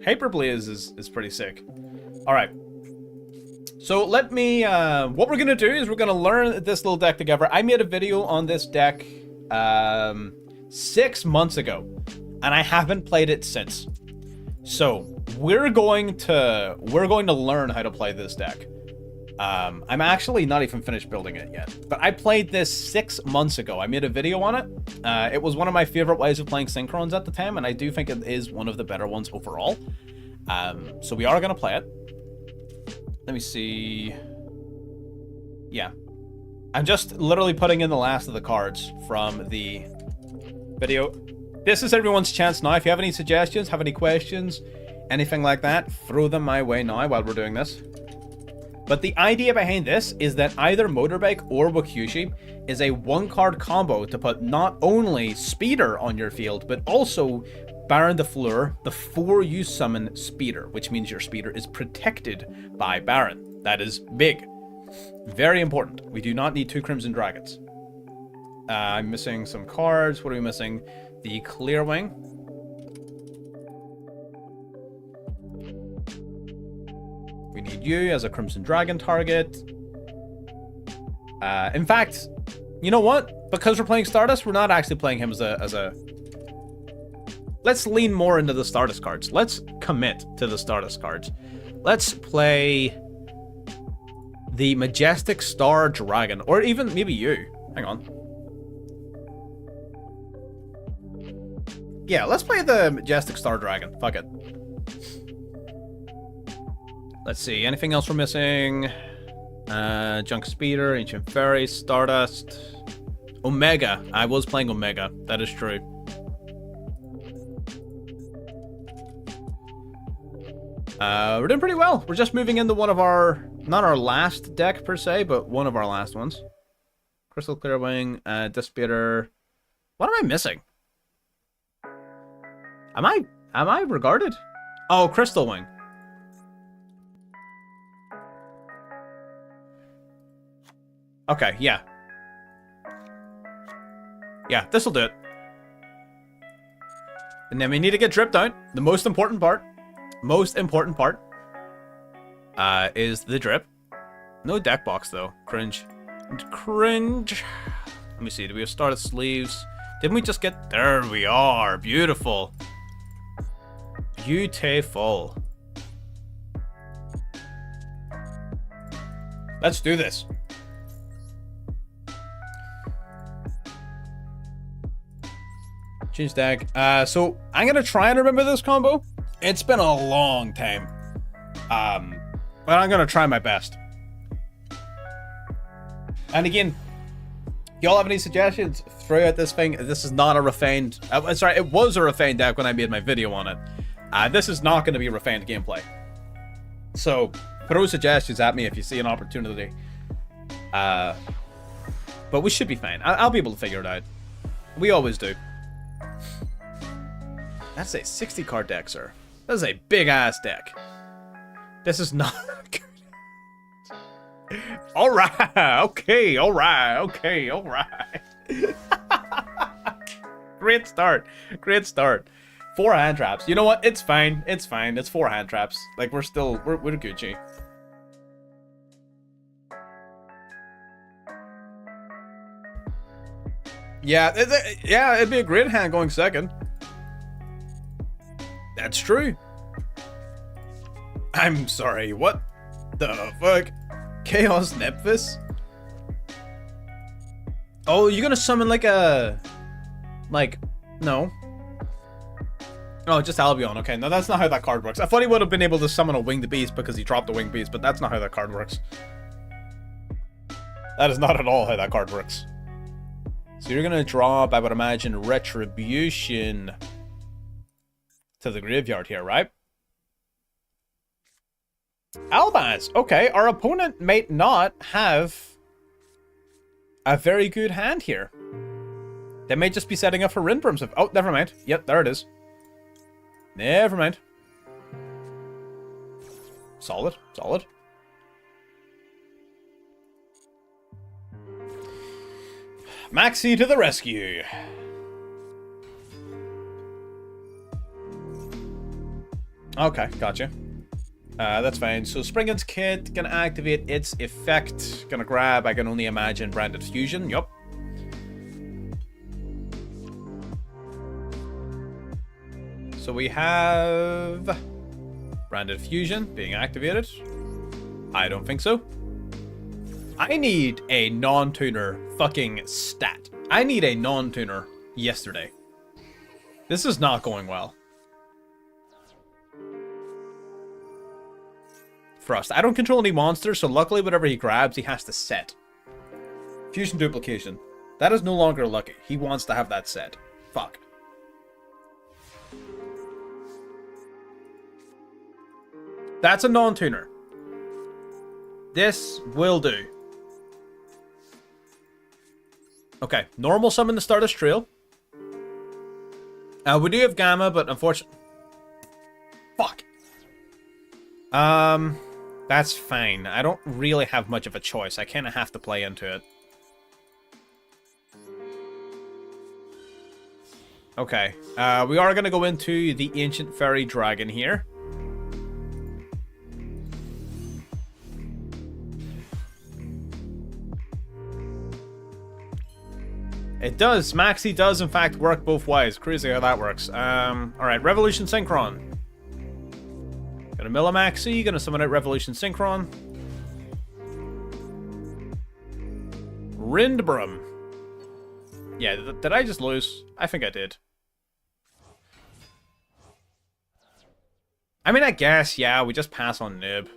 Hyperblaze is pretty sick. Alright. So let me, what we're gonna do is we're gonna learn this little deck together. I made a video on this deck 6 months ago, and I haven't played it since. So we're going to learn how to play this deck. I'm actually not even finished building it yet, but I played this 6 months ago. I made a video on it. It was one of my favorite ways of playing Synchrons at the time, and I do think it is one of the better ones overall. So we are going to play it. Let me see. Yeah. I'm just literally putting in the last of the cards from the video. This is everyone's chance now. If you have any suggestions, have any questions, anything like that, throw them my way now while we're doing this. But the idea behind this is that either Motorbike or Wakyushi is a one-card combo to put not only Speeder on your field, but also Baron de Fleur before you summon Speeder, which means your Speeder is protected by Baron. That is big. Very important. We do not need 2 Crimson Dragons. I'm missing some cards. What are we missing? The Clear Wing. We need you as a Crimson Dragon target. In fact, you know what? Because we're playing Stardust, we're not actually playing him as a... Let's lean more into the Stardust cards. Let's commit to the Stardust cards. Let's play the Majestic Star Dragon. Or even maybe you. Hang on. Yeah, let's play the Majestic Star Dragon. Fuck it. Let's see. Anything else we're missing? Junk Speeder, Ancient Fairy, Stardust. Omega. I was playing Omega. That is true. We're doing pretty well. We're just moving into one of our... Not our last deck, per se, but one of our last ones. Crystal Clearwing, Disputer. What am I missing? Am I regarded? Oh, Crystal Wing. Okay, yeah. Yeah, this'll do it. And then we need to get dripped out. The most important part. Is the drip. No deck box though. Cringe. Cringe. Let me see. Do we have started sleeves? Didn't we just get... There we are. Beautiful. Beautiful. Let's do this. Change deck. So I'm gonna try and remember this combo. It's been a long time. But I'm gonna try my best. And again, y'all have any suggestions? Throw out this thing. This is not a refined... sorry, it was a refined deck when I made my video on it. This is not going to be refined gameplay. So, throw suggestions at me if you see an opportunity. But we should be fine. I'll be able to figure it out. We always do. That's a 60 card deck, sir. That is a big ass deck. This is not good. Alright, okay, alright. Great start. 4 hand traps. You know what? It's fine. It's 4 hand traps. Like, we're Gucci. Yeah, it'd be a great hand going second. That's true. I'm sorry, what the fuck? Chaos Nephthys? Oh, you're gonna summon like a... no. Oh, just Albion. Okay, no, that's not how that card works. I thought he would have been able to summon a Winged Beast because he dropped a Winged Beast, but that's not how that card works. That is not at all how that card works. So you're gonna drop, I would imagine, Retribution to the graveyard here, right? Albaz. Okay, our opponent might not have a very good hand here. They may just be setting up for Rinbrums. Oh, never mind. Yep, there it is. Never mind. Solid. Maxi to the rescue. Okay, gotcha. That's fine. So Springan's Kit, gonna activate its effect. Gonna grab, I can only imagine, Branded Fusion. Yup. So we have Branded Fusion being activated. I don't think so. I need a non-tuner fucking stat. I need a non-tuner yesterday. This is not going well. Thrust. I don't control any monsters, so luckily whatever he grabs, he has to set. Fusion Duplication. That is no longer lucky. He wants to have that set. Fuck. That's a non-tuner. This will do. Okay, normal summon the Stardust Trail. We do have Gamma, but unfortunately... Fuck. That's fine. I don't really have much of a choice. I kind of have to play into it. Okay, we are going to go into the Ancient Fairy Dragon here. It does. Maxi does, in fact, work both ways. Crazy how that works. Alright, Revolution Synchron. Gonna mill a Maxi, gonna summon out Revolution Synchron. Rindbrum. Yeah, did I just lose? I think I did. I mean, I guess, yeah, we just pass on Noob.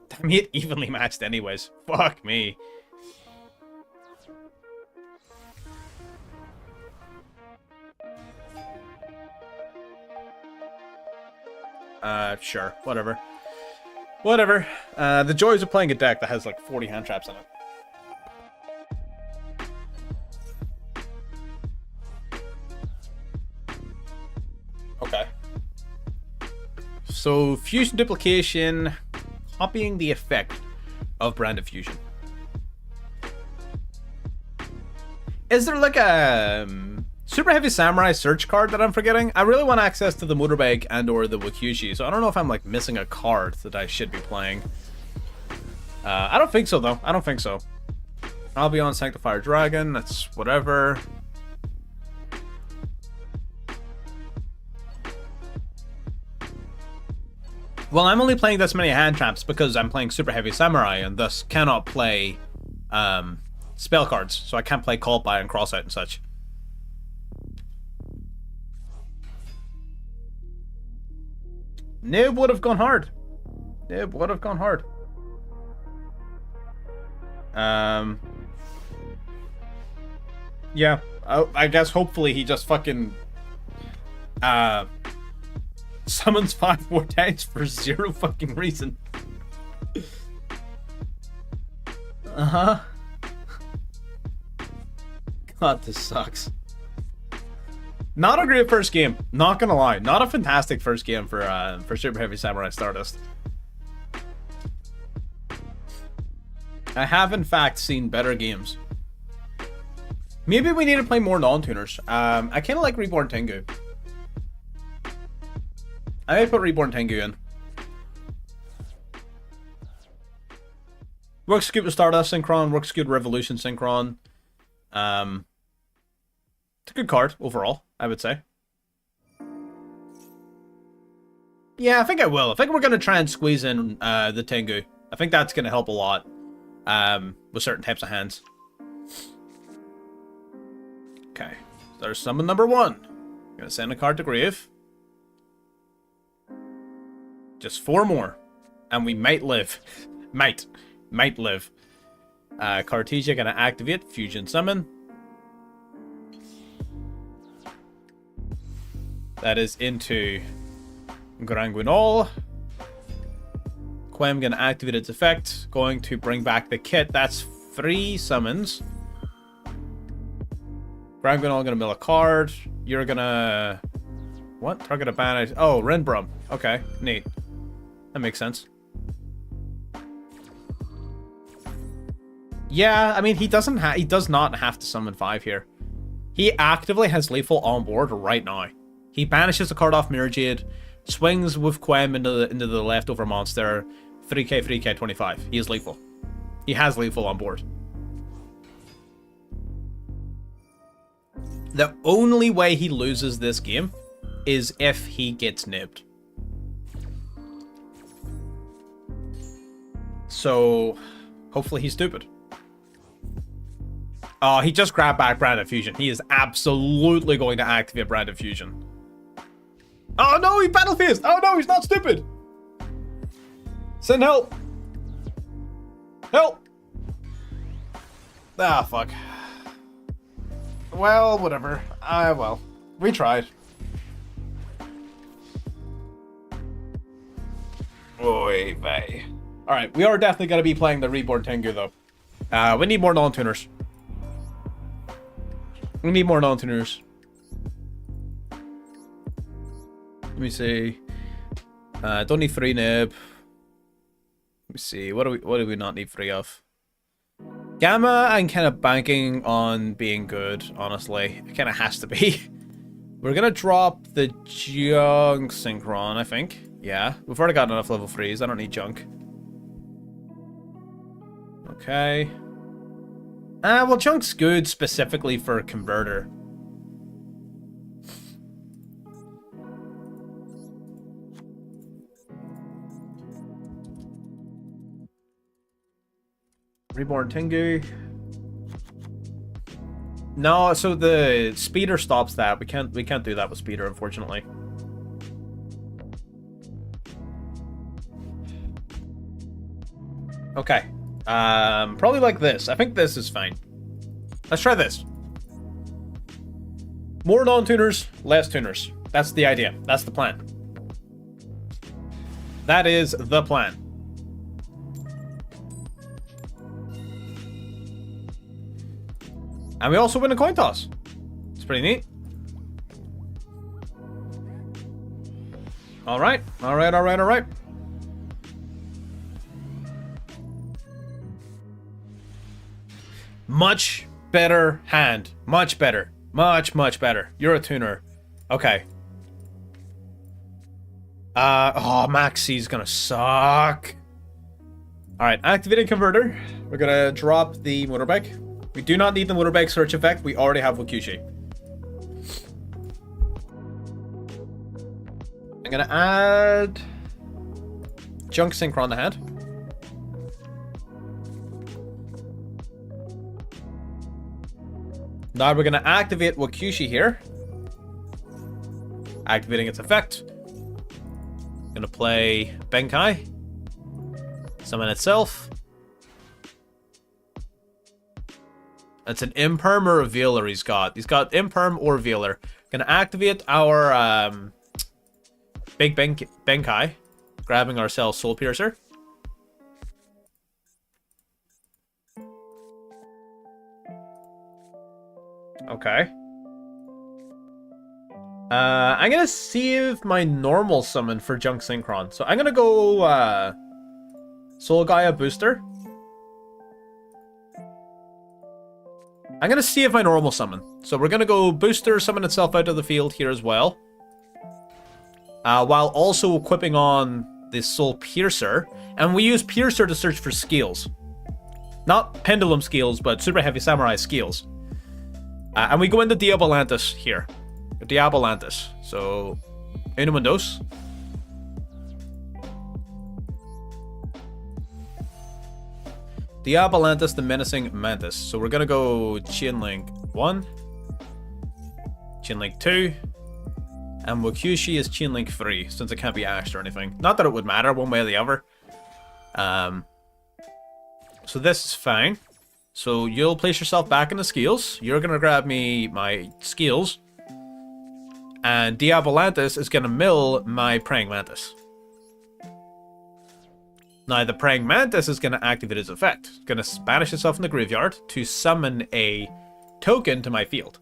Damn it, evenly matched anyways. Fuck me. Sure. Whatever. Whatever. The joys of playing a deck that has like 40 hand traps in it. Okay. So, Fusion Duplication, copying the effect of Brand of Fusion. Is there like a Super Heavy Samurai search card that I'm forgetting? I really want access to the Motorbike and or the Wakyushi, so I don't know if I'm like missing a card that I should be playing. I don't think so though. I don't think so. I'll be on Sanctifier Dragon, that's whatever. Well, I'm only playing this many hand traps because I'm playing Super Heavy Samurai and thus cannot play spell cards, so I can't play Call By and Cross Out and such. Nib would have gone hard. Nib would have gone hard. Yeah, I guess hopefully he just fucking summons 5 more times for 0 fucking reason. Uh-huh. God, this sucks. Not a great first game, not gonna lie. Not a fantastic first game for Super Heavy Samurai Stardust. I have in fact seen better games. Maybe we need to play more non-tuners. I kind of like Reborn Tengu. I may put Reborn Tengu in. Works good with Stardust Synchron, works good with Revolution Synchron. It's a good card overall, I would say. Yeah, I think I will. I think we're going to try and squeeze in the Tengu. I think that's going to help a lot with certain types of hands. Okay, there's summon number 1. Going to send a card to grave. Just 4 more. And we might live. Might live. Cartesia going to activate. Fusion Summon. That is into Granguinol. Quem going to activate its effect. Going to bring back the kit. That's 3 summons. Granguinol going to mill a card. You're going to... What? Target a ban... Oh, Renbrum. Okay, neat. That makes sense. Yeah, I mean, he does not have to summon 5 here. He actively has lethal on board right now. He banishes a card off Mirror Jade, swings with Quem into the leftover monster, 3k, 3k, 25. He is lethal. He has lethal on board. The only way he loses this game is if he gets nibbed. So, hopefully he's stupid. Oh, he just grabbed back Brand of Fusion. He is absolutely going to activate Brand of Fusion. Oh no, he battle phased! Oh no, he's not stupid! Send help! Help! Ah, fuck. Well, whatever. Well, we tried. Oy vey. Alright, we are definitely going to be playing the Reborn Tengu, though. We need more non-tuners. We need more non-tuners. Let me see. Don't need 3 nib. Let me see. What do we not need 3 of? Gamma, I'm kind of banking on being good, honestly. It kind of has to be. We're going to drop the junk synchron, I think. Yeah, we've already got enough level 3s. I don't need junk. Okay. Well, junk's good specifically for converter. Reborn Tengu. No, so the speeder stops that. We can't do that with speeder, unfortunately. Okay. Probably like this. I think this is fine. Let's try this. More non-tuners, less tuners. That's the idea. That's the plan. That is the plan. And we also win a coin toss. It's pretty neat. Alright. Alright. Much better hand. Much better. Much better. You're a tuner. Okay. Oh, Maxi's gonna suck. Alright, activating converter. We're gonna drop the motorbike. We do not need the motorbike search effect. We already have Wakushi. I'm gonna add junk synchron to hand. Now we're gonna activate Wakushi here. Activating its effect. Gonna play Benkai. Summon itself. It's an Imperm or a Vealer he's got. He's got Imperm or Vealer. Gonna activate our big Benkai. Grabbing ourselves Soul Piercer. Okay. I'm gonna save my normal summon for Junk Synchron. So I'm gonna go Soul Gaia Booster. I'm going to save my normal summon. So we're going to go Booster, summon itself out of the field here as well. While also equipping on the Soul Piercer. And we use Piercer to search for skills. Not Pendulum skills, but Super Heavy Samurai skills. And we go into Diabolantis here. Diabolantis. So, uno and dos. Diabolantis, the Menacing Mantis. So we're gonna go Chain Link 1, Chain Link 2, and Wakushi is Chain Link 3, since it can't be ashed or anything. Not that it would matter one way or the other. So this is fine. So you'll place yourself back in the skills. You're gonna grab me my skills. And Diabolantis is gonna mill my Praying Mantis. Now, the Praying Mantis is going to activate its effect. It's going to banish itself in the graveyard to summon a token to my field.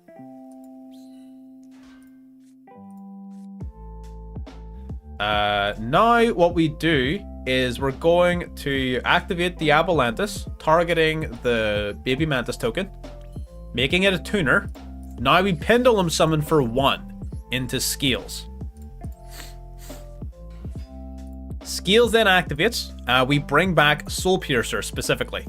Now, what we do is we're going to activate the Diabolantis, targeting the Baby Mantis token, making it a tuner. Now we Pendulum summon for 1 into skills. Skills then activates. We bring back Soul Piercer specifically.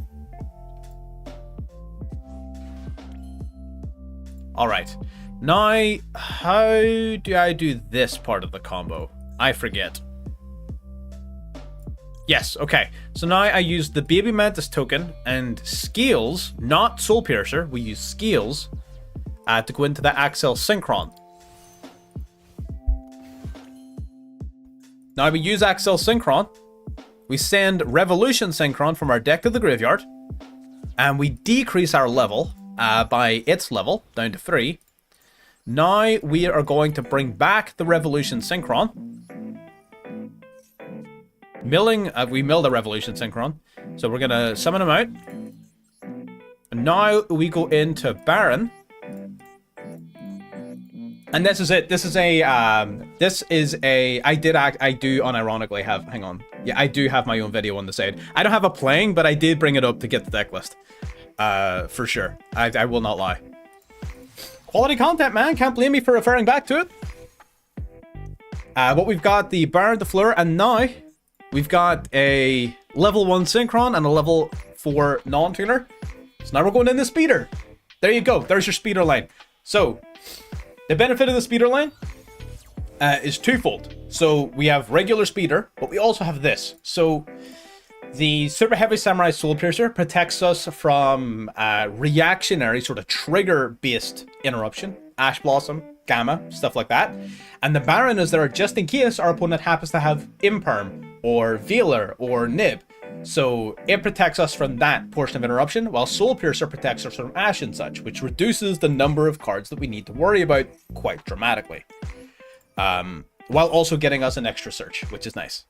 Alright. Now, how do I do this part of the combo? I forget. Yes, okay. So now I use the Baby Mantis token and skills, not Soul Piercer. We use skills to go into the Axel Synchron. Now we use Axel Synchron we send Revolution Synchron from our deck to the graveyard, and we decrease our level by its level down to 3. Now we are going to bring back the Revolution Synchron. We mill the Revolution Synchron, so we're gonna summon him out. And now we go into Baron. And this is it. I do unironically have, hang on. Yeah, I do have my own video on the side. I don't have a playing, but I did bring it up to get the deck list. For sure. I will not lie. Quality content, man. Can't blame me for referring back to it. But we've got the Baron, the Fleur, and now we've got a level 1 Synchron and a level 4 non-tuner. So now we're going in the speeder. There you go. There's your speeder line. So, the benefit of the speeder line is twofold. So we have regular speeder, but we also have this. So the Super Heavy Samurai Soul Piercer protects us from reactionary, sort of trigger-based interruption. Ash Blossom, Gamma, stuff like that. And the Baron is there just in case our opponent happens to have Imperm, or Velar, or Nib. So it protects us from that portion of interruption, while Soul Piercer protects us from Ash and such, which reduces the number of cards that we need to worry about quite dramatically. While also getting us an extra search, which is nice.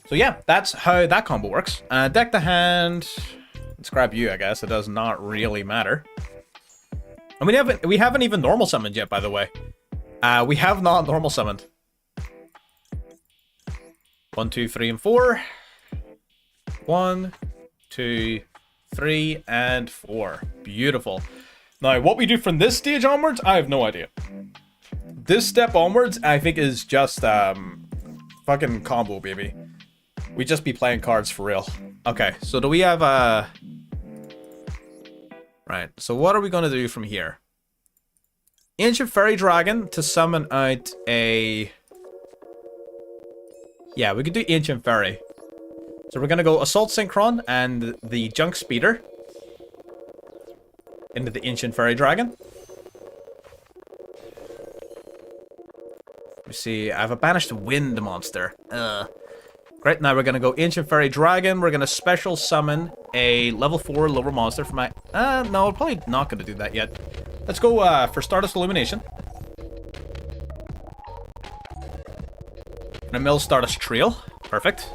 So yeah, that's how that combo works. Deck to hand, let's grab you, I guess. It does not really matter. And we haven't even normal summoned yet, by the way. We have not normal summoned. 1, 2, 3, and 4. 1, 2, 3, and 4. Beautiful. Now, what we do from this stage onwards, I have no idea. This step onwards, I think, is just fucking combo, baby. We just be playing cards for real. Okay, so do we have right, so what are we going to do from here? Ancient Fairy Dragon to summon out a... Yeah, we could do Ancient Fairy. So we're going to go Assault Synchron and the Junk Speeder into the Ancient Fairy Dragon. Let me see, I have a Banished Wind monster. Great, now we're going to go Ancient Fairy Dragon. We're going to special summon a level 4 lower monster for my... no, I'm probably not going to do that yet. Let's go for Stardust Illumination. And a mill Stardust Trail. Perfect.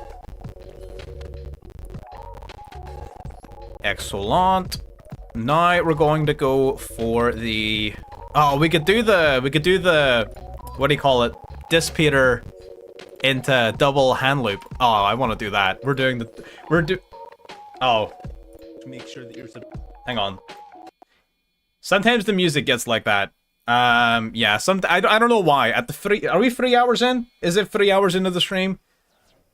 Excellent. Now we're going to go for the... Oh, we could do the... What do you call it? Dissipator into double hand loop. Oh, I want to do that. Oh. To make sure that you're... Hang on. Sometimes the music gets like that. Yeah, I don't know why. Are we 3 hours in? Is it 3 hours into the stream?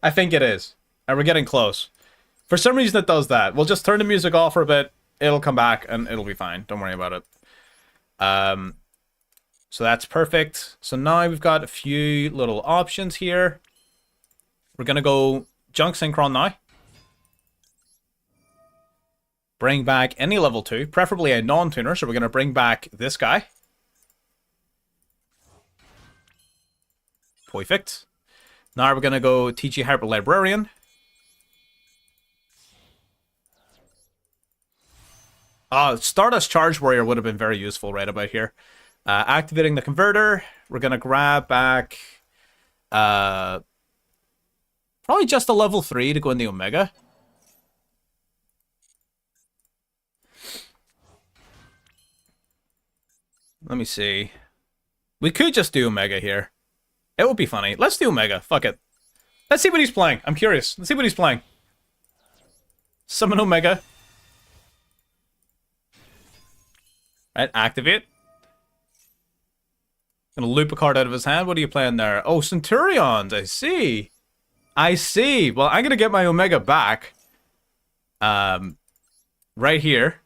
I think it is. And we're getting close. For some reason it does that. We'll just turn the music off for a bit. It'll come back and it'll be fine. Don't worry about it. So that's perfect. So now we've got a few little options here. We're gonna go Junk Synchron now. Bring back any level 2, preferably a non-tuner. So we're gonna bring back this guy. Perfect. Now we're gonna go TG Hyper Librarian. Stardust Charge Warrior would have been very useful right about here. Activating the converter. We're gonna grab back probably just a level 3 to go in the Omega. Let me see. We could just do Omega here. It would be funny. Let's do Omega. Fuck it. Let's see what he's playing. I'm curious. Let's see what he's playing. Summon Omega. Right, activate. Gonna loop a card out of his hand. What are you playing there? Oh, Centurions. I see. I see. Well, I'm gonna get my Omega back. Right here.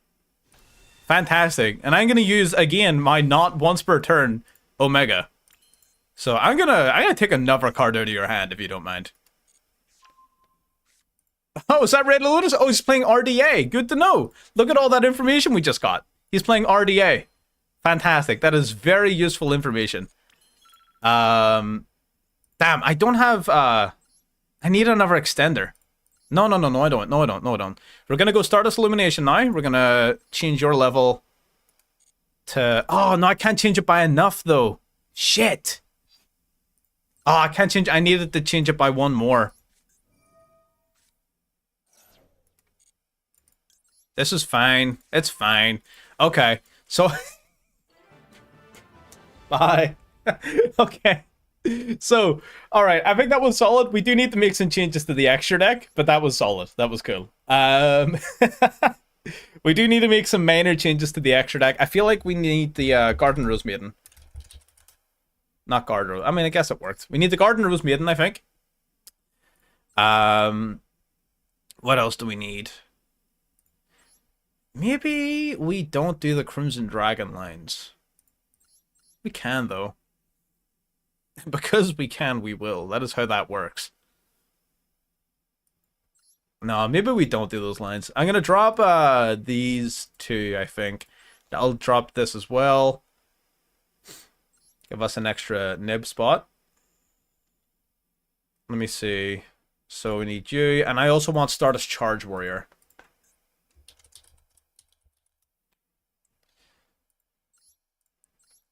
Fantastic. And I'm gonna use again my not once per turn Omega. So I'm gonna take another card out of your hand if you don't mind. Oh, is that Red Lotus? Oh, he's playing RDA. Good to know. Look at all that information we just got. He's playing RDA. Fantastic. That is very useful information. Damn, I don't have, I need another extender. No, I don't. No, I don't. We're gonna go Stardust Illumination now. We're gonna change your level to... Oh, no, I can't change it by enough, though. Shit. Oh, I can't change... I needed to change it by one more. This is fine. It's fine. Okay, so... Bye. Okay. So, alright, I think that was solid. We do need to make some changes to the extra deck, but that was solid. That was cool. We do need to make some minor changes to the extra deck. I feel like we need the Garden Rose Maiden. Not Garden Rose. I mean, I guess it worked. We need the Garden Rose Maiden, I think. What else do we need? Maybe we don't do the Crimson Dragon lines. We can, though. Because we can, we will. That is how that works. No, maybe we don't do those lines. I'm going to drop these two, I think. I'll drop this as well. Give us an extra nib spot. Let me see. So we need you. And I also want Stardust Charge Warrior.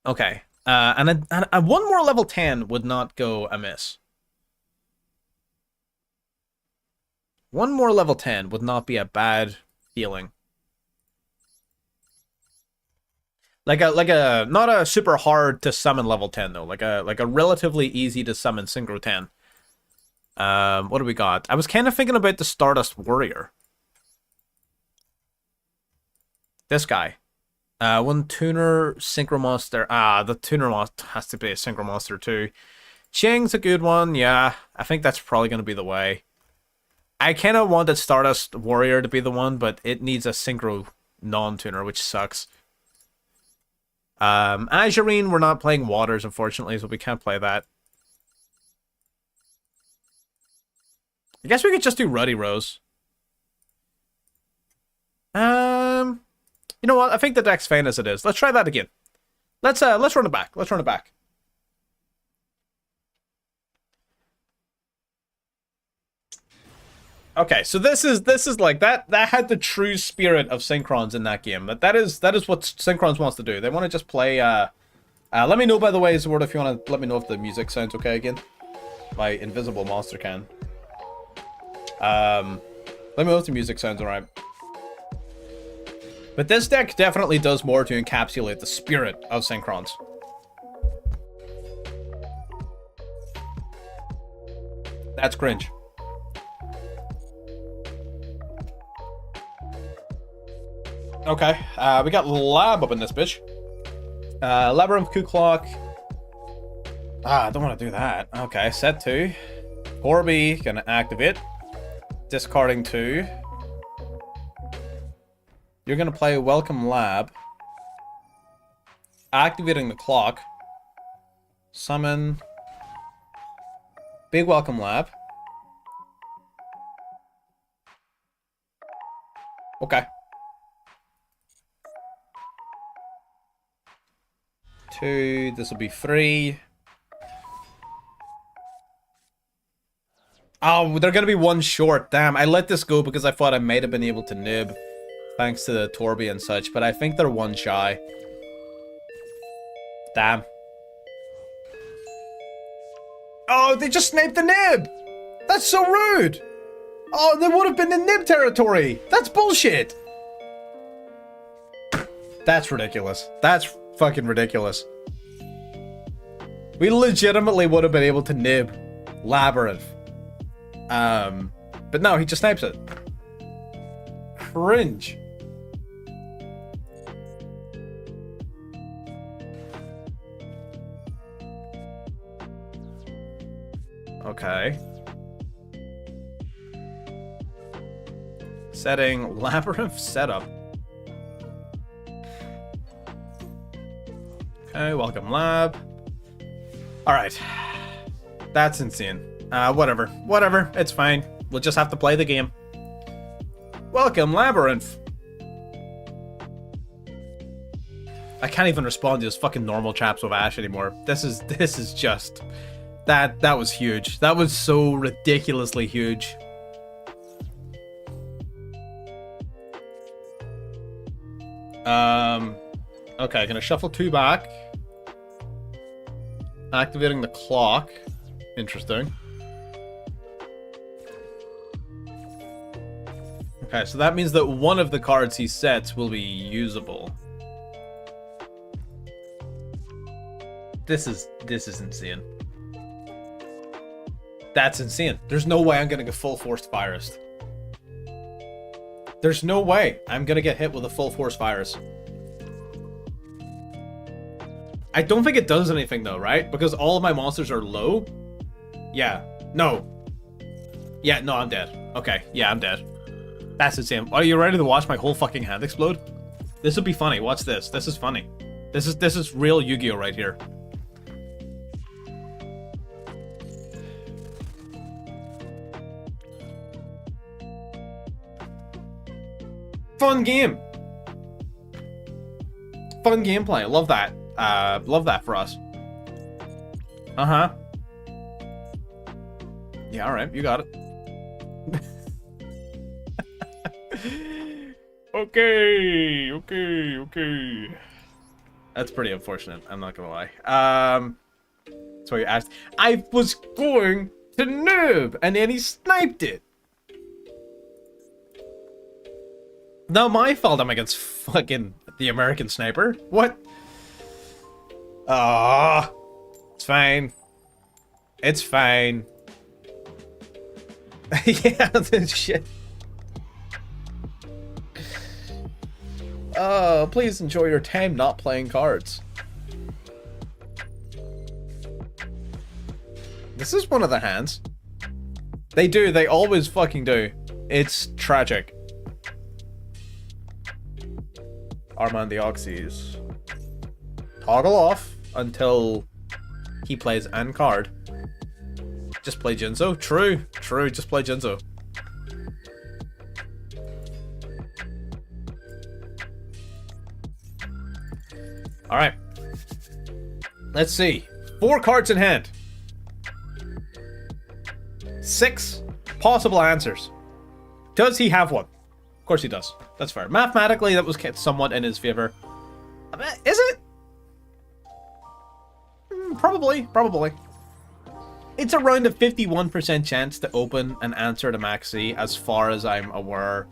Okay. And one more level 10 would not go amiss. One more level 10 would not be a bad feeling. Like a not a super hard to summon level 10 though. Like a relatively easy to summon Synchro 10. What do we got? I was kind of thinking about the Stardust Warrior. This guy. One tuner, Synchro Monster. The tuner has to be a Synchro Monster too. Ching's a good one, yeah. I think that's probably going to be the way. I kind of wanted Stardust Warrior to be the one, but it needs a Synchro non-tuner, which sucks. Azurine, we're not playing Waters, unfortunately, so we can't play that. I guess we could just do Ruddy Rose. You know what? I think the deck's fine as it is. Let's try that again. Let's run it back. Let's run it back. Okay, so this is like that had the true spirit of Synchrons in that game. That is what Synchrons wants to do. They want to just play let me know, by the way, Zord, if you want to let me know if the music sounds okay again. My invisible monster can. Let me know if the music sounds alright. But this deck definitely does more to encapsulate the spirit of Synchrons. That's cringe. Okay, we got Lab up in this bitch. Labyrinth Coup Clock. I don't want to do that. Okay, set 2. Corby, gonna activate. Discarding 2. You're gonna play Welcome Lab. Activating the clock. Summon. Big Welcome Lab. Okay. 2, this will be 3. Oh, they're gonna be one short. Damn, I let this go because I thought I might have been able to nib. Thanks to the Torby and such, but I think they're one shy. Damn. Oh, they just sniped the nib! That's so rude! Oh, they would have been in nib territory! That's bullshit! That's ridiculous. That's fucking ridiculous. We legitimately would have been able to nib Labyrinth. But no, he just snipes it. Cringe. Okay. Setting Labyrinth setup. Okay, welcome lab. Alright. That's insane. Whatever. Whatever. It's fine. We'll just have to play the game. Welcome, Labyrinth. I can't even respond to those fucking normal chaps with Ash anymore. This is just... That was huge. That was so ridiculously huge. Okay, gonna shuffle 2 back. Activating the clock. Interesting. Okay, so that means that one of the cards he sets will be usable. This is insane. That's insane. There's no way I'm gonna get full force virus. There's no way I'm gonna get hit with a full force virus. I don't think it does anything though, right? Because all of my monsters are low. Yeah. No. Yeah, no, I'm dead. Okay, yeah, I'm dead. That's insane. Are you ready to watch my whole fucking hand explode? This will be funny. Watch this. This is funny. This is real Yu-Gi-Oh right here. Fun game. Fun gameplay. Love that. Love that for us. Uh-huh. Yeah, alright. You got it. Okay. That's pretty unfortunate. I'm not gonna lie. So you asked. I was going to noob, and then he sniped it. Not my fault I'm against fucking the American sniper. What? Ah, it's fine. It's fine. Yeah, shit. Please enjoy your time not playing cards. This is one of the hands. They do, they always fucking do. It's tragic. Armand the Oxys. Toggle off until he plays an card. Just play Jinzo. True, just play Jinzo. Alright. Let's see. 4 cards in hand. 6 possible answers. Does he have one? Of course he does. That's fair. Mathematically, that was somewhat in his favor. Is it? Probably. It's around a 51% chance to open an answer to Maxi, as far as I'm aware.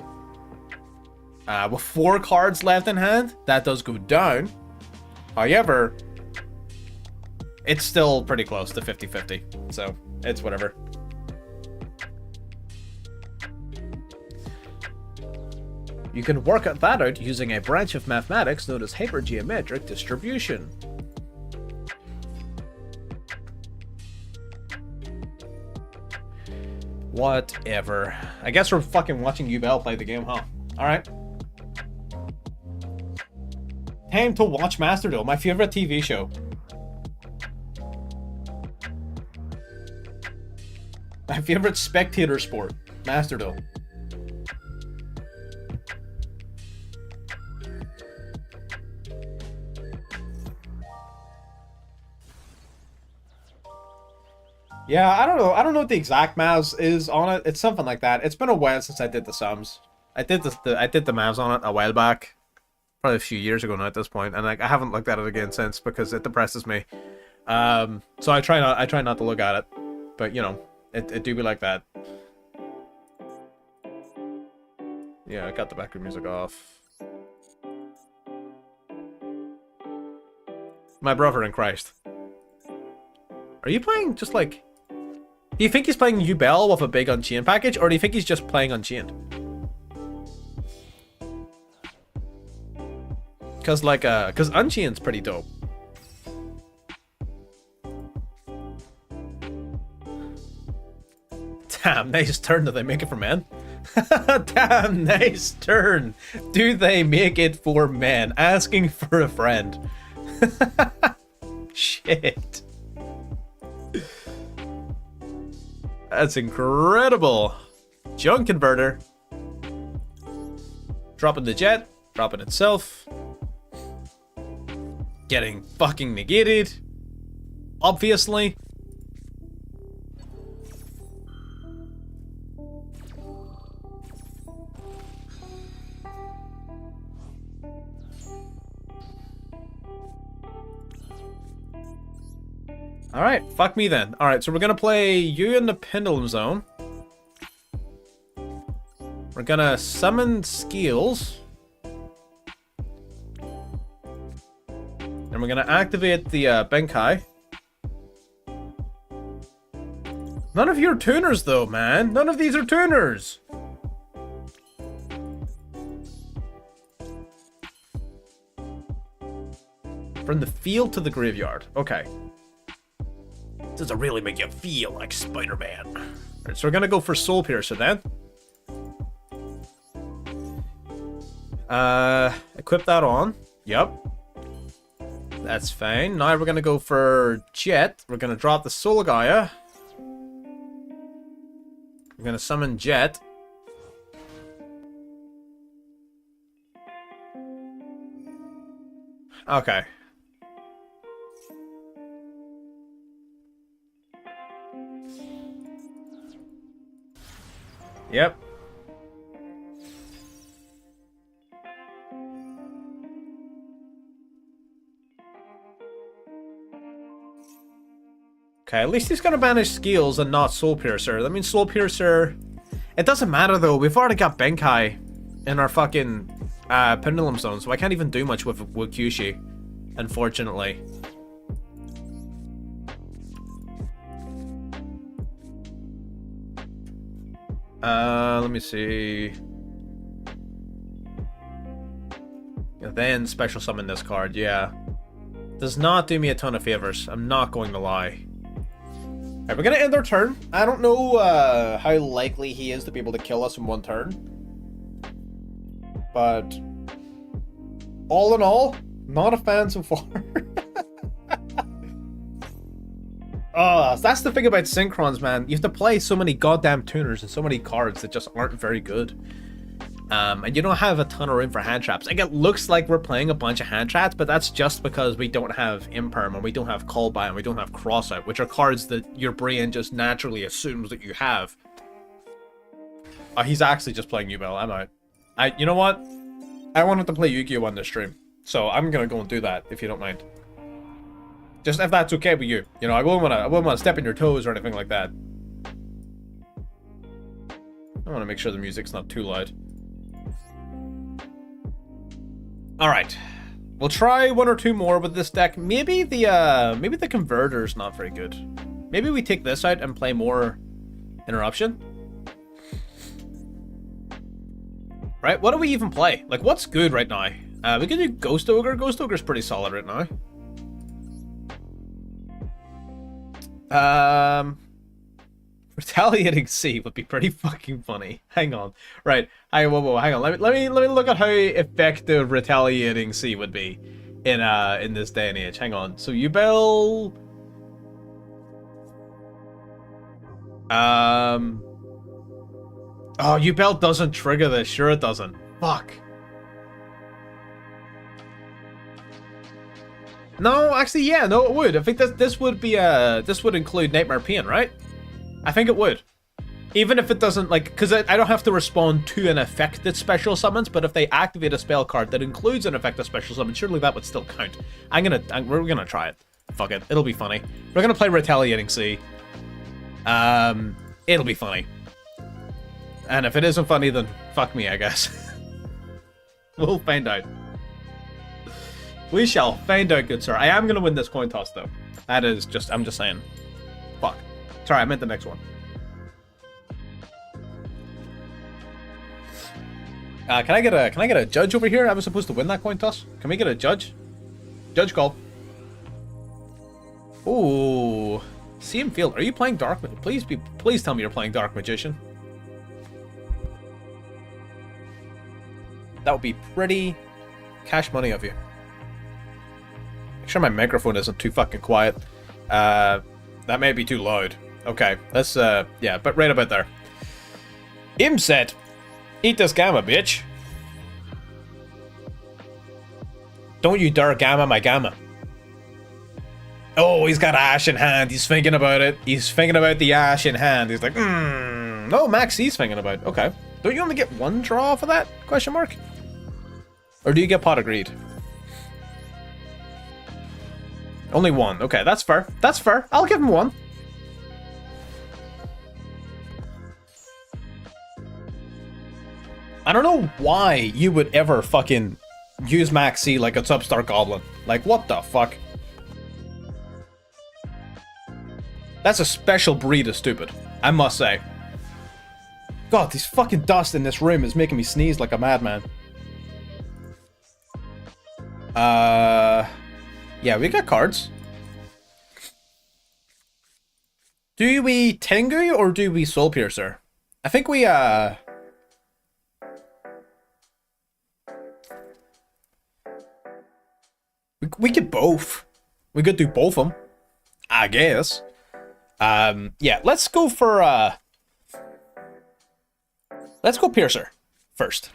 With 4 cards left in hand, that does go down. However, it's still pretty close to 50-50, so it's whatever. You can work that out using a branch of mathematics known as hypergeometric distribution. Whatever. I guess we're fucking watching Duel play the game, huh? Alright. Time to watch Master Duel, my favorite TV show. My favorite spectator sport, Master Duel. Yeah, I don't know. I don't know what the exact maths is on it. It's something like that. It's been a while since I did the sums. I did the maths on it a while back. Probably a few years ago now at this point, and like I haven't looked at it again since because it depresses me. So I try not to look at it, but you know, it do be like that. Yeah, I got the background music off. My brother in Christ. Are you playing just like... Do you think he's playing Duel with a big Unchained package, or do you think he's just playing Unchained? Cause like cause Unchained's pretty dope. Damn, nice turn. Do they make it for men? Damn, nice turn. Do they make it for men? Asking for a friend. Shit. That's incredible. Junk converter. Dropping the jet. Dropping itself. getting fucking negated. Obviously. Alright, fuck me then. Alright, so we're gonna play you in the Pendulum Zone. We're gonna summon skills. And we're gonna activate the Benkai. None of you are tuners though, man. None of these are tuners. From the field to the graveyard. Okay. Does it really make you feel like Spider-Man? Alright, so we're gonna go for Soul Piercer then. Equip that on. Yep. That's fine. Now we're gonna go for Jet. We're gonna drop the Soul Gaia. We're gonna summon Jet. Okay. Yep. Okay, at least he's gonna banish skills and not Soul Piercer. That means Soul Piercer... It doesn't matter though, we've already got Benkai in our fucking Pendulum Zone, so I can't even do much with Kyushi, unfortunately. Let me see. Then special summon this card, yeah. Does not do me a ton of favors, I'm not going to lie. Alright, we're gonna end our turn. I don't know how likely he is to be able to kill us in one turn. But all in all, not a fan so far. Oh, that's the thing about Synchrons, man. You have to play so many goddamn tuners and so many cards that just aren't very good. And you don't have a ton of room for hand traps. Like, it looks like we're playing a bunch of hand traps, but that's just because we don't have Imperm, and we don't have Call By, and we don't have Crossout, which are cards that your brain just naturally assumes that you have. Oh, he's actually just playing Duel. I'm out. You know what? I wanted to play Yu-Gi-Oh! On this stream, so I'm gonna go and do that, if you don't mind. Just if that's okay with you. You know, I wouldn't wanna step on your toes or anything like that. I wanna make sure the music's not too loud. Alright. We'll try one or two more with this deck. Maybe the Converter's not very good. Maybe we take this out and play more Interruption. Right, what do we even play? Like, what's good right now? We can do Ghost Ogre. Ghost Ogre's pretty solid right now. Retaliating Sea would be pretty fucking funny. Hang on. Right. Whoa, hang on. Let me look at how effective Retaliating Sea would be in this day and age. Hang on. So Yubel. Oh, Yubel doesn't trigger this. Sure it doesn't. Fuck. No, actually, yeah, no, it would. I think this would be this would include Nightmare Pain, right? I think it would. Even if it doesn't, like, because I don't have to respond to an effect that special summons, but if they activate a spell card that includes an effect of special summon, surely that would still count. We're gonna try it. Fuck it, it'll be funny. We're gonna play Retaliating Sea. It'll be funny. And if it isn't funny, then fuck me, I guess. We'll find out. We shall find out, good sir. I am gonna win this coin toss, though. That is just, I'm just saying. Fuck. Sorry, I meant the next one. Can I get a judge over here? I was supposed to win that coin toss. Can we get a judge? Judge call. Ooh. CM Field, are you playing Dark Magician? Please tell me you're playing Dark Magician. That would be pretty cash money of you. Make sure my microphone isn't too fucking quiet. That may be too loud. Okay, let's, yeah, but right about there. Imset! Eat this gamma, bitch! Don't you dare gamma my gamma. Oh, he's got Ash in hand. He's thinking about it. He's thinking about the Ash in hand. He's like, No, Max he's thinking about it. Okay. Don't you only get one draw for that? Question mark? Or do you get Pot of Greed? Only one. Okay, that's fair. That's fair. I'll give him one. I don't know why you would ever fucking use Maxi like a Upstart Goblin. Like, what the fuck? That's a special breed of stupid, I must say. God, this fucking dust in this room is making me sneeze like a madman. Yeah, we got cards. Do we Tengu or do we Soul Piercer? I think we, we could both. We could do both of them, I guess. Yeah, let's go for, let's go Piercer first.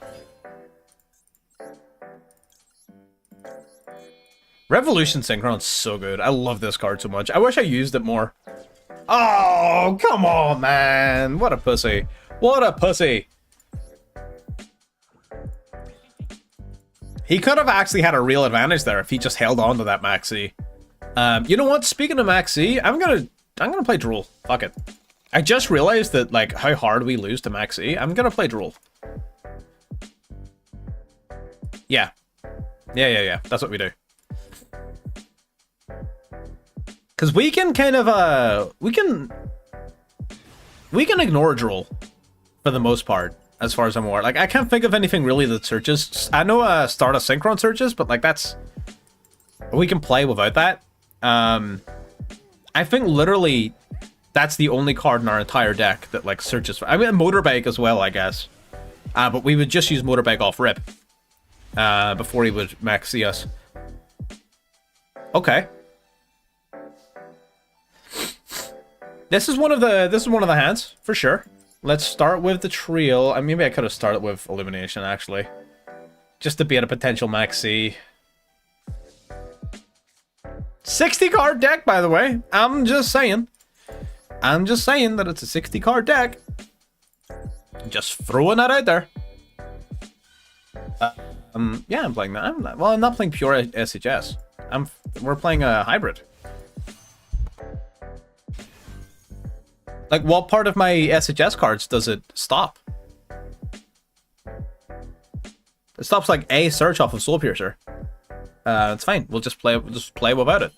Revolution Synchron's so good. I love this card so much. I wish I used it more. Oh, come on, man. What a pussy. What a pussy. He could have actually had a real advantage there if he just held on to that Maxi. You know what? Speaking of Maxi, I'm gonna play Duel. Fuck it. I just realized that, like, how hard we lose to Maxi. I'm gonna play Duel. Yeah. Yeah. That's what we do. Because we can kind of, we can ignore Duel for the most part, as far as I'm aware. Like, I can't think of anything really that searches. I know Stardust Synchron searches, but, like, that's... We can play without that. I think literally that's the only card in our entire deck that, like, searches for... I mean, Motorbike as well, I guess. But we would just use Motorbike off rip. Before he would maxi us. Okay. This is one of the hands, for sure. Let's start with the trio. Maybe I could have started with Illumination, actually. Just to be at a potential maxi. 60 card deck, by the way. I'm just saying that it's a 60 card deck. Just throwing that out there. Yeah, I'm playing that. I'm not playing pure SHS. We're playing a hybrid. Like, what part of my SHS cards does it stop? It stops, like, a search off of Soul Piercer. It's fine. We'll just play without it.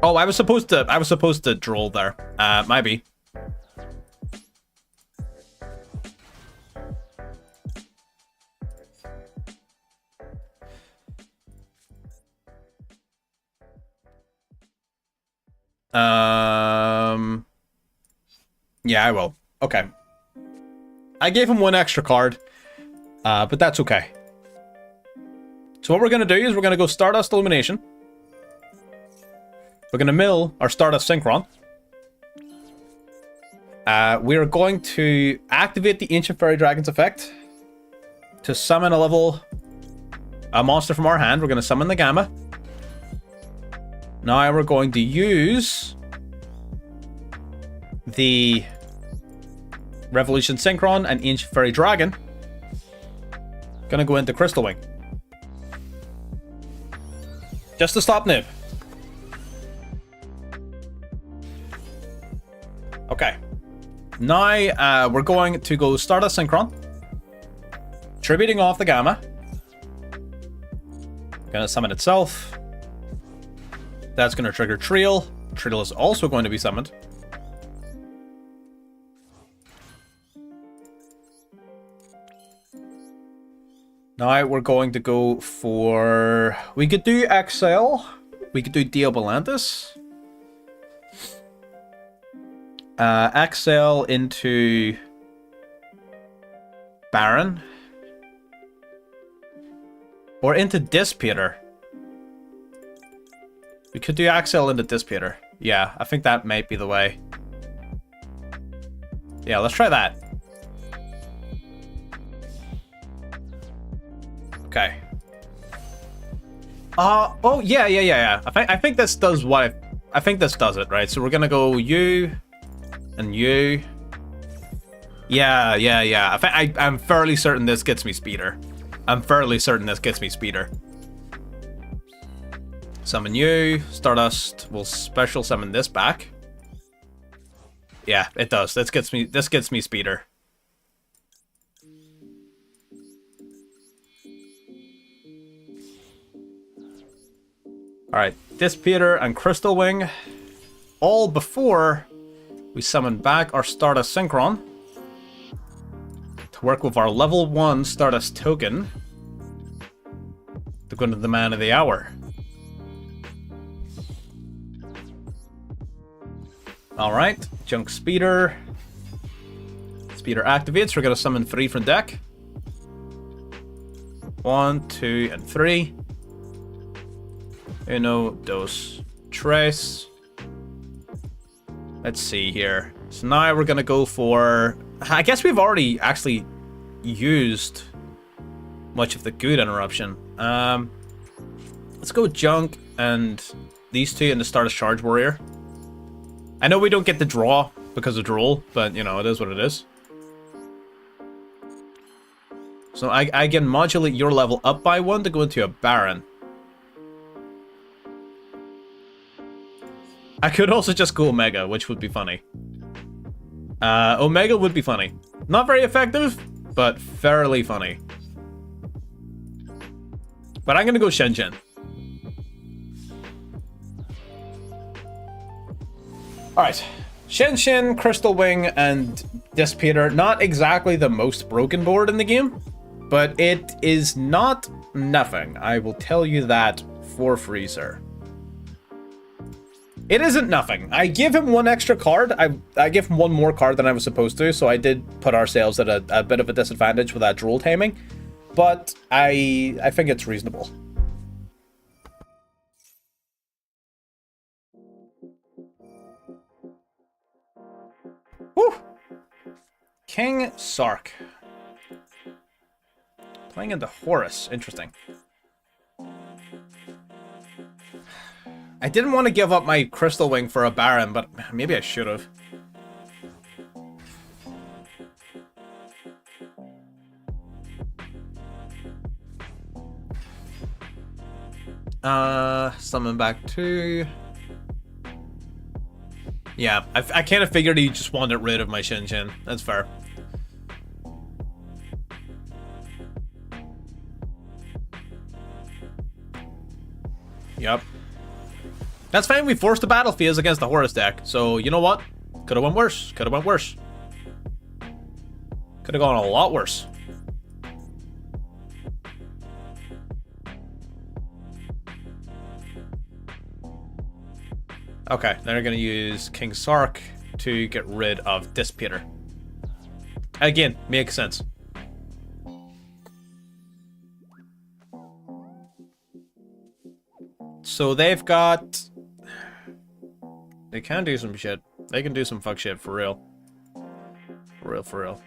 Oh, I was supposed to Duel there. Maybe. Yeah, I will. Okay. I gave him one extra card, but that's okay. So what we're gonna do is we're gonna go Stardust Illumination. We're gonna mill our Stardust Synchron. We are going to activate the Ancient Fairy Dragon's effect to summon a monster from our hand. We're gonna summon the Gamma. Now we're going to use the Revolution Synchron and Ancient Fairy Dragon. Gonna go into Crystal Wing. Just to stop Nib. Okay. Now we're going to go Stardust Synchron. Tributing off the Gamma. Gonna summon itself. That's gonna trigger Triel. Triel is also going to be summoned. Now we're going to go for... We could do Exile. We could do Diabolantis. Exile into Baron. Or into Dissipator. We could do Exile into Dissipator. Yeah, I think that might be the way. Yeah, let's try that. Okay. Oh, yeah. I think this does what I think this does it, right? So we're gonna go you and you. Yeah. I'm fairly certain this gets me speeder. Summon you. Stardust will special summon this back. Yeah, it does. This gets me speeder. Alright, Dispeter and Crystal Wing. All before we summon back our Stardust Synchron to work with our level 1 Stardust token to go into the Man of the Hour. Alright, Junk Speeder. Speeder activates. We're going to summon 3 from deck. 1, 2, and 3. Uno, dos, tres. Let's see here. So now we're going to go for... I guess we've already actually used much of the good interruption. Let's go Junk and these two in the Stardust Charge Warrior. I know we don't get the draw because of Duel, but, you know, it is what it is. So I can modulate your level up by 1 to go into a Baron. I could also just go Omega, which would be funny. Omega would be funny. Not very effective, but fairly funny. But I'm gonna go Shen. Alright. Shen, Crystal Wing, and Dispeter. Not exactly the most broken board in the game, but it is not nothing. I will tell you that for free, sir. It isn't nothing. I give him 1 extra card. I give him 1 more card than I was supposed to, so I did put ourselves at a bit of a disadvantage with that Duel taming. But I think it's reasonable. Woo! King Sark. Playing into Horus. Interesting. I didn't want to give up my Crystal Wing for a Baron, but maybe I should have. Summon back 2. Yeah, I kind of figured he just wanted rid of my Shen. That's fair. Yep. That's fine, we forced the battle phase against the Horus deck, so you know what? Could've went worse. Could've gone a lot worse. Okay, they're gonna use King Sark to get rid of Dispeter. Again, makes sense. So they've got... They can do some shit. They can do some fuck shit, for real. For real.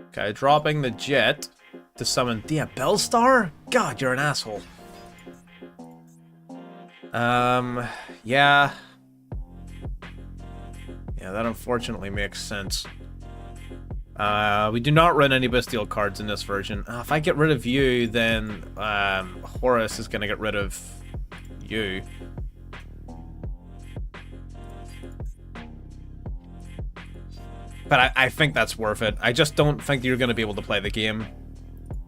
Okay, dropping the Jet to summon... Damn, Bellstar? God, you're an asshole. Yeah. Yeah, that unfortunately makes sense. We do not run any Bestial cards in this version. If I get rid of you, then Horus is gonna get rid of you. But I think that's worth it. I just don't think you're gonna be able to play the game.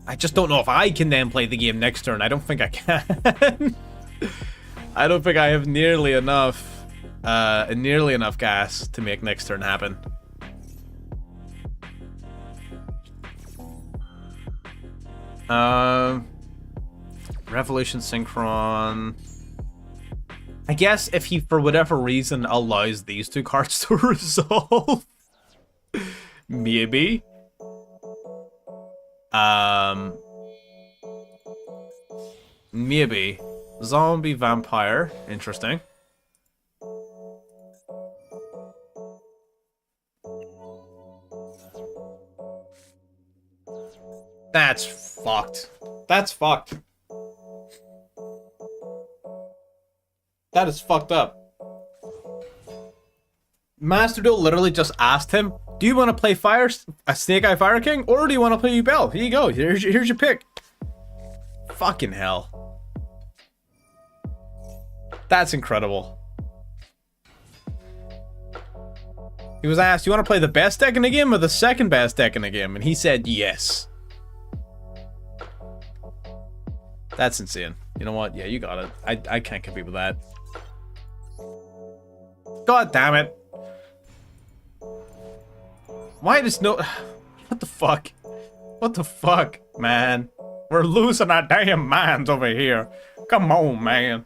I just don't know if I can then play the game next turn. I don't think I can. I don't think I have nearly enough gas to make next turn happen. Revolution Synchron. I guess if he, for whatever reason, allows these 2 cards to resolve. Maybe. Maybe. Zombie Vampire. Interesting. That's fucked. That's fucked. That is fucked up. Master Duel literally just asked him, do you want to play Snake Eye Fire King, or do you want to play Bell? Here you go. Here's your pick. Fucking hell. That's incredible. He was asked, you want to play the best deck in the game or the second best deck in the game? And he said yes. That's insane. You know what? Yeah, you got it. I can't compete with that. God damn it. Why does no... What the fuck? What the fuck, man? We're losing our damn minds over here. Come on, man.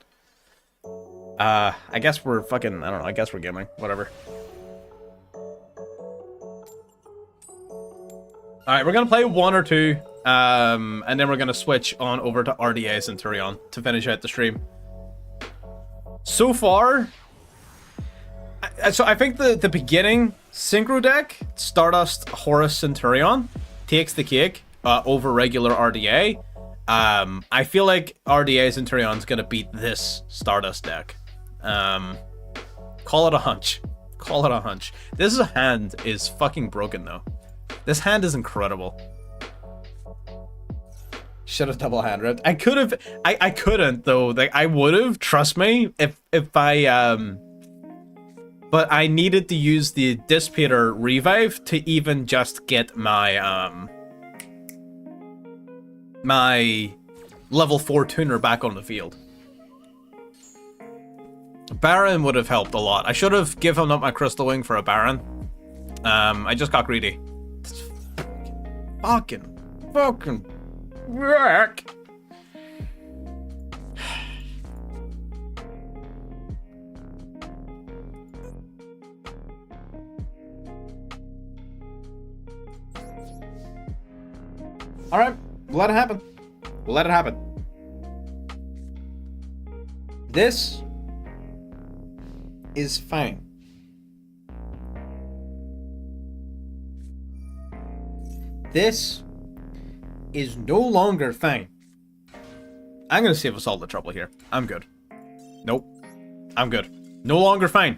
I guess we're fucking... I don't know. I guess we're gaming. Whatever. Alright, we're gonna play one or two. And then we're gonna switch on over to RDA Centurion to finish out the stream. So far... So I think the beginning synchro deck, Stardust Horus Centurion, takes the cake over regular RDA. I feel like RDA Centurion's gonna beat this Stardust deck. Call it a hunch. Call it a hunch. This hand is fucking broken though. This hand is incredible. Should have double hand ripped. I could have. I couldn't though. Like I would have. Trust me. If I But I needed to use the Dissipator Revive to even just get my my level 4 tuner back on the field. Baron would have helped a lot. I should have given up my Crystal Wing for a Baron. I just got greedy. Fucking wreck. Alright, we'll let it happen. We'll let it happen. This is fine. This is no longer fine. I'm gonna save us all the trouble here. I'm good. Nope. I'm good. No longer fine.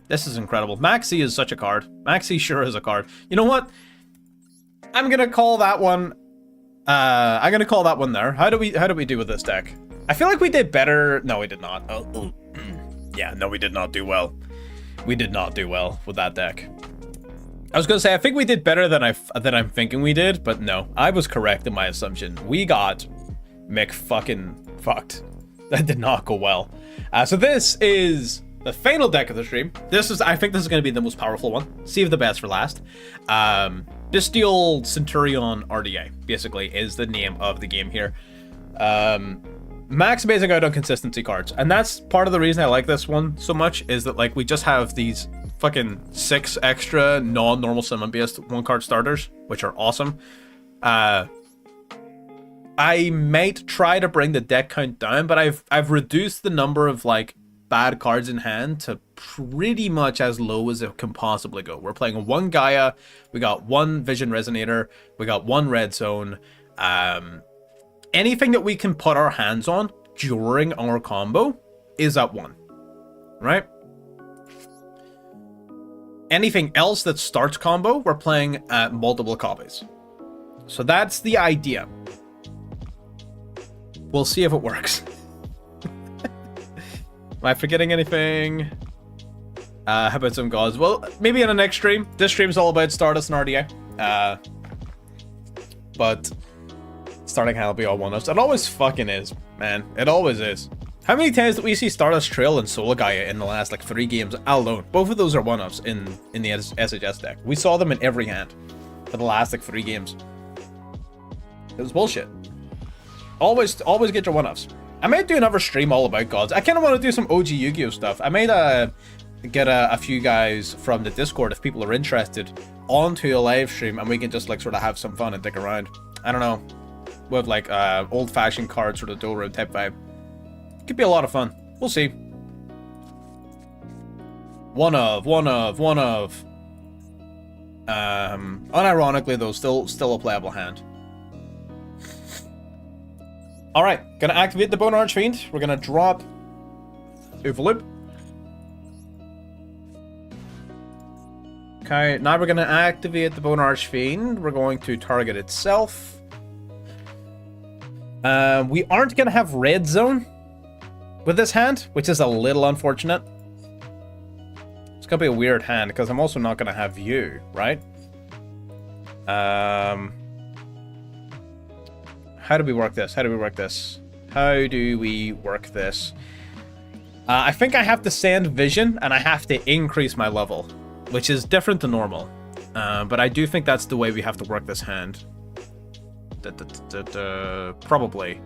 This is incredible. Maxi is such a card. Maxi sure is a card. You know what? I'm gonna call that one. I'm gonna call that one there. How do we do with this deck? I feel like we did better. No, we did not. Oh, yeah, no, we did not do well. We did not do well with that deck. I was gonna say I think we did better than I'm thinking we did, but no, I was correct in my assumption. We got fucking fucked. That did not go well. So this is the final deck of the stream. I think this is going to be the most powerful one. Save the best for last. Duel Centurion RDA, basically, is the name of the game here. Max basing out on consistency cards. And that's part of the reason I like this one so much, is that, like, we just have these fucking 6 extra non-normal summon-based 1-card starters, which are awesome. I might try to bring the deck count down, but I've reduced the number of, like, bad cards in hand to pretty much as low as it can possibly go. We're playing 1 Gaia, we got 1 Vision Resonator, we got 1 Red Zone. Anything that we can put our hands on during our combo is at 1, right? Anything else that starts combo, we're playing multiple copies. So that's the idea. We'll see if it works. Am I forgetting anything? How about some gods? Well, maybe in the next stream. This stream's all about Stardust and RDA. But starting hand will be all one-ups. It always fucking is, man. It always is. How many times did we see Stardust Trail and Soul Gaia in the last, like, 3 games alone? Both of those are one-ups in the SHS deck. We saw them in every hand for the last, like, 3 games. It was bullshit. Always get your one-ups. I might do another stream all about gods. I kind of want to do some OG Yu-Gi-Oh stuff. I might get a few guys from the Discord, if people are interested, onto a live stream, and we can just, like, sort of have some fun and dick around. I don't know, with, like, old-fashioned cards, sort of dual road type vibe. Could be a lot of fun. We'll see. One of. Unironically though, still a playable hand. All right, gonna activate the Bone Archfiend. We're gonna drop Overloop. Okay, now we're gonna activate the Bone Archfiend. We're going to target itself. We aren't gonna have red zone with this hand, which is a little unfortunate. It's gonna be a weird hand because I'm also not gonna have view, right? How do we work this? How do we work this? How do we work this? I think I have to send vision and I have to increase my level, which is different to normal. But I do think that's the way we have to work this hand. Probably.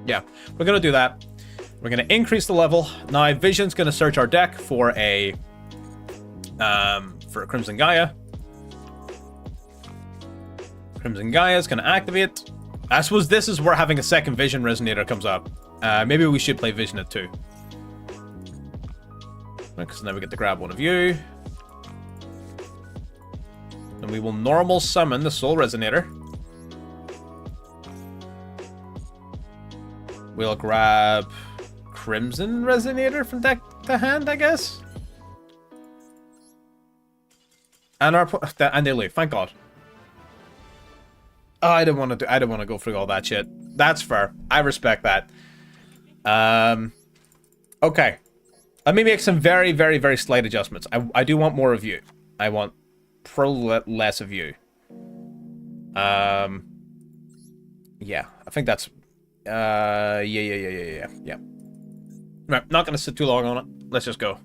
Yeah, we're gonna do that. We're gonna increase the level. Now Vision's gonna search our deck for a Crimson Gaia. Crimson Gaia is gonna activate. I suppose this is where having a second Vision Resonator comes up. Maybe we should play Vision at 2. Because now we get to grab one of you. And we will normal summon the Soul Resonator. We'll grab Crimson Resonator from deck to hand, I guess. And they leave, thank God. Oh, I don't want to go through all that shit. That's fair. I respect that. Okay. Let me make some very, very, very slight adjustments. I do want more of you. I want less of you. Yeah, I think that's yeah. Right, not gonna sit too long on it. Let's just go.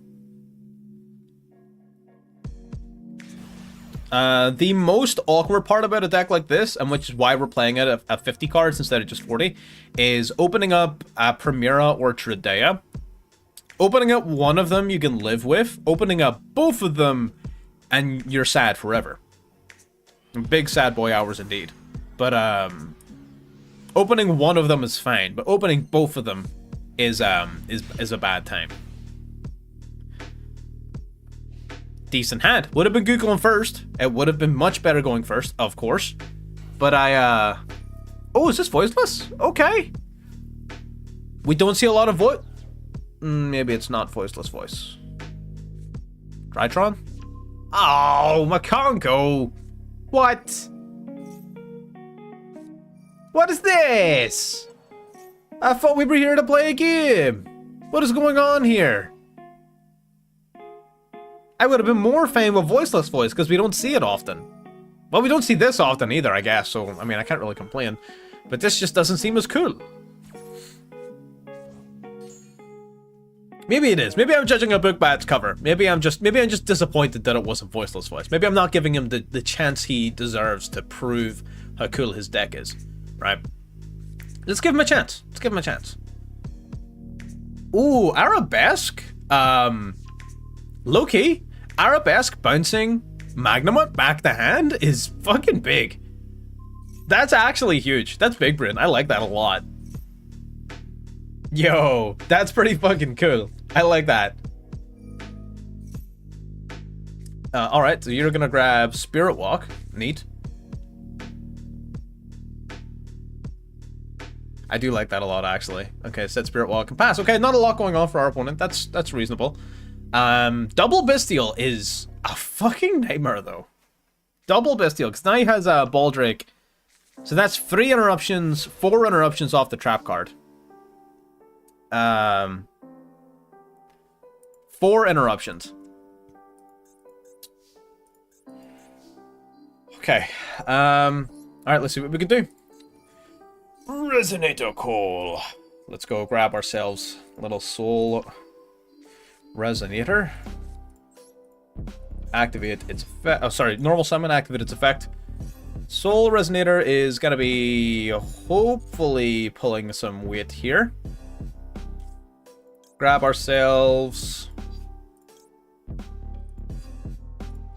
The most awkward part about a deck like this, and which is why we're playing it at 50 cards instead of just 40, is opening up a Primera or Tradea. Opening up one of them you can live with. Opening up both of them, and you're sad forever. Big sad boy hours indeed. But opening one of them is fine, but opening both of them is a bad time. Decent hand. Would have been good going first. It would have been much better going first, of course. But oh, is this voiceless? Okay. We don't see a lot of voice. Maybe it's not voiceless voice. Drytron? Oh, Makongo. What? What is this? I thought we were here to play a game. What is going on here? I would have been more fan of voiceless voice because we don't see it often. Well, we don't see this often either, I guess. So, I mean, I can't really complain. But this just doesn't seem as cool. Maybe it is. Maybe I'm judging a book by its cover. Maybe I'm just disappointed that it wasn't voiceless voice. Maybe I'm not giving him the chance he deserves to prove how cool his deck is. Right? Let's give him a chance. Let's give him a chance. Ooh, Arabesque. Low-key, Arabesque bouncing Magnemite back to hand is fucking big. That's actually huge. That's big brain. I like that a lot. Yo, that's pretty fucking cool. I like that. Alright, so you're gonna grab Spirit Walk. Neat. I do like that a lot, actually. Okay, set Spirit Walk and pass. Okay, not a lot going on for our opponent. That's reasonable. Double Bestial is a fucking nightmare, though. Double Bestial, because now he has a Baldrake. So that's 3 interruptions, 4 interruptions off the trap card. 4 interruptions. Okay. Alright, let's see what we can do. Resonator Call. Let's go grab ourselves a little Soul Resonator. Activate its effect. Oh, sorry. Normal summon, activate its effect. Soul Resonator is going to be hopefully pulling some weight here. Grab ourselves.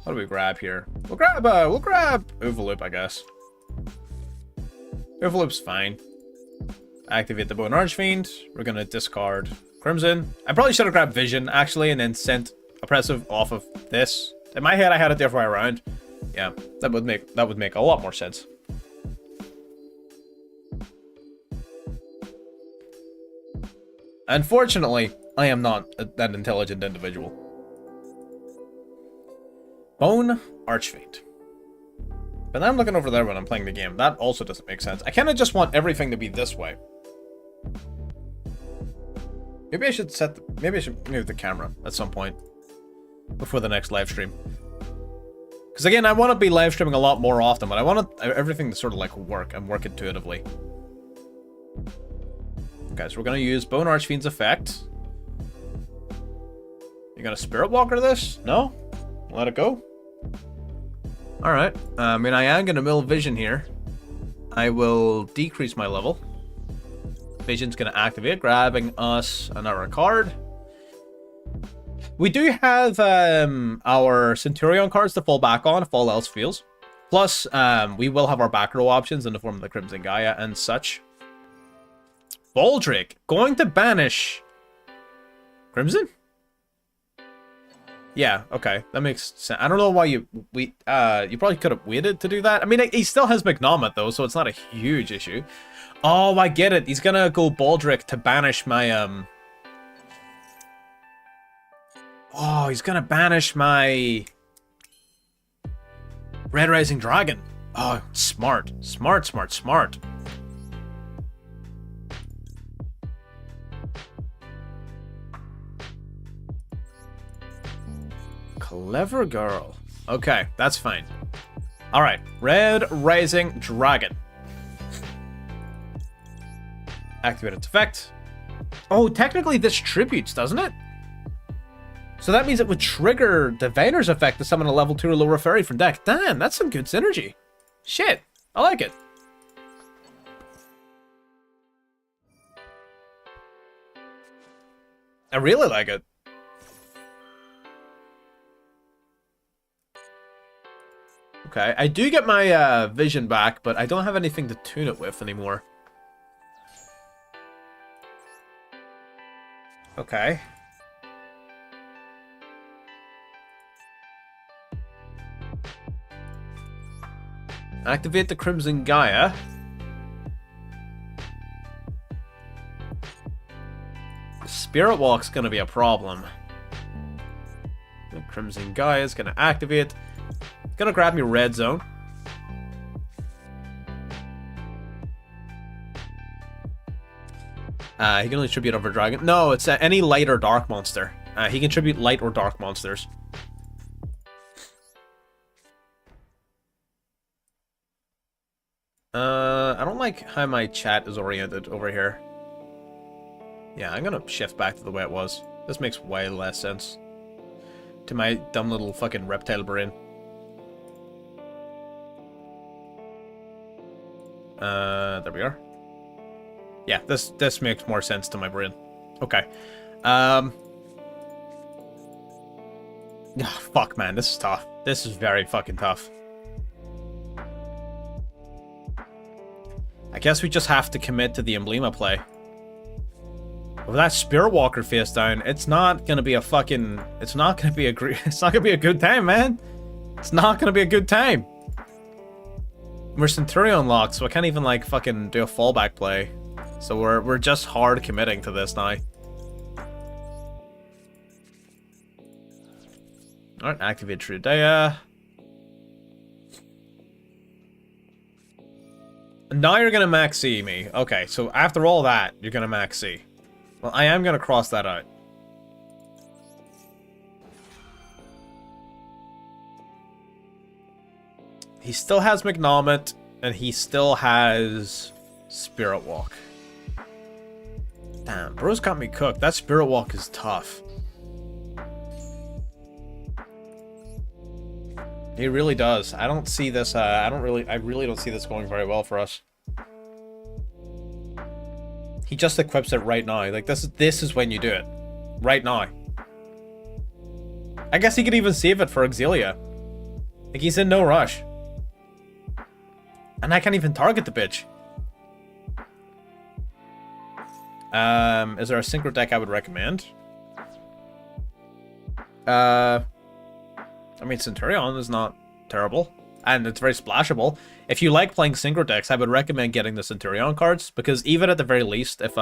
What do we grab here? We'll grab Overloop, I guess. Overloop's fine. Activate the Bone Archfiend. We're gonna discard Crimson. I probably should have grabbed Vision actually, and then sent Oppressive off of this. In my head, I had it the other way around. Yeah, that would make a lot more sense. Unfortunately, I am not an intelligent individual. Bone Archfiend. But then I'm looking over there when I'm playing the game. That also doesn't make sense. I kind of just want everything to be this way. Maybe I should maybe I should move the camera at some point before the next live stream. Because again, I want to be live streaming a lot more often, but I want everything to sort of like work and work intuitively. Okay, so we're going to use Bone Archfiend's effect. You gonna Spirit Walker this? No? Let it go? Alright. I mean, I am going to mill Vision here. I will decrease my level. Vision's going to activate, grabbing us another card. We do have our Centurion cards to fall back on if all else fails. Plus, we will have our back row options in the form of the Crimson Gaia and such. Baldric, going to banish Crimson? Yeah, okay, that makes sense. I don't know why you probably could have waited to do that. I mean, he still has McNomit though, so it's not a huge issue. Oh, I get it. He's gonna go Baldric to banish my Oh, he's gonna banish my Red Rising Dragon. Oh, smart, smart, smart, smart. Clever girl. Okay, that's fine. Alright, Red Rising Dragon. Activate its effect. Oh, technically this tributes, doesn't it? So that means it would trigger Diviner's effect to summon a level 2 or lower fairy from deck. Damn, that's some good synergy. Shit, I like it. I really like it. Okay, I do get my vision back, but I don't have anything to tune it with anymore. Okay. Activate the Crimson Gaia. Spirit Walk's gonna be a problem. The Crimson Gaia is gonna activate. Gonna grab me Red Zone. He can only tribute over Dragon. No, it's any light or dark monster. He can tribute light or dark monsters. I don't like how my chat is oriented over here. Yeah, I'm gonna shift back to the way it was. This makes way less sense to my dumb little fucking reptile brain. There we are. Yeah, this makes more sense to my brain. Okay. Fuck, man, this is tough. This is very fucking tough. I guess we just have to commit to the Emblema play. With that Spirit Walker face down, it's not gonna be a fucking... It's not gonna be a good time, man. It's not gonna be a good time. We're Centurion locked, so I can't even, like, fucking do a fallback play. So we're just hard committing to this now. Alright, activate RDA. Now you're gonna max C me. Okay, so after all that, you're gonna max C. Well, I am gonna cross that out. He still has McNomit, and he still has Spirit Walk. Damn, bro's got me cooked. That Spirit Walk is tough. He really does. I don't see this, I really don't see this going very well for us. He just equips it right now. Like, this is when you do it. Right now. I guess he could even save it for Exilia. Like, he's in no rush. And I can't even target the bitch. Is there a synchro deck I would recommend? I mean, Centurion is not terrible. and it's very splashable. If you like playing synchro decks, I would recommend getting the Centurion cards, because even at the very least, if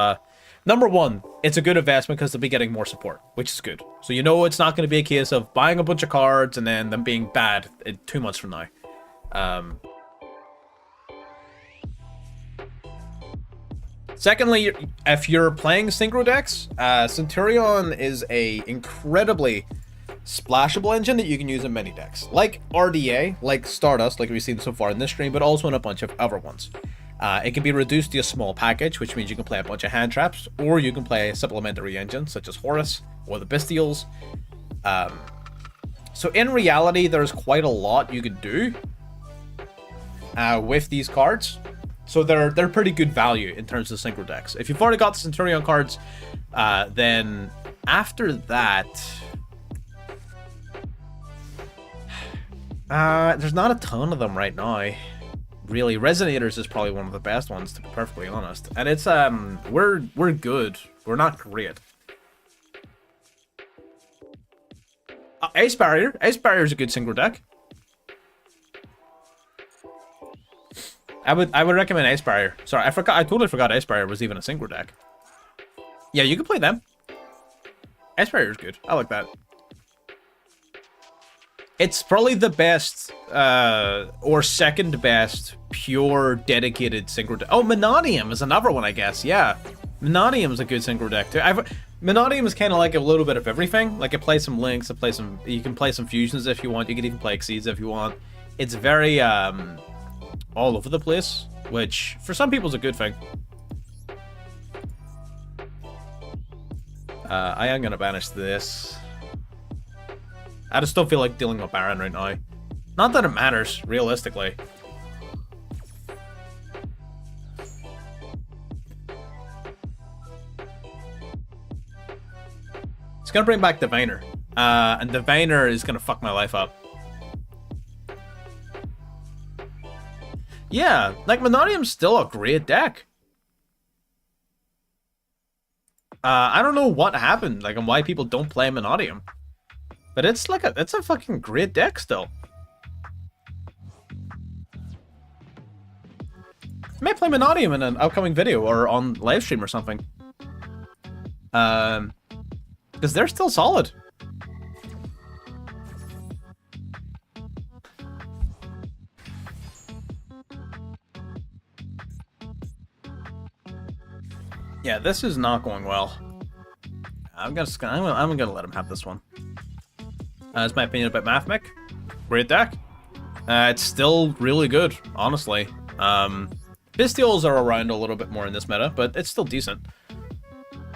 number one, it's a good investment because they'll be getting more support, which is good. So you know it's not going to be a case of buying a bunch of cards and then them being bad in 2 months from now. Secondly, if you're playing synchro decks, Centurion is a incredibly splashable engine that you can use in many decks, like RDA, like Stardust, like we've seen so far in this stream, but also in a bunch of other ones. It can be reduced to a small package, which means you can play a bunch of hand traps, or you can play a supplementary engine such as Horus or the Bestials. So in reality, there's quite a lot you can do with these cards. So they're pretty good value in terms of synchro decks. If you've already got the Centurion cards, then after that, there's not a ton of them right now. Really, Resonators is probably one of the best ones, to be perfectly honest. And it's we're good. We're not great. Ace Barrier. Ace Barrier is a good synchro deck. I would recommend Ace Barrier. Sorry, I totally forgot Ace Barrier was even a synchro deck. Yeah, you can play them. Ace Barrier is good. I like that. It's probably the best, or second best, pure dedicated synchro deck. Oh, Menadium is another one, I guess. Yeah, Menadium is a good synchro deck too. Menadium is kind of like a little bit of everything. Like it plays some links, you can play some fusions if you want. You can even play Exceeds if you want. It's very all over the place, which for some people is a good thing. I am gonna banish this. I just don't feel like dealing with Baron right now. Not that it matters, realistically. It's gonna bring back Diviner. And Diviner is gonna fuck my life up. Yeah, like Menadium's still a great deck. I don't know what happened, like, and why people don't play Menadium. But it's a fucking great deck still. I may play Menadium in an upcoming video or on live stream or something. Because they're still solid. Yeah, this is not going well. I'm gonna let him have this one. That's my opinion about Mathmech. Great deck. It's still really good, honestly. Bestials are around a little bit more in this meta, but it's still decent.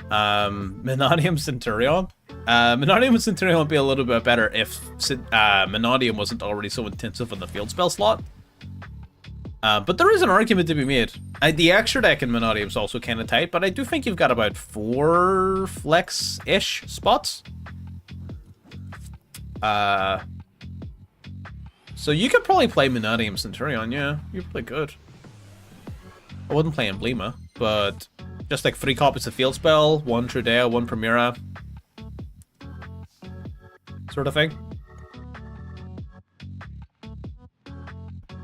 Menadium Centurion. Menadium Centurion would be a little bit better if Menadium wasn't already so intensive on the field spell slot. But there is an argument to be made. The extra deck in Menadium is also kind of tight, but I do think you've got about 4 flex-ish spots. So you could probably play Menadium Centurion, yeah. You're pretty good. I wouldn't play Emblema, but just like 3 copies of Field Spell, 1 Trudea, 1 Primera. Sort of thing.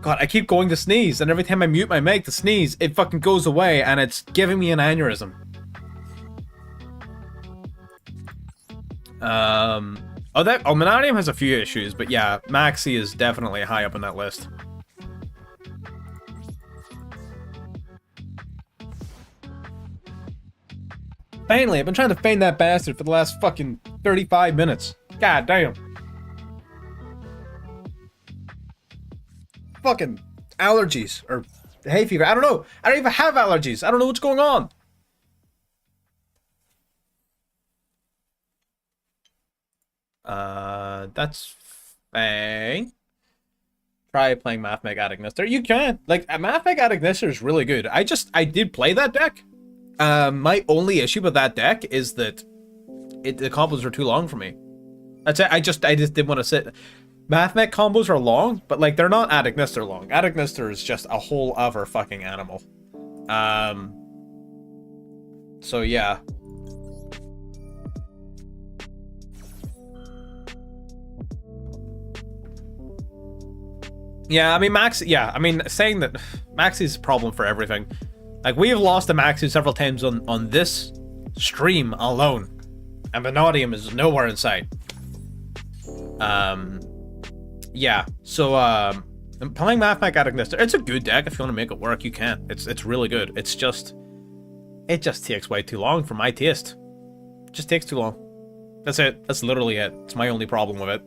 God, I keep going to sneeze, and every time I mute my mic to sneeze, it fucking goes away, and it's giving me an aneurysm. Menadium has a few issues, but yeah, Maxi is definitely high up on that list. Finally, I've been trying to feign that bastard for the last fucking 35 minutes. God damn. Fucking allergies or hay fever. I don't know. I don't even have allergies. I don't know what's going on. That's fine. Try playing Mathmech Adagnister. You can. Like, Mathmech Adagnister is really good. I did play that deck. My only issue with that deck is that the combos are too long for me. That's it. I just didn't want to sit. Mathmech combos are long, but like they're not Adagnister long. Adagnister is just a whole other fucking animal. So yeah. Yeah, I mean, saying that Maxie's a problem for everything. Like, we have lost to Maxie several times on this stream alone. And Vanadium is nowhere in sight. Yeah, so, I'm playing Mathmech at Ignister. It's a good deck. If you want to make it work, you can. It's really good. It just takes way too long for my taste. It just takes too long. That's it. That's literally it. It's my only problem with it.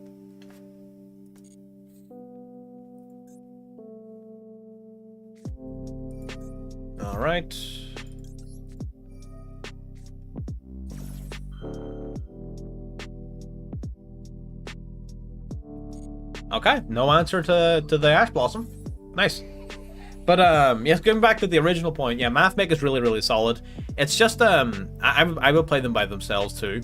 Alright. Okay, no answer to the Ash Blossom. Nice. But yes, going back to the original point, yeah, Mathmech is really, really solid. It's just I would play them by themselves too.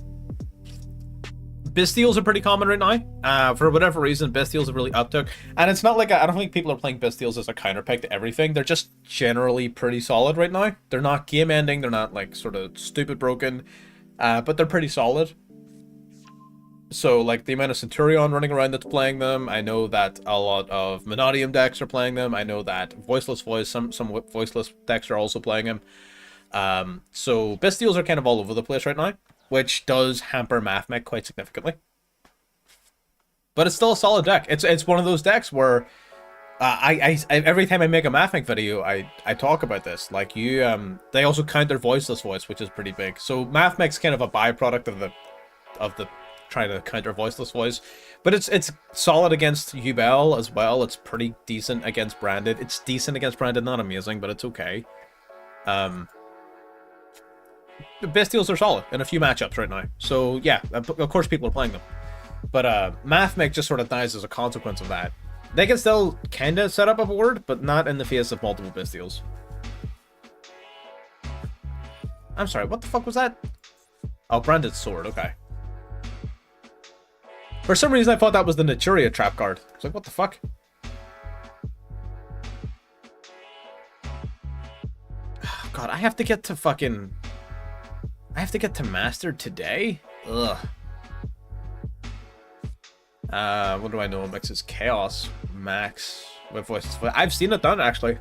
Bystials are pretty common right now. For whatever reason, Bystials have really uptook. And it's not like I don't think people are playing Bystials as a counterpick to everything. They're just generally pretty solid right now. They're not game ending. They're not like sort of stupid broken, but they're pretty solid. So like the amount of Centurion running around that's playing them, I know that a lot of Monodium decks are playing them. I know that Voiceless Voice, some Voiceless decks are also playing them. So Bystials are kind of all over the place right now, which does hamper Mathmech quite significantly. But it's still a solid deck. It's one of those decks where I every time I make a Mathmech video, I talk about this. Like they also counter Voiceless Voice, which is pretty big. So Mathmech's kind of a byproduct of the trying to counter Voiceless Voice, but it's solid against Ubel as well. It's pretty decent against Branded. It's decent against Branded, not amazing, but it's okay. The Bystials are solid in a few matchups right now, so yeah, of course people are playing them. But Mathmech just sort of dies as a consequence of that. They can still kinda set up a board, but not in the face of multiple Bystials. I'm sorry, what the fuck was that? Oh, Branded Sword, okay. For some reason, I thought that was the Naturia trap card. I was like, what the fuck? Oh, God, I have to get to fucking... I have to get to Master today? Ugh. What do I know? Mixes Chaos Max with Voices. I've seen it done, actually.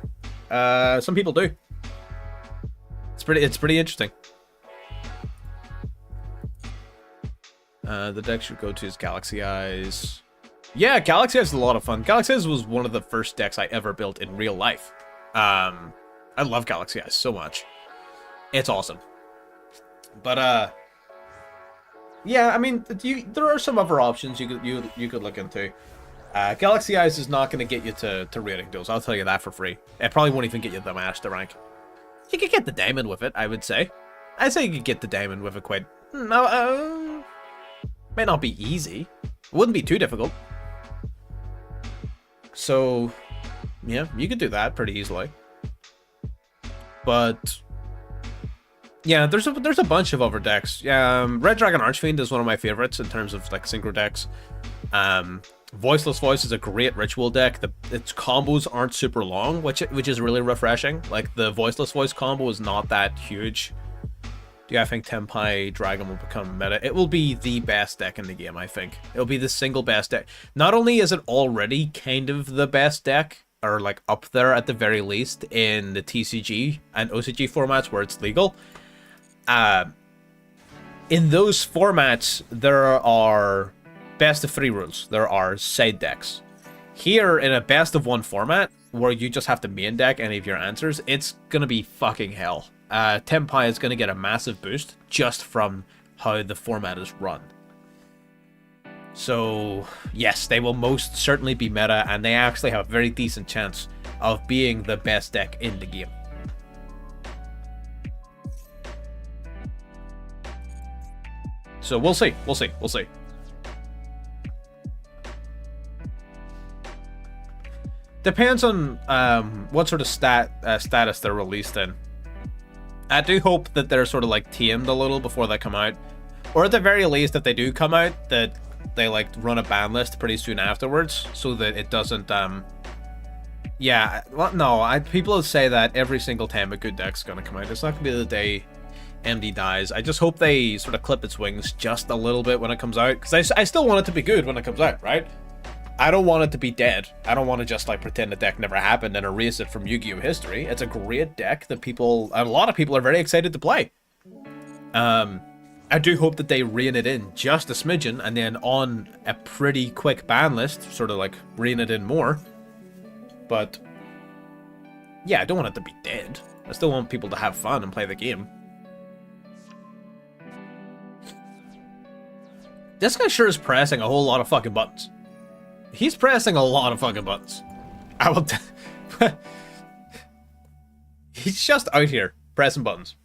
Some people do. It's pretty interesting. The deck should go to his Galaxy Eyes. Yeah, Galaxy Eyes is a lot of fun. Galaxy Eyes was one of the first decks I ever built in real life. I love Galaxy Eyes so much. It's awesome. But yeah, I mean, there are some other options you could look into. Galaxy Eyes is not going to get you to rating duels. I'll tell you that for free. It probably won't even get you the master rank. You could get the diamond with it, I would say. I'd say you could get the diamond with it quite. No, might not be easy. It wouldn't be too difficult. So, yeah, you could do that pretty easily. But yeah, there's a bunch of other decks. Red Dragon ARCHFIEND is one of my favorites in terms of like synchro decks. Voiceless Voice is a great ritual deck. Its combos aren't super long, which is really refreshing. Like the Voiceless Voice combo is not that huge. Do I think Tenpai Dragon will become meta? It will be the best deck in the game, I think. It'll be the single best deck. Not only is it already kind of the best deck, or like up there at the very least in the TCG and OCG formats where it's legal. In those formats, there are best of 3 rules. There are side decks. Here, in a best of 1 format, where you just have to main deck any of your answers, it's gonna be fucking hell. Tenpai is going to get a massive boost just from how the format is run. So, yes, they will most certainly be meta, and they actually have a very decent chance of being the best deck in the game. So, we'll see. We'll see. We'll see. Depends on what sort of status they're released in. I do hope that they're sort of like tamed a little before they come out. Or at the very least, if they do come out, that they like run a ban list pretty soon afterwards, so that it doesn't yeah, well, no, people say that every single time a good deck's gonna come out. It's not gonna be the day MD dies. I just hope they sort of clip its wings just a little bit when it comes out, because I still want it to be good when it comes out, right? I don't want it to be dead. I don't want to just like pretend the deck never happened and erase it from Yu-Gi-Oh history. It's a great deck that a lot of people are very excited to play. I do hope that they rein it in just a smidgen, and then on a pretty quick ban list, sort of like rein it in more. But yeah, I don't want it to be dead. I still want people to have fun and play the game. This guy sure is pressing a whole lot of fucking buttons. He's pressing a lot of fucking buttons. I will. He's just out here pressing buttons.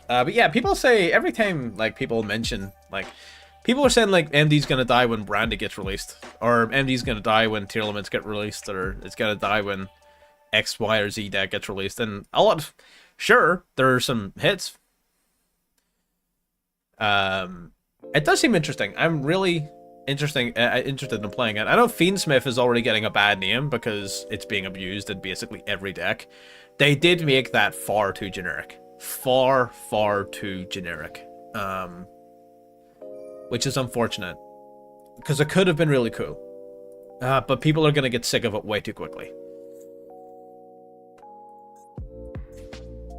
But yeah, people say every time like people mention like people are saying like MD's gonna die when Brandy gets released, or MD's gonna die when tier limits get released, or it's gonna die when X, Y, or Z deck gets released, and a lot of sure there are some hits. It does seem interesting. I'm really interested in playing it. I know Fiendsmith is already getting a bad name because it's being abused in basically every deck. They did make that far too generic. Far too generic. Which is unfortunate. Because it could have been really cool. But people are going to get sick of it way too quickly.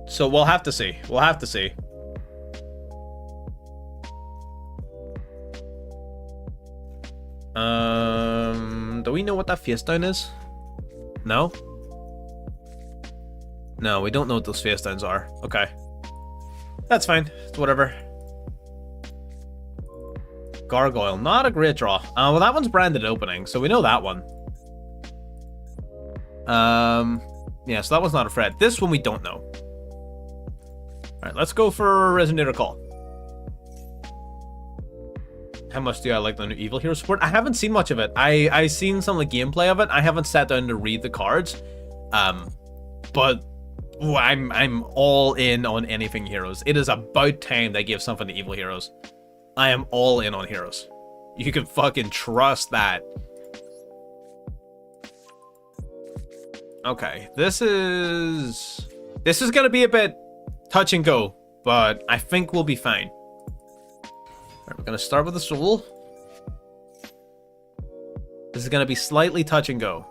So we'll have to see. We'll have to see. Do we know what that face down is? No? No, we don't know what those face downs are. Okay. That's fine. It's whatever. Gargoyle. Not a great draw. Well, that one's branded opening, so we know that one. Yeah, so that one's not a threat. This one we don't know. Alright, let's go for Resonator Call. How much do I like the new Evil Hero support? I haven't seen much of it. I seen some of the gameplay of it. I haven't sat down to read the cards. But ooh, I'm all in on anything Heroes. It is about time they give something to Evil Heroes. I am all in on Heroes. You can fucking trust that. Okay, this is gonna be a bit touch and go, but I think we'll be fine. Alright, we're gonna start with the Soul. This is gonna be slightly touch and go.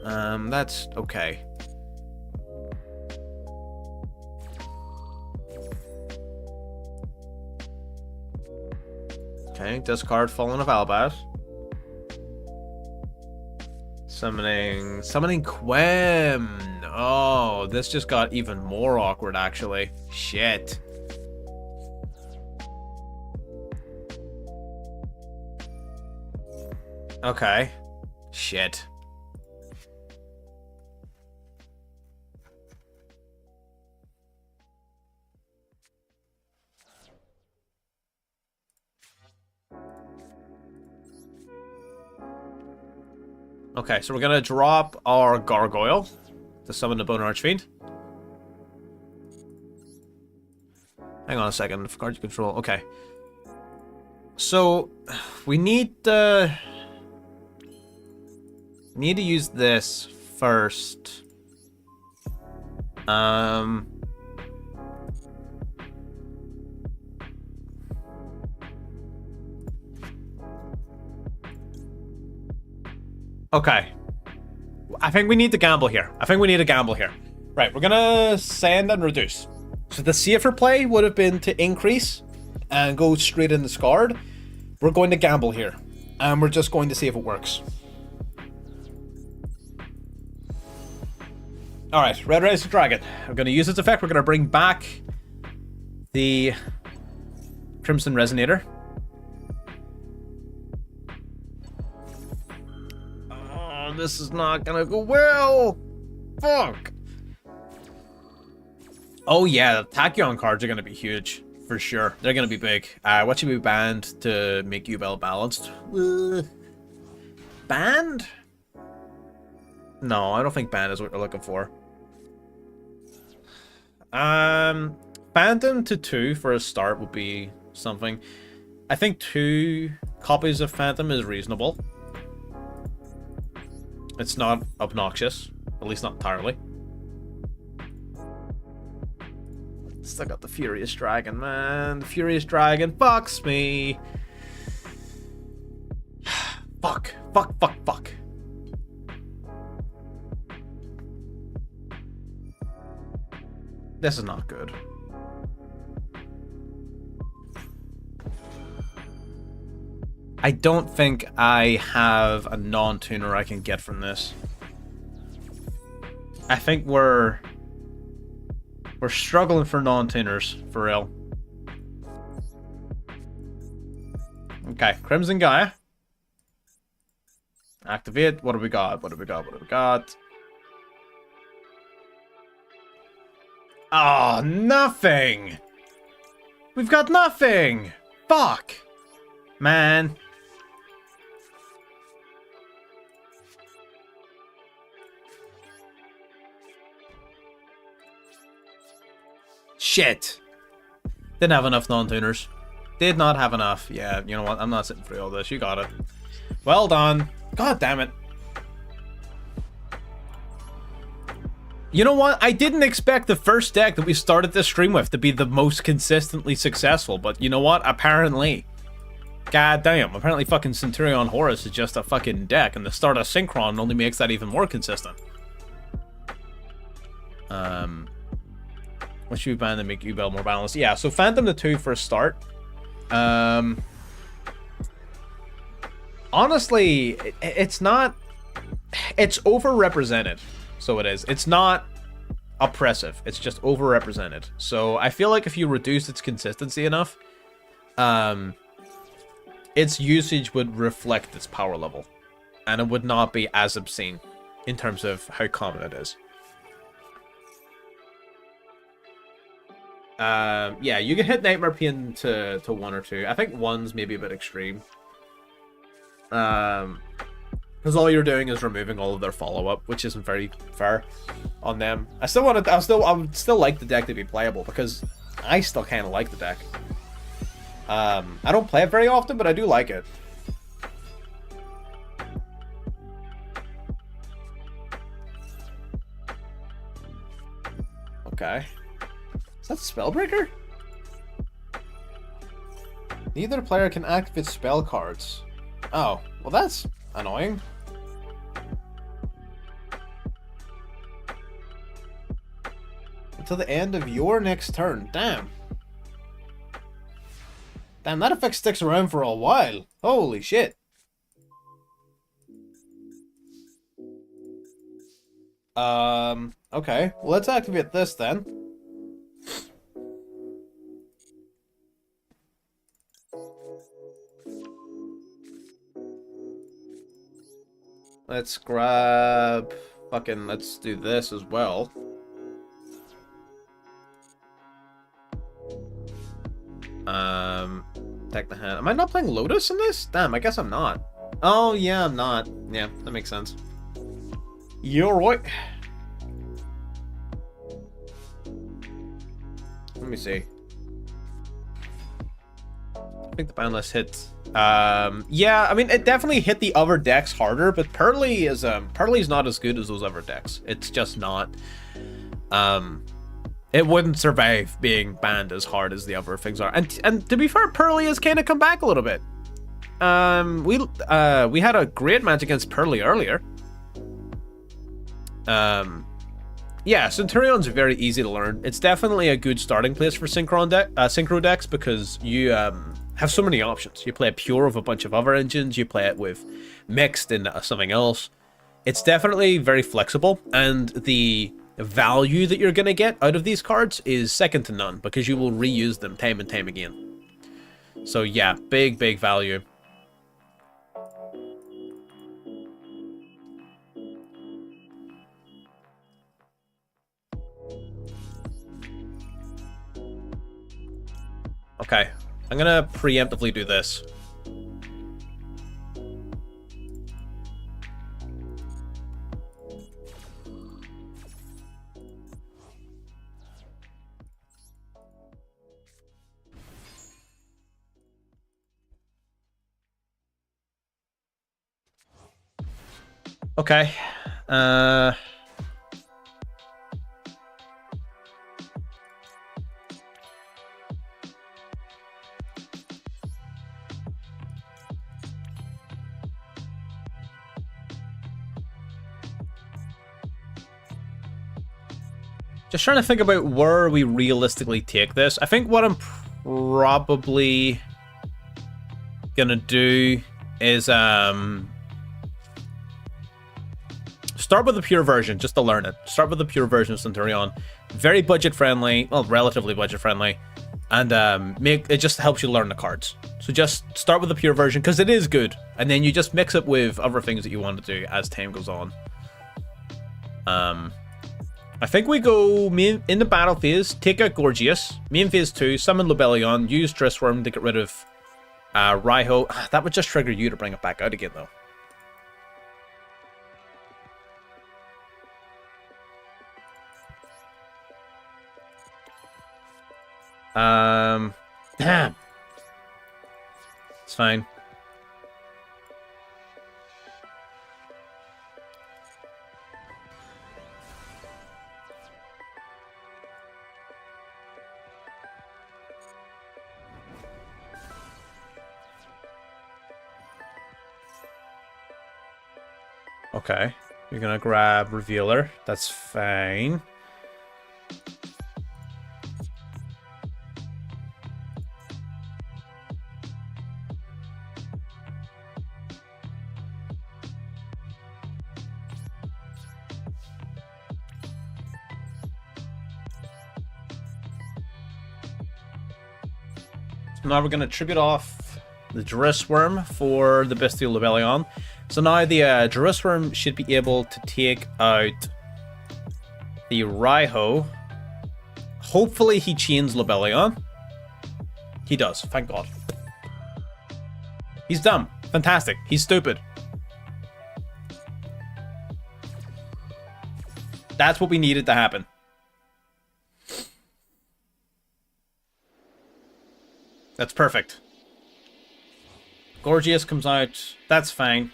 That's okay. Okay, discard Fallen of Albat. Summoning Quem. Oh, this just got even more awkward, actually. Shit. Okay. Shit. Okay, so we're gonna drop our Gargoyle to summon the Bone Archfiend. Hang on a second, for card you control. Okay. So we need to use this first. Okay. I think we need to gamble here. Right, we're gonna send and reduce. So the safer play would have been to increase and go straight in the Scarred. We're going to gamble here. And we're just going to see if it works. Alright, Red Rise Dragon. I'm going to use its effect. We're going to bring back the Crimson Resonator. Oh, this is not going to go well. Fuck. Oh yeah, the Tachyon cards are going to be huge. For sure. They're going to be big. What should we banned to make Yubel balanced? Banned? No, I don't think banned is what we're looking for. Phantom to 2 for a start would be something. I think 2 copies of Phantom is reasonable. It's not obnoxious. At least not entirely. Still got the Furious Dragon, man. The Furious Dragon fucks me. Fuck, fuck, fuck. This is not good. I don't think I have a non-tuner I can get from this. I think we're struggling for non-tuners, for real. Okay, Crimson Gaia. Activate. What do we got? What do we got? What do we got? Oh, nothing! We've got nothing! Fuck! Man. Shit. Didn't have enough non-tuners. Did not have enough. Yeah, you know what? I'm not sitting through all this. You got it. Well done. God damn it. You know what? I didn't expect the first deck that we started this stream with to be the most consistently successful, but you know what? Apparently. God damn. Apparently fucking Centurion Horus is just a fucking deck, and the Stardust Synchron only makes that even more consistent. What should we ban to make Ubel more balanced? Yeah, so Phantom the 2 for a start. Honestly, it's not... It's overrepresented. So it is. It's not oppressive. It's just overrepresented. So I feel like if you reduce its consistency enough, its usage would reflect its power level. And it would not be as obscene in terms of how common it is. Yeah, you can hit Nightmare Pain to 1 or 2. I think 1's maybe a bit extreme. Because all you're doing is removing all of their follow-up, which isn't very fair on them. I would still like the deck to be playable, because I still kind of like the deck. I don't play it very often, but I do like it. Okay. Is that Spellbreaker? Neither player can activate spell cards. Oh, well that's annoying. Until the end of your next turn. Damn. Damn, that effect sticks around for a while. Holy shit. Okay. Well, let's activate this then. Let's grab... Fucking, let's do this as well. Take the hand. Am I not playing Lotus in this? Damn, I guess I'm not. Oh, yeah, I'm not. Yeah, that makes sense. You're right. Let me see. I think the ban list hit. Yeah, I mean, it definitely hit the other decks harder, but Pearly's not as good as those other decks. It's just not. It wouldn't survive being banned as hard as the other things are. And to be fair, Pearly has kind of come back a little bit. We had a great match against Pearly earlier. Yeah, Centurion's very easy to learn. It's definitely a good starting place for synchro decks because you have so many options. You play it pure with a bunch of other engines. You play it with mixed and something else. It's definitely very flexible, and the value that you're going to get out of these cards is second to none because you will reuse them time and time again. So yeah, big value. Okay, I'm gonna preemptively do this. Okay. Just trying to think about where we realistically take this. I think what I'm probably gonna do is start with the pure version just to learn it. Start with the pure version of Centurion. Very budget friendly, well, relatively budget friendly, and it just helps you learn the cards. So just start with the pure version because it is good, and then you just mix it with other things that you want to do as time goes on. I think we go in the battle phase, take out Gorgias. Main phase 2, summon Lobelion, use Drissworm to get rid of Raiho. That would just trigger you to bring it back out again, though. Damn. It's fine. Okay, you're gonna grab Revealer. That's fine. Now we're gonna tribute off the Drissworm for the Bestial Lobelion. So now the Drissworm should be able to take out the Raiho. Hopefully he chains Lobelion. He does, thank God. He's dumb. Fantastic. He's stupid. That's what we needed to happen. That's perfect. Gorgias comes out. That's fine.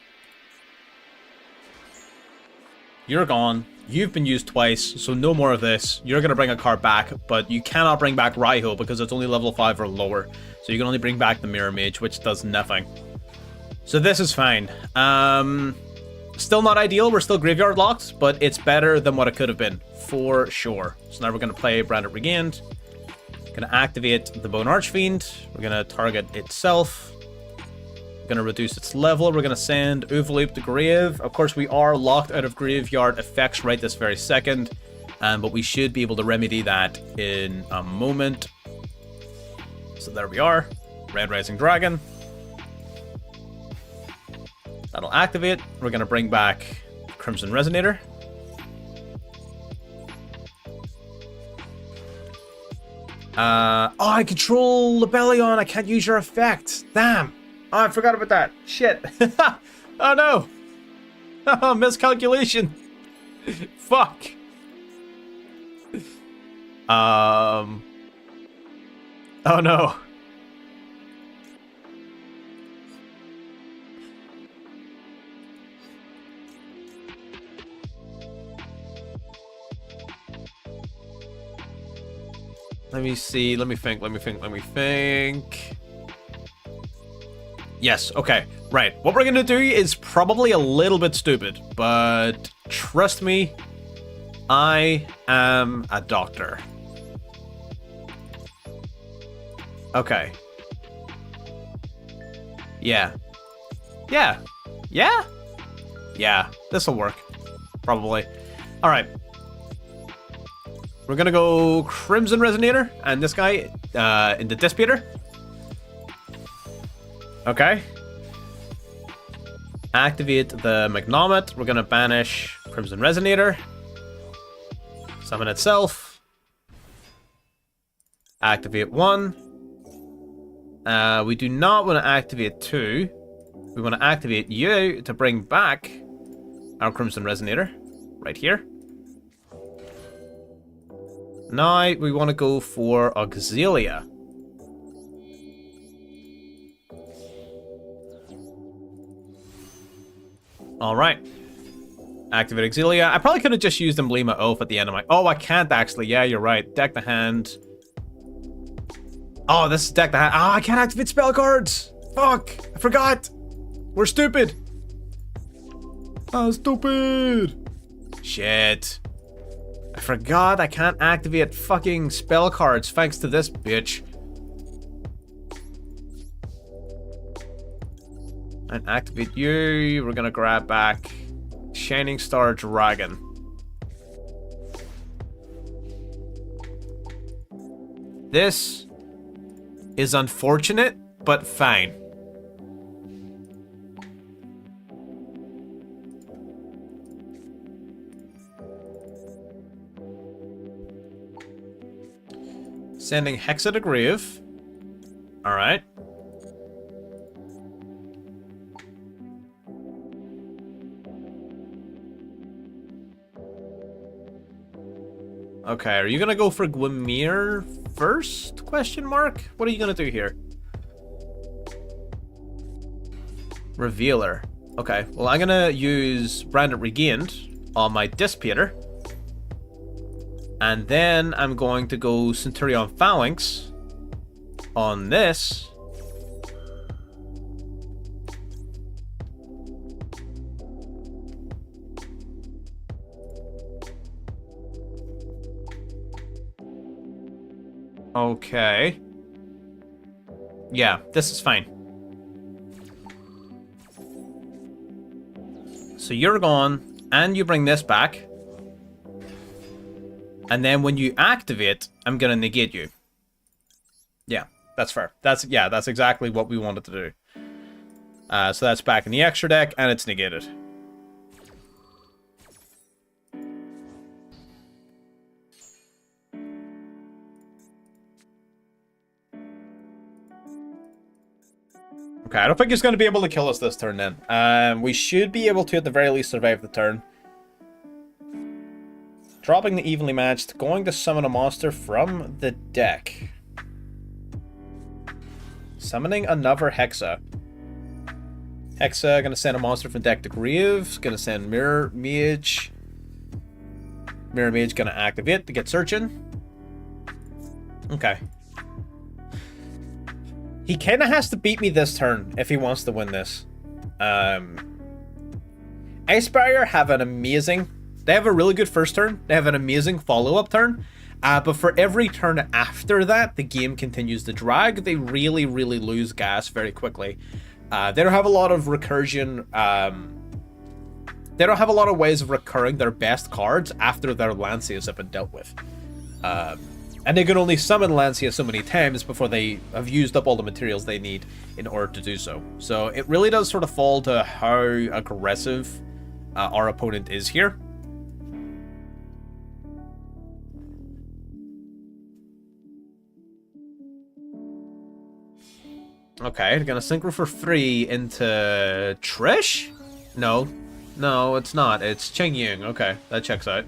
You're gone. You've been used twice, so no more of this. You're going to bring a card back, but you cannot bring back Raiho because it's only level 5 or lower. So you can only bring back the Mirror Mage, which does nothing. So this is fine. Still not ideal. We're still graveyard locked, but it's better than what it could have been, for sure. So now we're going to play Branded Regained. Going to activate the Bone Archfiend. We're going to target itself. Going to reduce its level. We're going to send Overloop to grave. Of course, we are locked out of graveyard effects right this very second, but we should be able to remedy that in a moment. So there we are. Red Rising Dragon. That'll activate. We're going to bring back Crimson Resonator. Oh, I control Lobelion. I can't use your effect. Damn. Oh, I forgot about that. Shit. Oh, no. Oh, miscalculation. Fuck. Oh, no. Let me see. Let me think. Yes, okay, right. What we're gonna do is probably a little bit stupid, but trust me, I am a doctor. Okay. Yeah. Yeah, this'll work. Probably. Alright. We're gonna go Crimson Resonator, and this guy in the Disputer. Okay. Activate the Magnomet. We're gonna banish Crimson Resonator. Summon itself. Activate 1. We do not want to activate 2. We want to activate you to bring back our Crimson Resonator. Right here. Now we want to go for Auxilia. Alright. Activate Auxilia. I probably could have just used Emblema Oath at the end of my... Oh, I can't actually. Yeah, you're right. Deck the hand. Oh, this is deck the hand. Oh, I can't activate spell cards. Fuck. I forgot. We're stupid. Oh, stupid. Shit. I forgot I can't activate fucking spell cards thanks to this bitch. And activate you. We're gonna grab back Shining Star Dragon. This is unfortunate, but fine. Sending Hexa to Grieve. Alright. Okay, are you gonna go for Gwymir first? Question mark? What are you gonna do here? Revealer. Okay, well I'm gonna use Branded Regained on my Dissipator. And then I'm going to go Centurion Phalanx on this. Okay. Yeah, this is fine. So you're gone, and you bring this back. And then when you activate, I'm gonna negate you. Yeah, that's fair. That's exactly what we wanted to do. So that's back in the extra deck, and it's negated. Okay, I don't think he's going to be able to kill us this turn then. We should be able to, at the very least, survive the turn. Dropping the evenly matched, going to summon a monster from the deck. Summoning another Hexa. Hexa, gonna send a monster from deck to Grieve. Gonna send Mirror Mage. Mirror Mage gonna activate to get searching. Okay. He kinda has to beat me this turn if he wants to win this. Ice Barrier have an amazing... They have a really good first turn. They have an amazing follow-up turn. But for every turn after that, the game continues to drag. They really, really lose gas very quickly. They don't have a lot of recursion. They don't have a lot of ways of recurring their best cards after their Lancias have been dealt with. And they can only summon Lancia so many times before they have used up all the materials they need in order to do so. So it really does sort of fall to how aggressive our opponent is here. Okay, they're gonna synchro for 3 into Trish? No. No, it's not. It's Cheng Ying. Okay, that checks out.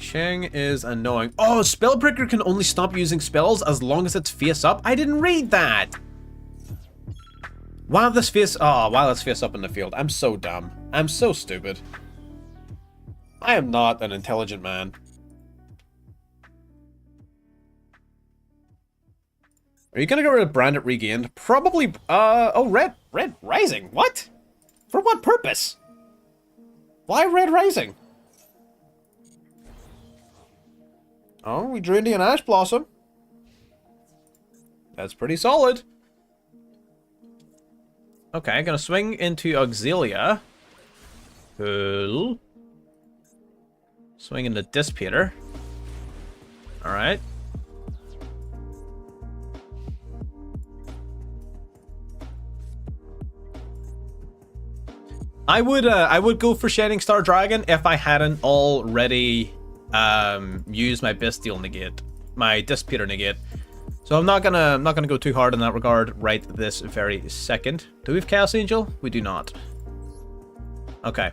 Cheng is annoying. Oh, Spellbreaker can only stop using spells as long as it's face up? I didn't read that! While it's face up in the field. I'm so dumb. I'm so stupid. I am not an intelligent man. Are you gonna get rid of Branded Regained? Probably, oh, Red Rising, what? For what purpose? Why Red Rising? Oh, we drew Indian Ash Blossom. That's pretty solid. Okay, I'm gonna swing into Auxilia. Cool. Swing into Dissipator. Alright. I would go for Shining Star Dragon if I hadn't already used my Bestial negate, my Dissipator negate. So I'm not gonna go too hard in that regard right this very second. Do we have Chaos Angel? We do not. Okay.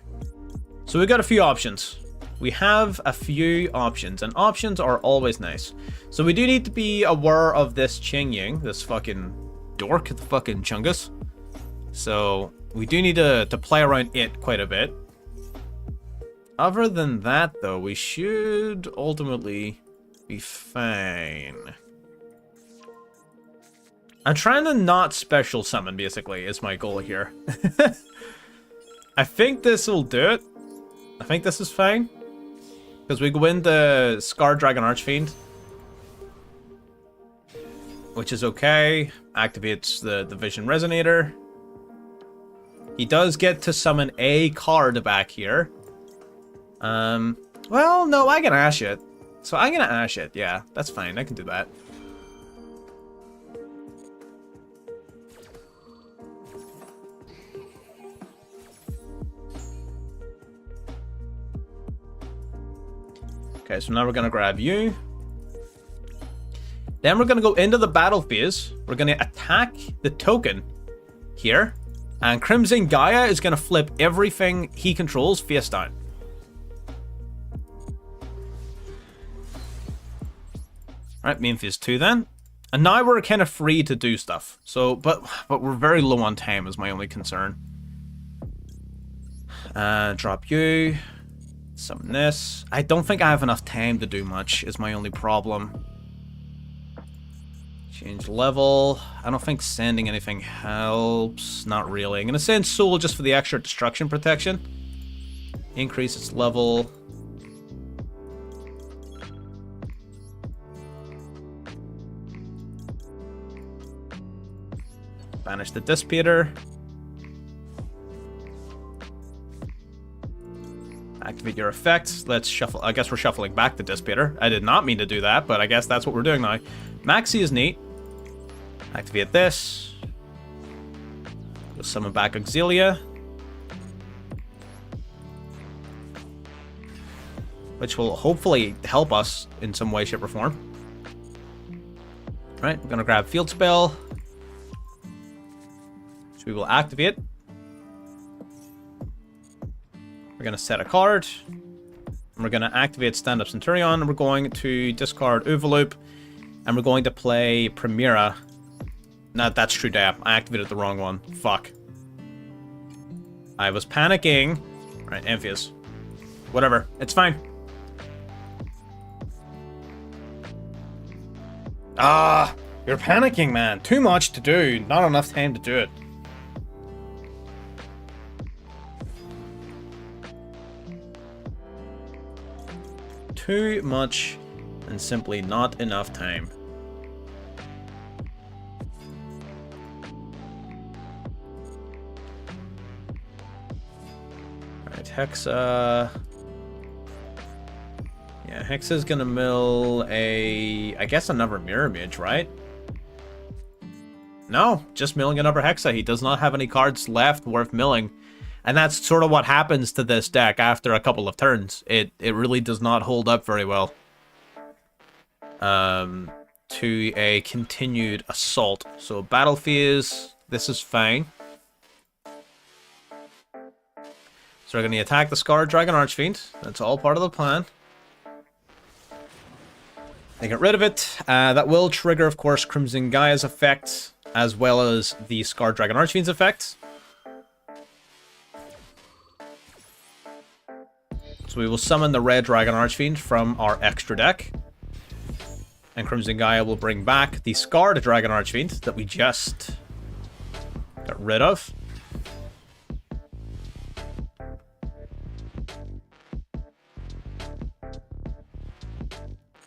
So we've got a few options. We have a few options, and options are always nice. So we do need to be aware of this Cheng Ying, this fucking dork, the fucking Chungus. So we do need to play around it quite a bit. Other than that, though, we should ultimately be fine. I'm trying to not special summon, basically, is my goal here. I think this will do it. I think this is fine. Because we go into Scar Dragon Archfiend. Which is okay. Activates the Vision Resonator. He does get to summon a card back here. Well, no, I can Ash it. So I'm gonna Ash it, yeah. That's fine, I can do that. Okay, so now we're gonna grab you. Then we're gonna go into the battle phase. We're gonna attack the token here. And Crimson Gaia is gonna flip everything he controls face down. Alright, main phase 2 then. And now we're kind of free to do stuff. So, but we're very low on time is my only concern. Drop you. Summon this. I don't think I have enough time to do much is my only problem. Change level. I don't think sending anything helps. Not really. I'm going to send Soul just for the extra destruction protection. Increase its level. Banish the Dissipator. Activate your effects. Let's shuffle. I guess we're shuffling back the Dissipator. I did not mean to do that, but I guess that's what we're doing now. Maxi is neat. Activate this. Go summon back Auxilia. Which will hopefully help us in some way, shape, or form. Alright, we're gonna grab Field Spell. So we will activate. We're going to set a card. And we're going to activate Stand Up Centurion. And we're going to discard Overloop. And we're going to play Primera. No, that's True Dap. I activated the wrong one. Fuck. I was panicking. Right, Amphius. Whatever. It's fine. Ah! You're panicking, man. Too much to do. Not enough time to do it. Too much and simply not enough time. Alright, Hexa. Yeah, Hexa's gonna mill I guess another Mirror Mage, right? No, just milling another Hexa. He does not have any cards left worth milling. And that's sort of what happens to this deck after a couple of turns. It really does not hold up very well. To a continued assault. So battle phase, this is fine. So we're going to attack the Scar Dragon Archfiend. That's all part of the plan. They get rid of it. That will trigger, of course, Crimson Gaia's effect, as well as the Scar Dragon Archfiend's effect. So we will summon the Red Dragon Archfiend from our extra deck. And Crimson Gaia will bring back the Scarred Dragon Archfiend that we just got rid of.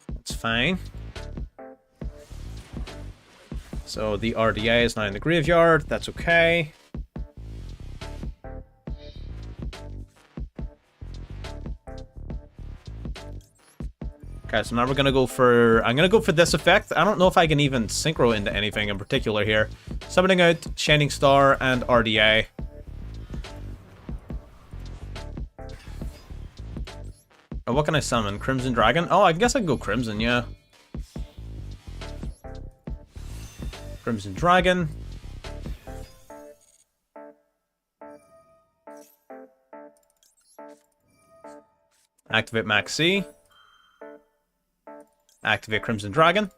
That's fine. So the RDA is now in the graveyard. That's okay. Okay, so now we're gonna go for... I'm gonna go for this effect. I don't know if I can even synchro into anything in particular here. Summoning out Shining Star and RDA. Oh, what can I summon? Crimson Dragon? Oh, I guess I can go Crimson, yeah. Crimson Dragon. Activate Max C. Activate Crimson Dragon.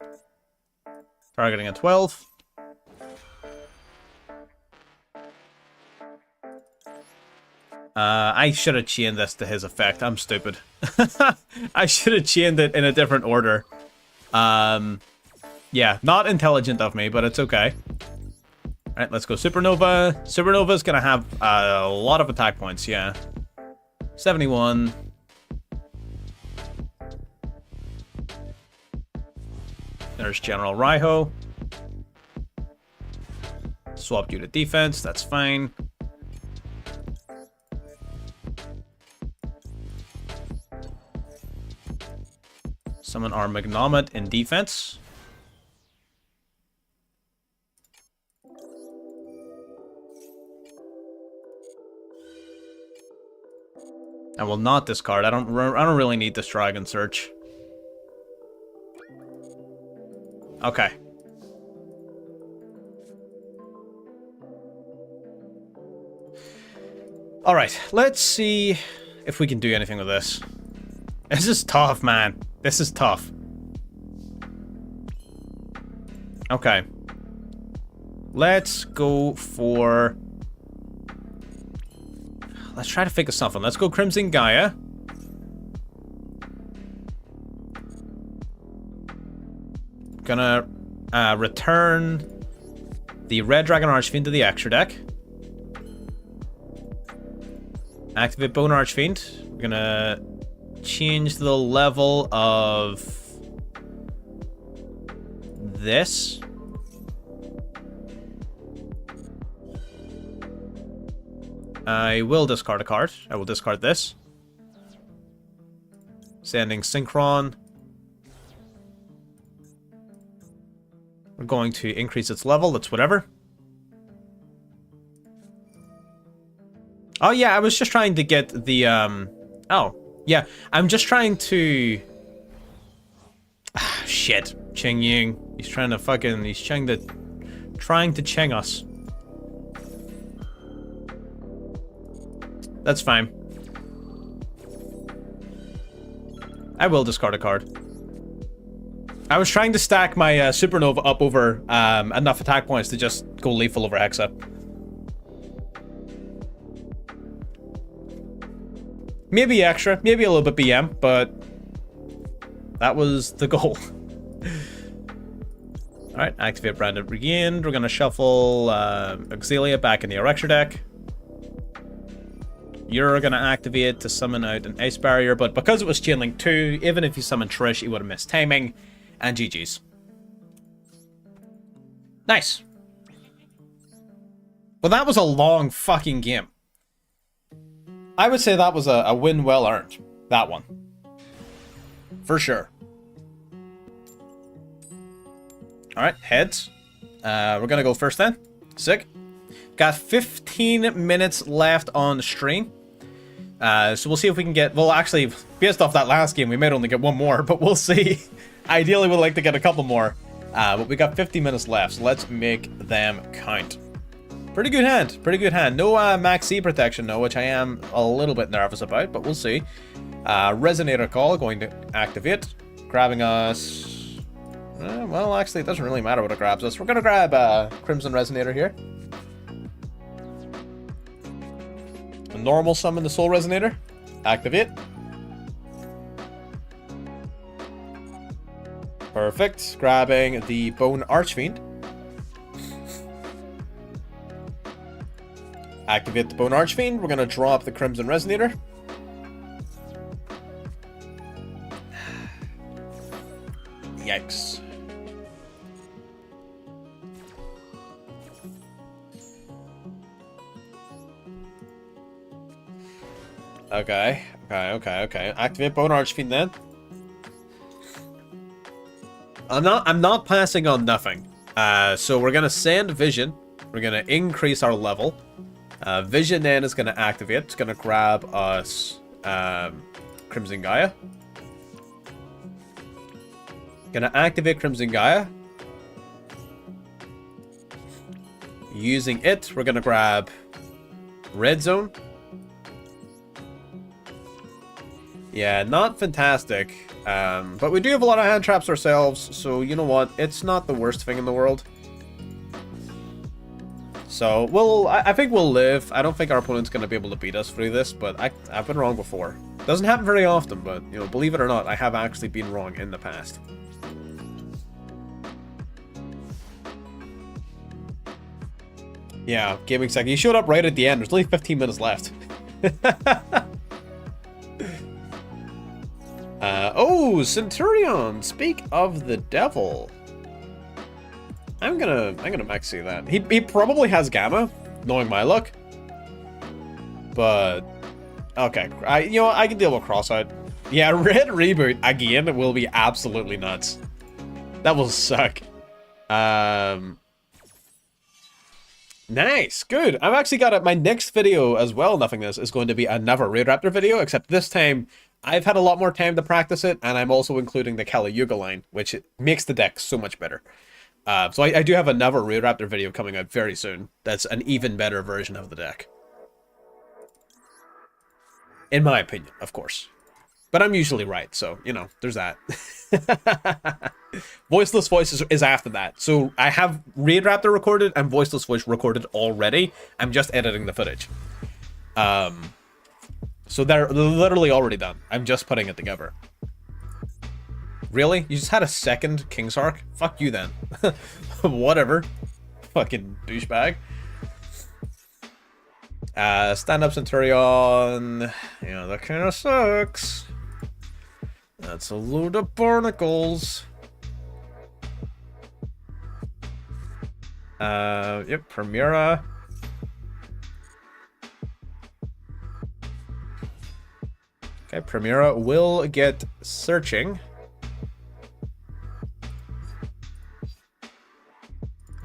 Targeting a 12. I should have chained this to his effect. I'm stupid. I should have chained it in a different order. Yeah, not intelligent of me, but it's okay. Alright, let's go Supernova. Supernova's gonna have a lot of attack points, yeah. 71. There's General Raiho. Swap you to defense, that's fine. Summon our Magnomet in defense. I will not discard. I don't really need this Dragon Search. Okay. All right, let's see if we can do anything with this. This is tough, man. This is tough. Okay. Let's go for... Let's try to figure something. Let's go Crimson Gaia. Gonna return the Red Dragon Archfiend to the extra deck. Activate Bone Archfiend. We're gonna change the level of this. I will discard a card. I will discard this. Sending Synchron. We're going to increase its level. That's whatever. Oh, yeah, I was just trying to get the, Oh, yeah, I'm just trying to... Ah, shit. Cheng Ying. He's trying to fucking... He's trying to Cheng us. That's fine. I will discard a card. I was trying to stack my Supernova up over enough attack points to just go lethal over Hexa. Maybe extra, maybe a little bit BM, but that was the goal. Alright, activate Branded Regained. We're going to shuffle Auxilia back in the Erexure deck. You're going to activate to summon out an Ice Barrier, but because it was Chain Link 2, even if you summon Trish, you would have missed timing. And GG's. Nice. Well, that was a long fucking game. I would say that was a win well earned. That one. For sure. Alright, heads. We're gonna go first then. Sick. Got 15 minutes left on the stream. So we'll see if we can get... Well, actually, based off that last game, we might only get one more, but we'll see. Ideally, we'd like to get a couple more. But we got 50 minutes left, so let's make them count. Pretty good hand. Pretty good hand. No Max C protection, though, which I am a little bit nervous about, but we'll see. Resonator Call going to activate. Grabbing us... well, actually, it doesn't really matter what it grabs us. We're going to grab Crimson Resonator here. A normal summon the Soul Resonator. Activate. Perfect. Grabbing the Bone Archfiend. Activate the Bone Archfiend. We're going to drop the Crimson Resonator. Yikes. Okay. Activate Bone Archfiend then. I'm not passing on nothing. So we're gonna send Vision. We're gonna increase our level. Vision then is gonna activate. It's gonna grab us Crimson Gaia. Gonna activate Crimson Gaia. Using it, we're gonna grab Red Zone. Yeah, not fantastic. But we do have a lot of hand traps ourselves, so you know what? It's not the worst thing in the world. So, I think we'll live. I don't think our opponent's going to be able to beat us through this, but I've been wrong before. Doesn't happen very often, but, you know, believe it or not, I have actually been wrong in the past. Yeah, gaming second. He showed up right at the end. There's only 15 minutes left. Oh, Centurion. Speak of the devil. I'm gonna maxi that. He probably has Gamma, knowing my luck. But okay, I can deal with Cross-eyed. Yeah, Red Reboot again will be absolutely nuts. That will suck. Nice, good. I've actually got it. My next video as well, Nothingness, is going to be another Raid Raptor video, except this time I've had a lot more time to practice it, and I'm also including the Kali Yuga line, which makes the deck so much better. So I do have another Raid Raptor video coming out very soon. That's an even better version of the deck. In my opinion, of course. But I'm usually right, so, you know, there's that. Voiceless Voice is after that. So I have Raid Raptor recorded and Voiceless Voice recorded already. I'm just editing the footage. So they're literally already done. I'm just putting it together. Really? You just had a second King's Arc? Fuck you then. Whatever. Fucking douchebag. Stand-up Centurion. Yeah, that kind of sucks. That's a load of barnacles. Yep, Primera. Okay, Primera will get searching.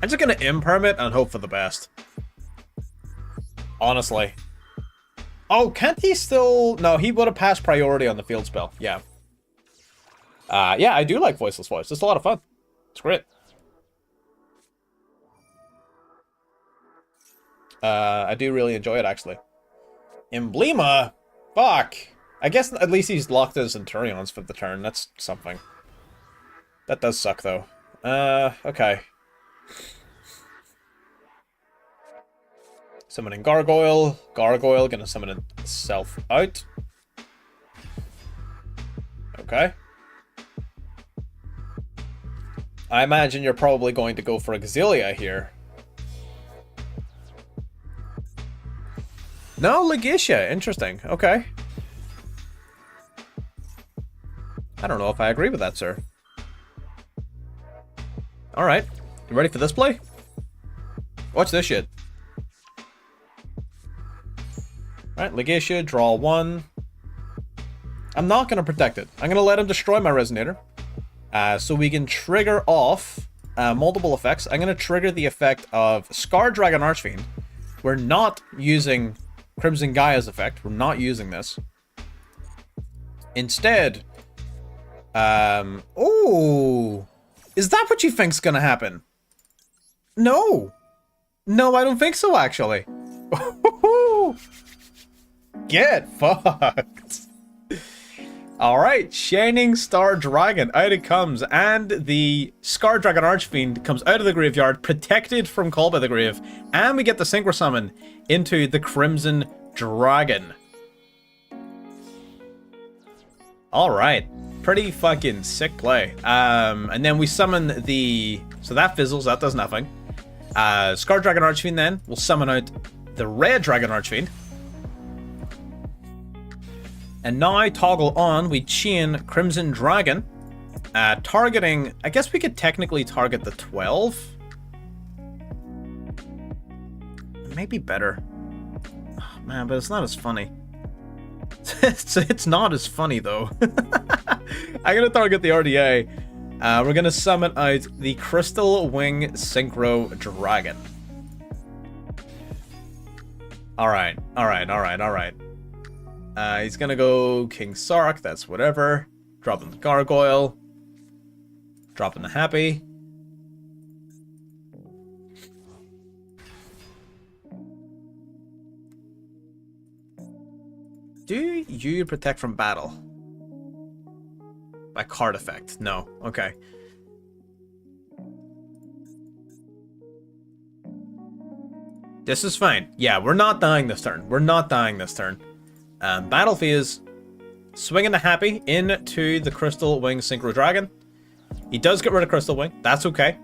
I'm just gonna imperm and hope for the best. Honestly. Oh, can't he still... No, he would have passed priority on the field spell. Yeah. Yeah, I do like Voiceless Voice. It's a lot of fun. It's great. I do really enjoy it, actually. Emblema? Fuck. I guess at least he's locked his Centurions for the turn. That's something. That does suck, though. Okay. Summoning Gargoyle. Gargoyle gonna summon itself out. Okay. I imagine you're probably going to go for Exilia here. No, Legacia. Interesting. Okay. I don't know if I agree with that, sir. Alright. You ready for this play? Watch this shit. Alright, Legacia, draw one. I'm not going to protect it. I'm going to let him destroy my Resonator. So we can trigger off multiple effects. I'm going to trigger the effect of Scar Dragon Archfiend. We're not using Crimson Gaia's effect. We're not using this. Instead... oh! Is that what you think's going to happen? No! No, I don't think so, actually. Get fucked! Alright, Shining Star Dragon, out it comes, and the Scar Dragon Archfiend comes out of the graveyard, protected from Call by the Grave, and we get the Synchro Summon into the Crimson Dragon. Alright, pretty fucking sick play. And then we summon the... So that fizzles, that does nothing. Scar Dragon Archfiend then, will summon out the Red Dragon Archfiend. And now, toggle on, we chain Crimson Dragon, targeting... I guess we could technically target the 12? Maybe better. Oh, man, but it's not as funny. It's not as funny, though. I'm gonna target the RDA. We're gonna summon out the Crystal Wing Synchro Dragon. Alright, alright, alright, alright. He's gonna go King Sark, that's whatever. Dropping the Gargoyle. Dropping the Happy. Do you protect from battle? By card effect? No. Okay. This is fine. Yeah, we're not dying this turn. We're not dying this turn. Battle Phase, swinging the Happy into the Crystal Wing Synchro Dragon. He does get rid of Crystal Wing. That's okay.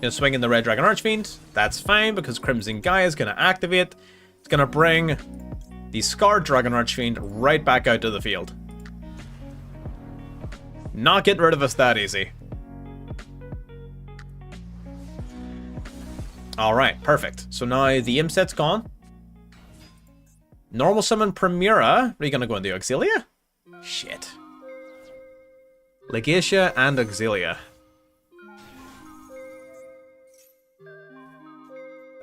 Gonna swing in the Red Dragon Archfiend. That's fine because Crimson Gaia is gonna activate. It's gonna bring the Scarred Dragon Archfiend right back out to the field. Not getting rid of us that easy. Alright, perfect. So now the imp set's gone. Normal summon Primera. Are you gonna go into Auxilia? Shit. Legacia and Auxilia.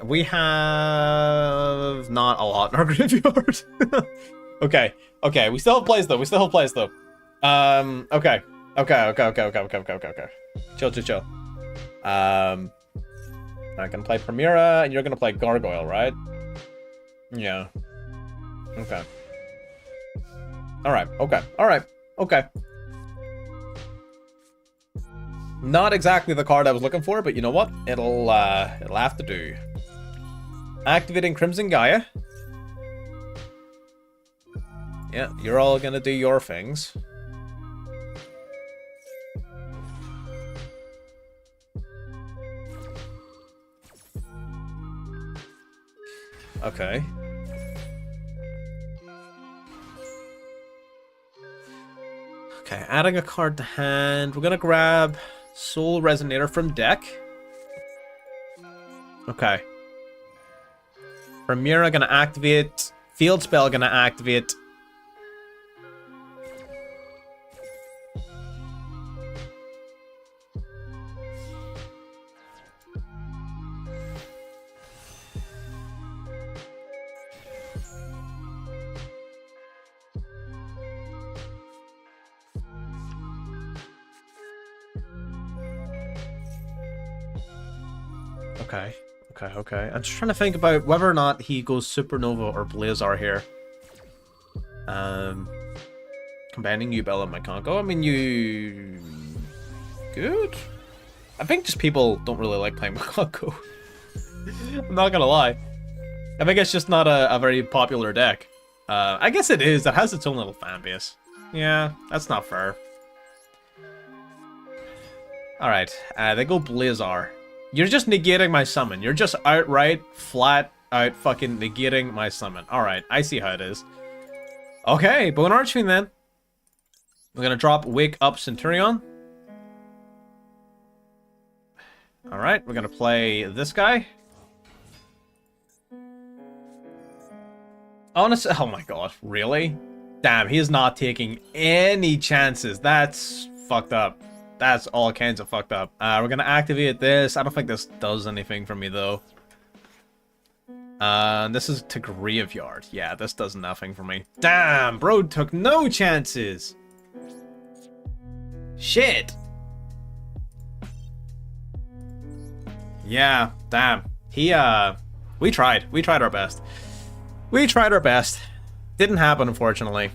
We have not a lot in our graveyard. Okay, okay, we still have plays though. Okay. Okay. Chill. I can play Primera, and you're gonna play Gargoyle, right? Yeah. Okay. Alright, okay. Not exactly the card I was looking for, but you know what? It'll have to do. Activating Crimson Gaia. Yeah, you're all gonna do your things. Okay. Okay, adding a card to hand. We're gonna grab Soul Resonator from deck. Okay. Primera gonna activate. Field Spell gonna activate. Okay. I'm just trying to think about whether or not he goes Supernova or Blazar here. Combining Yubel and my Congo. I mean, you... Good? I think just people don't really like playing Congo. I'm not gonna lie. I think it's just not a very popular deck. I guess it is. It has its own little fan base. Yeah, that's not fair. Alright, they go Blazar. You're just negating my summon. You're just outright, flat out fucking negating my summon. Alright, I see how it is. Okay, Bone Archfiend then. We're gonna drop Wake Up Centurion. Alright, we're gonna play this guy. Honestly, oh my god, really? Damn, he is not taking any chances. That's fucked up. That's all kinds of fucked up. We're gonna activate this. I don't think this does anything for me though. This is to Graveyard. Yeah, this does nothing for me. Damn, bro took no chances. Shit. Yeah, damn. He, we tried our best. We tried our best. Didn't happen, unfortunately.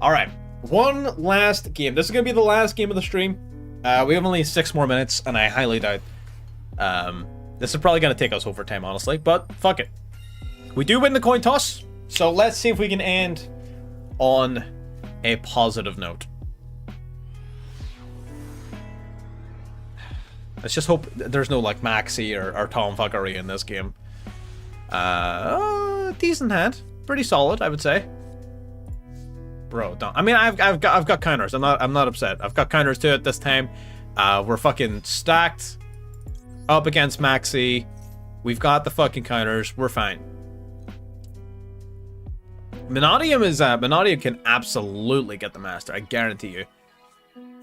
Alright. One last game. This is going to be the last game of the stream. We have only 6 more minutes, and I highly doubt this is probably going to take us overtime, honestly. But, fuck it. We do win the coin toss, so let's see if we can end on a positive note. Let's just hope there's no, like, Maxi or tomfuckery in this game. Decent hand. Pretty solid, I would say. Bro, don't. I mean, I've got counters. I'm not upset. I've got counters to it this time. We're fucking stacked up against Maxi. We've got the fucking counters. We're fine. Monodium is Monodium can absolutely get the master. I guarantee you,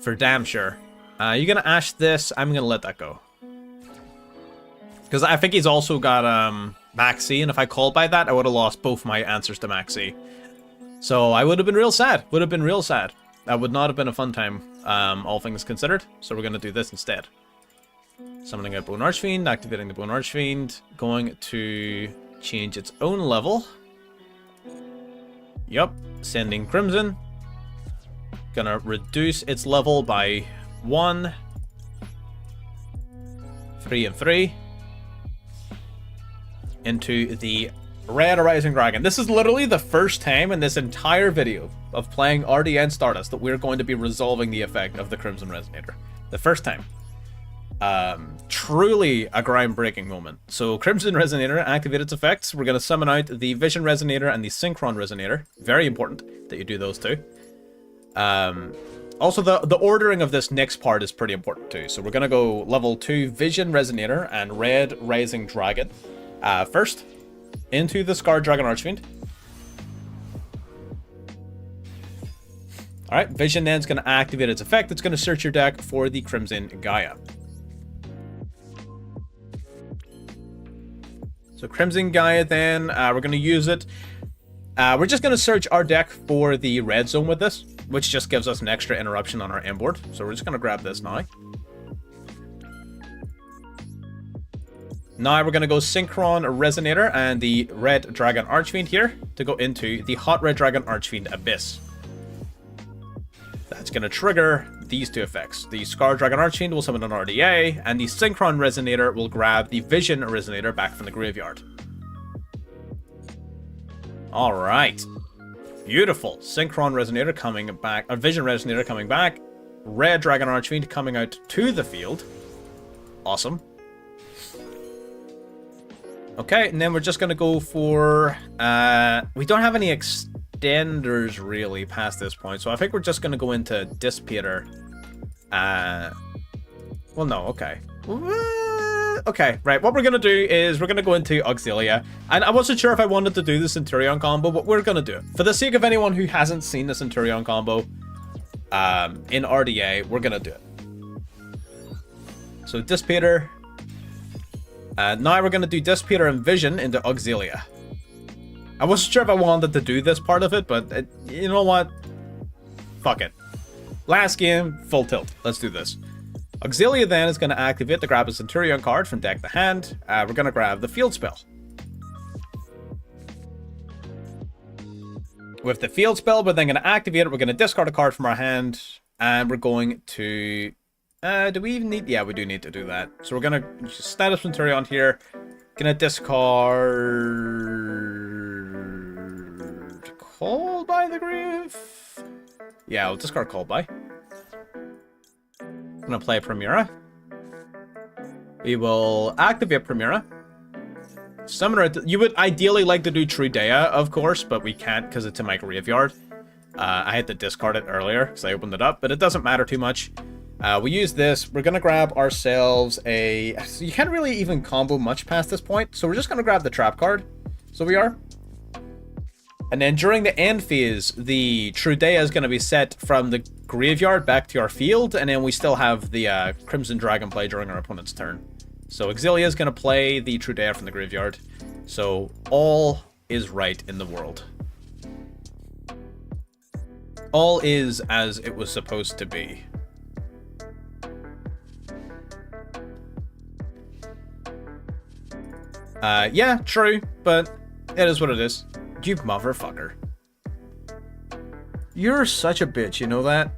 for damn sure. You're gonna Ash this. I'm gonna let that go because I think he's also got Maxi, and if I called by that, I would have lost both my answers to Maxi. So I would have been real sad. That would not have been a fun time, all things considered. So we're going to do this instead. Summoning a Bone Archfiend, activating the Bone Archfiend, going to change its own level. Yup, sending Crimson. Gonna reduce its level by 1. 3 and 3. Into the Red Rising Dragon. This is literally the first time in this entire video of playing RDA and Stardust that we're going to be resolving the effect of the Crimson Resonator. The first time. Truly a groundbreaking moment. So Crimson Resonator, activate its effects. We're going to summon out the Vision Resonator and the Synchron Resonator. Very important that you do those two. Also, the ordering of this next part is pretty important too. So we're going to go level 2 Vision Resonator and Red Rising Dragon. First, into the Scarred Dragon Archfiend. Alright, Vision then is going to activate its effect. It's going to search your deck for the Crimson Gaia. So Crimson Gaia then, we're going to use it. We're just going to search our deck for the red zone with this, which just gives us an extra interruption on our end board. So we're just going to grab this now. Now we're going to go Synchron Resonator and the Red Dragon Archfiend here to go into the Hot Red Dragon Archfiend Abyss. That's going to trigger these two effects. The Scarred Dragon Archfiend will summon an RDA, and the Synchron Resonator will grab the Vision Resonator back from the graveyard. Alright. Beautiful. Synchron Resonator coming back, or Vision Resonator coming back. Red Dragon Archfiend coming out to the field. Awesome. Okay, and then we're just going to go for... we don't have any extenders really past this point, so I think we're just going to go into Dissipator. Well, no, okay. Okay, right, what we're going to do is we're going to go into Auxilia. And I wasn't sure if I wanted to do the Centurion combo, but we're going to do it. For the sake of anyone who hasn't seen the Centurion combo in RDA, we're going to do it. So Dissipator. Now we're going to do Dissipator and Vision into Auxilia. I wasn't sure if I wanted to do this part of it, but you know what? Fuck it. Last game, full tilt. Let's do this. Auxilia then is going to activate to grab a Centurion card from deck to hand. We're going to grab the field spell. With the field spell, we're then going to activate it. We're going to discard a card from our hand, and we're going to... do we even need... Yeah, we do need to do that. So we're going to status Centurion here. Going to discard... Call by the Grave? Yeah, I'll discard Call by. I'm going to play Primera. We will activate Primera. Summoner it. You would ideally like to do Trudea, of course, but we can't because it's in my graveyard. I had to discard it earlier because I opened it up, but it doesn't matter too much. We use this. We're going to grab ourselves a... So you can't really even combo much past this point, so we're just going to grab the trap card. So we are. And then during the end phase, the Trudea is going to be set from the graveyard back to our field, and then we still have the Crimson Dragon play during our opponent's turn. So Auxilia is going to play the Trudea from the graveyard. So all is right in the world. All is as it was supposed to be. Yeah, true, but it is what it is. You motherfucker. You're such a bitch, you know that?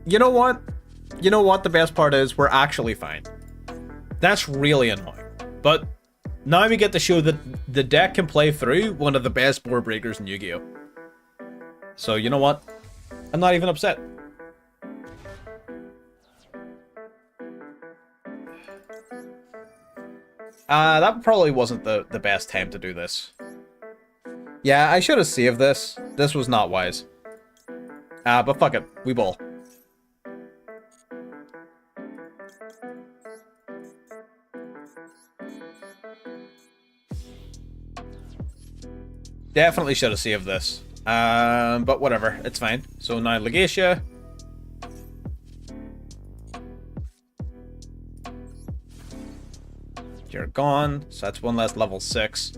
You know what? You know what the best part is? We're actually fine. That's really annoying. But now we get to show that the deck can play through one of the best board breakers in Yu-Gi-Oh! So, you know what? I'm not even upset. That probably wasn't the best time to do this. Yeah, I should have saved this. This was not wise. But fuck it. We ball. Definitely should have saved this. But whatever. It's fine. So now Legacia. You're gone. So that's one less level 6.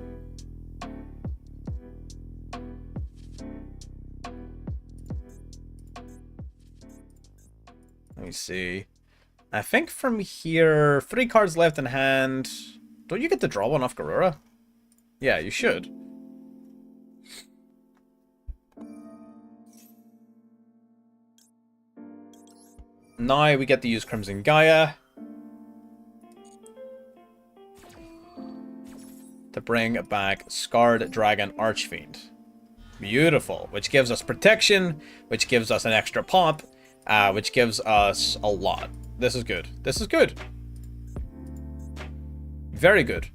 Let me see. I think from here, 3 cards left in hand. Don't you get to draw one off Garura? Yeah, you should. Now we get to use Crimson Gaia to bring back Scarred Dragon Archfiend. Beautiful. Which gives us protection, which gives us an extra pop, which gives us a lot. This is good. This is good. Very good.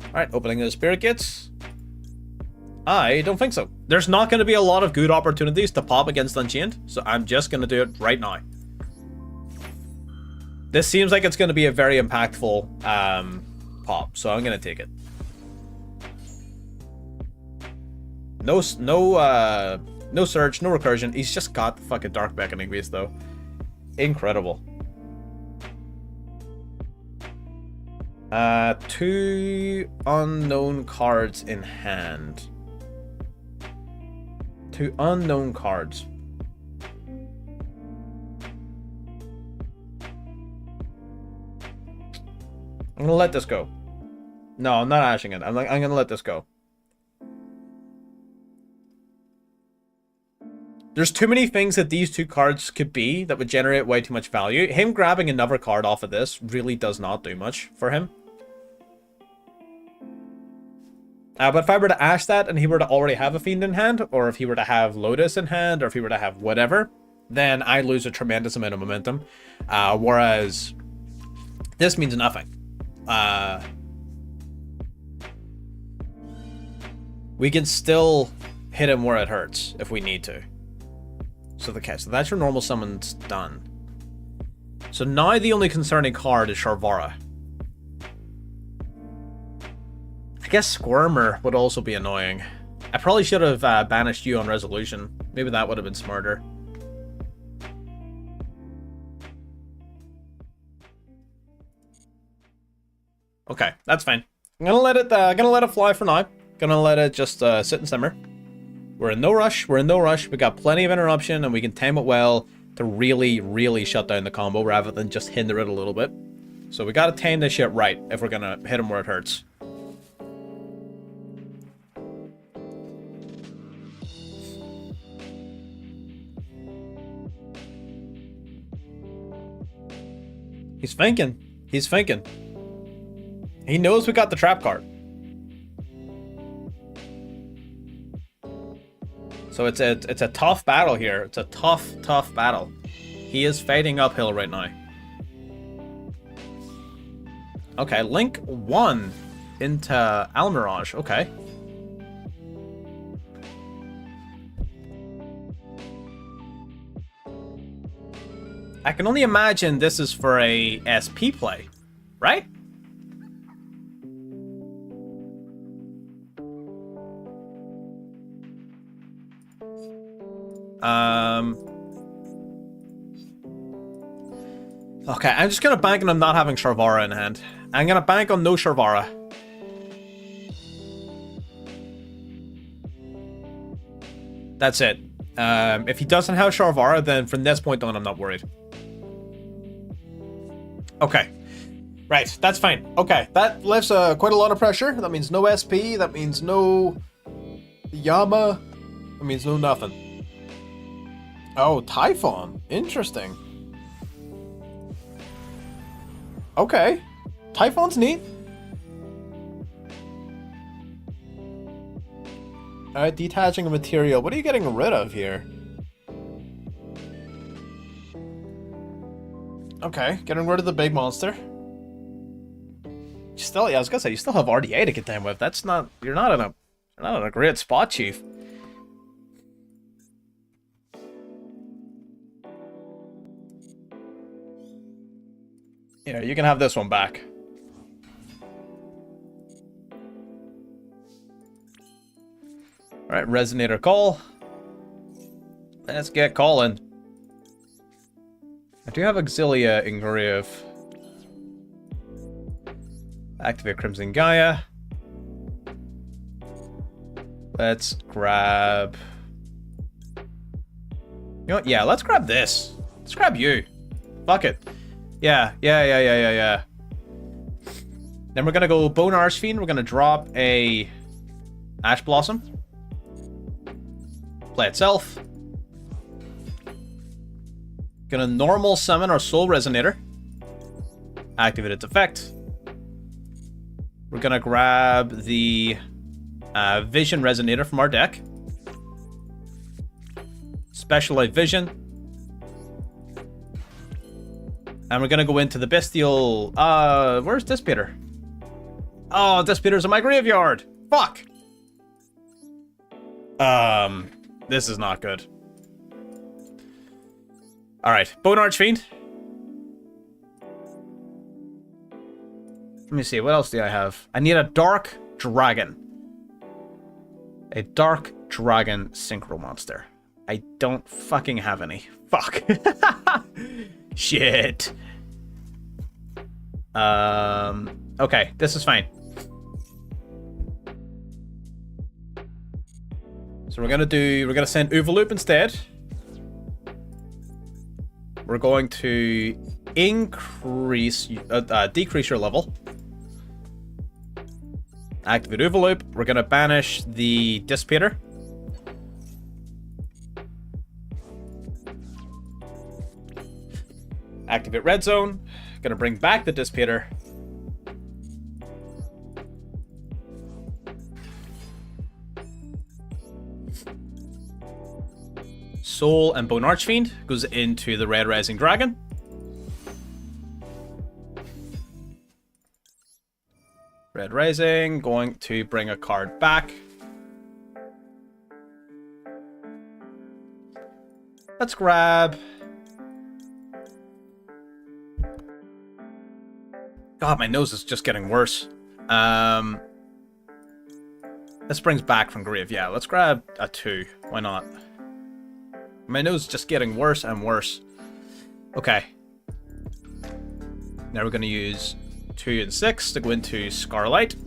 Alright, opening the Spirit Gates. I don't think so. There's not going to be a lot of good opportunities to pop against Unchained, so I'm just going to do it right now. This seems like it's going to be a very impactful pop, so I'm going to take it. No search, no recursion. He's just got the fucking Dark Beckoning Beast, though. Incredible. 2 unknown cards in hand. 2 unknown cards. I'm gonna let this go. No, I'm not ashing it. I'm gonna let this go. There's too many things that these 2 cards could be that would generate way too much value. Him grabbing another card off of this really does not do much for him. But if I were to ash that and he were to already have a Fiend in hand, or if he were to have Lotus in hand, or if he were to have whatever, then I lose a tremendous amount of momentum. Whereas this means nothing. We can still hit him where it hurts if we need to. So that's your normal summons done. So now the only concerning card is Sharvara. I guess Squirmer would also be annoying. I probably should have banished you on resolution. Maybe that would have been smarter. Okay, that's fine. I'm gonna let it fly for now. Gonna let it just sit and simmer. We're in no rush. We're in no rush. We got plenty of interruption, and we can time it well to really, really shut down the combo rather than just hinder it a little bit. So we gotta time this shit right if we're gonna hit him where it hurts. He's thinking. He's thinking. He knows we got the trap card. So it's a tough battle here. It's a tough battle. He is fighting uphill right now. Okay, Link 1 into Almirage. Okay. I can only imagine this is for a SP play, right? Okay, I'm just gonna bank on him not having Sharvara in hand. I'm gonna bank on no Sharvara. That's it. If he doesn't have Sharvara, then from this point on, I'm not worried. Okay. Right, that's fine. Okay, that lifts quite a lot of pressure. That means no SP, that means no Yama, that means no nothing. Oh, Typhon. Interesting. Okay. Typhon's neat. Alright, detaching a material. What are you getting rid of here? Okay, getting rid of the big monster. Still, yeah, I was gonna say, you still have RDA to get down with. That's not, you're not in a great spot, Chief. Here, you can have this one back. Alright, Resonator call. Let's get calling. I do have Auxilia Engrave. Activate Crimson Gaia. Let's grab... You know what? Yeah, let's grab this. Let's grab you. Fuck it. Yeah. Then we're gonna go Bone ARCHFIEND. We're gonna drop a Ash Blossom. Play itself. Gonna normal summon our Soul Resonator. Activate its effect. We're gonna grab the Vision Resonator from our deck. Specialized Vision. And we're gonna go into the Bestial... where's Disputer? Oh, Disputer's in my graveyard! Fuck! This is not good. Alright, Bone Archfiend. Let me see, what else do I have? I need a Dark Dragon. A Dark Dragon Synchro Monster. I don't fucking have any. Fuck. Shit. Okay, this is fine. So we're gonna send Overloop instead. We're going to decrease your level. Activate Overloop. We're gonna banish the Dissipator. Activate Red Zone. Gonna bring back the Dissipator. Soul and Bone Archfiend goes into the Red Rising Dragon. Red Rising, going to bring a card back. Let's grab... God, my nose is just getting worse. This brings back from grave. Yeah, let's grab a 2. Why not? My nose is just getting worse and worse. Okay. Now we're going to use 2 and 6 to go into Scarlight.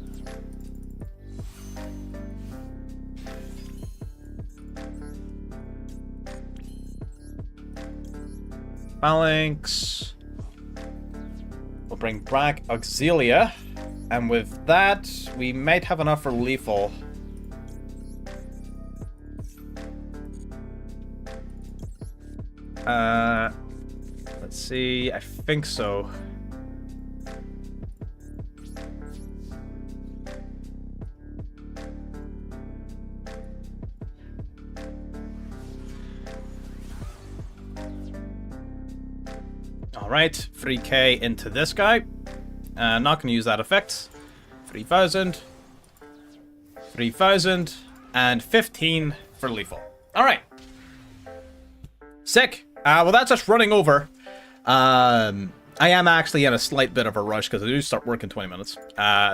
Phalanx. We'll bring back Auxilia. And with that, we might have enough for lethal. Let's see. I think so. Alright, 3k into this guy. Not going to use that effect. 3,000. 3,000. And 15 for lethal. Alright. Sick. Well, that's us running over. I am actually in a slight bit of a rush because I do start work in 20 minutes.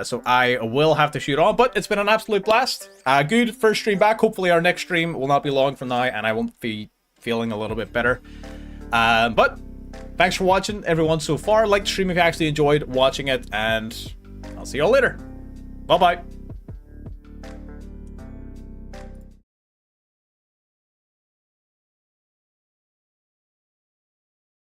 So I will have to shoot on, but it's been an absolute blast. Good first stream back. Hopefully our next stream will not be long from now and I won't be feeling a little bit better. But thanks for watching, everyone, so far. Like the stream if you actually enjoyed watching it, and I'll see y'all later. Bye-bye.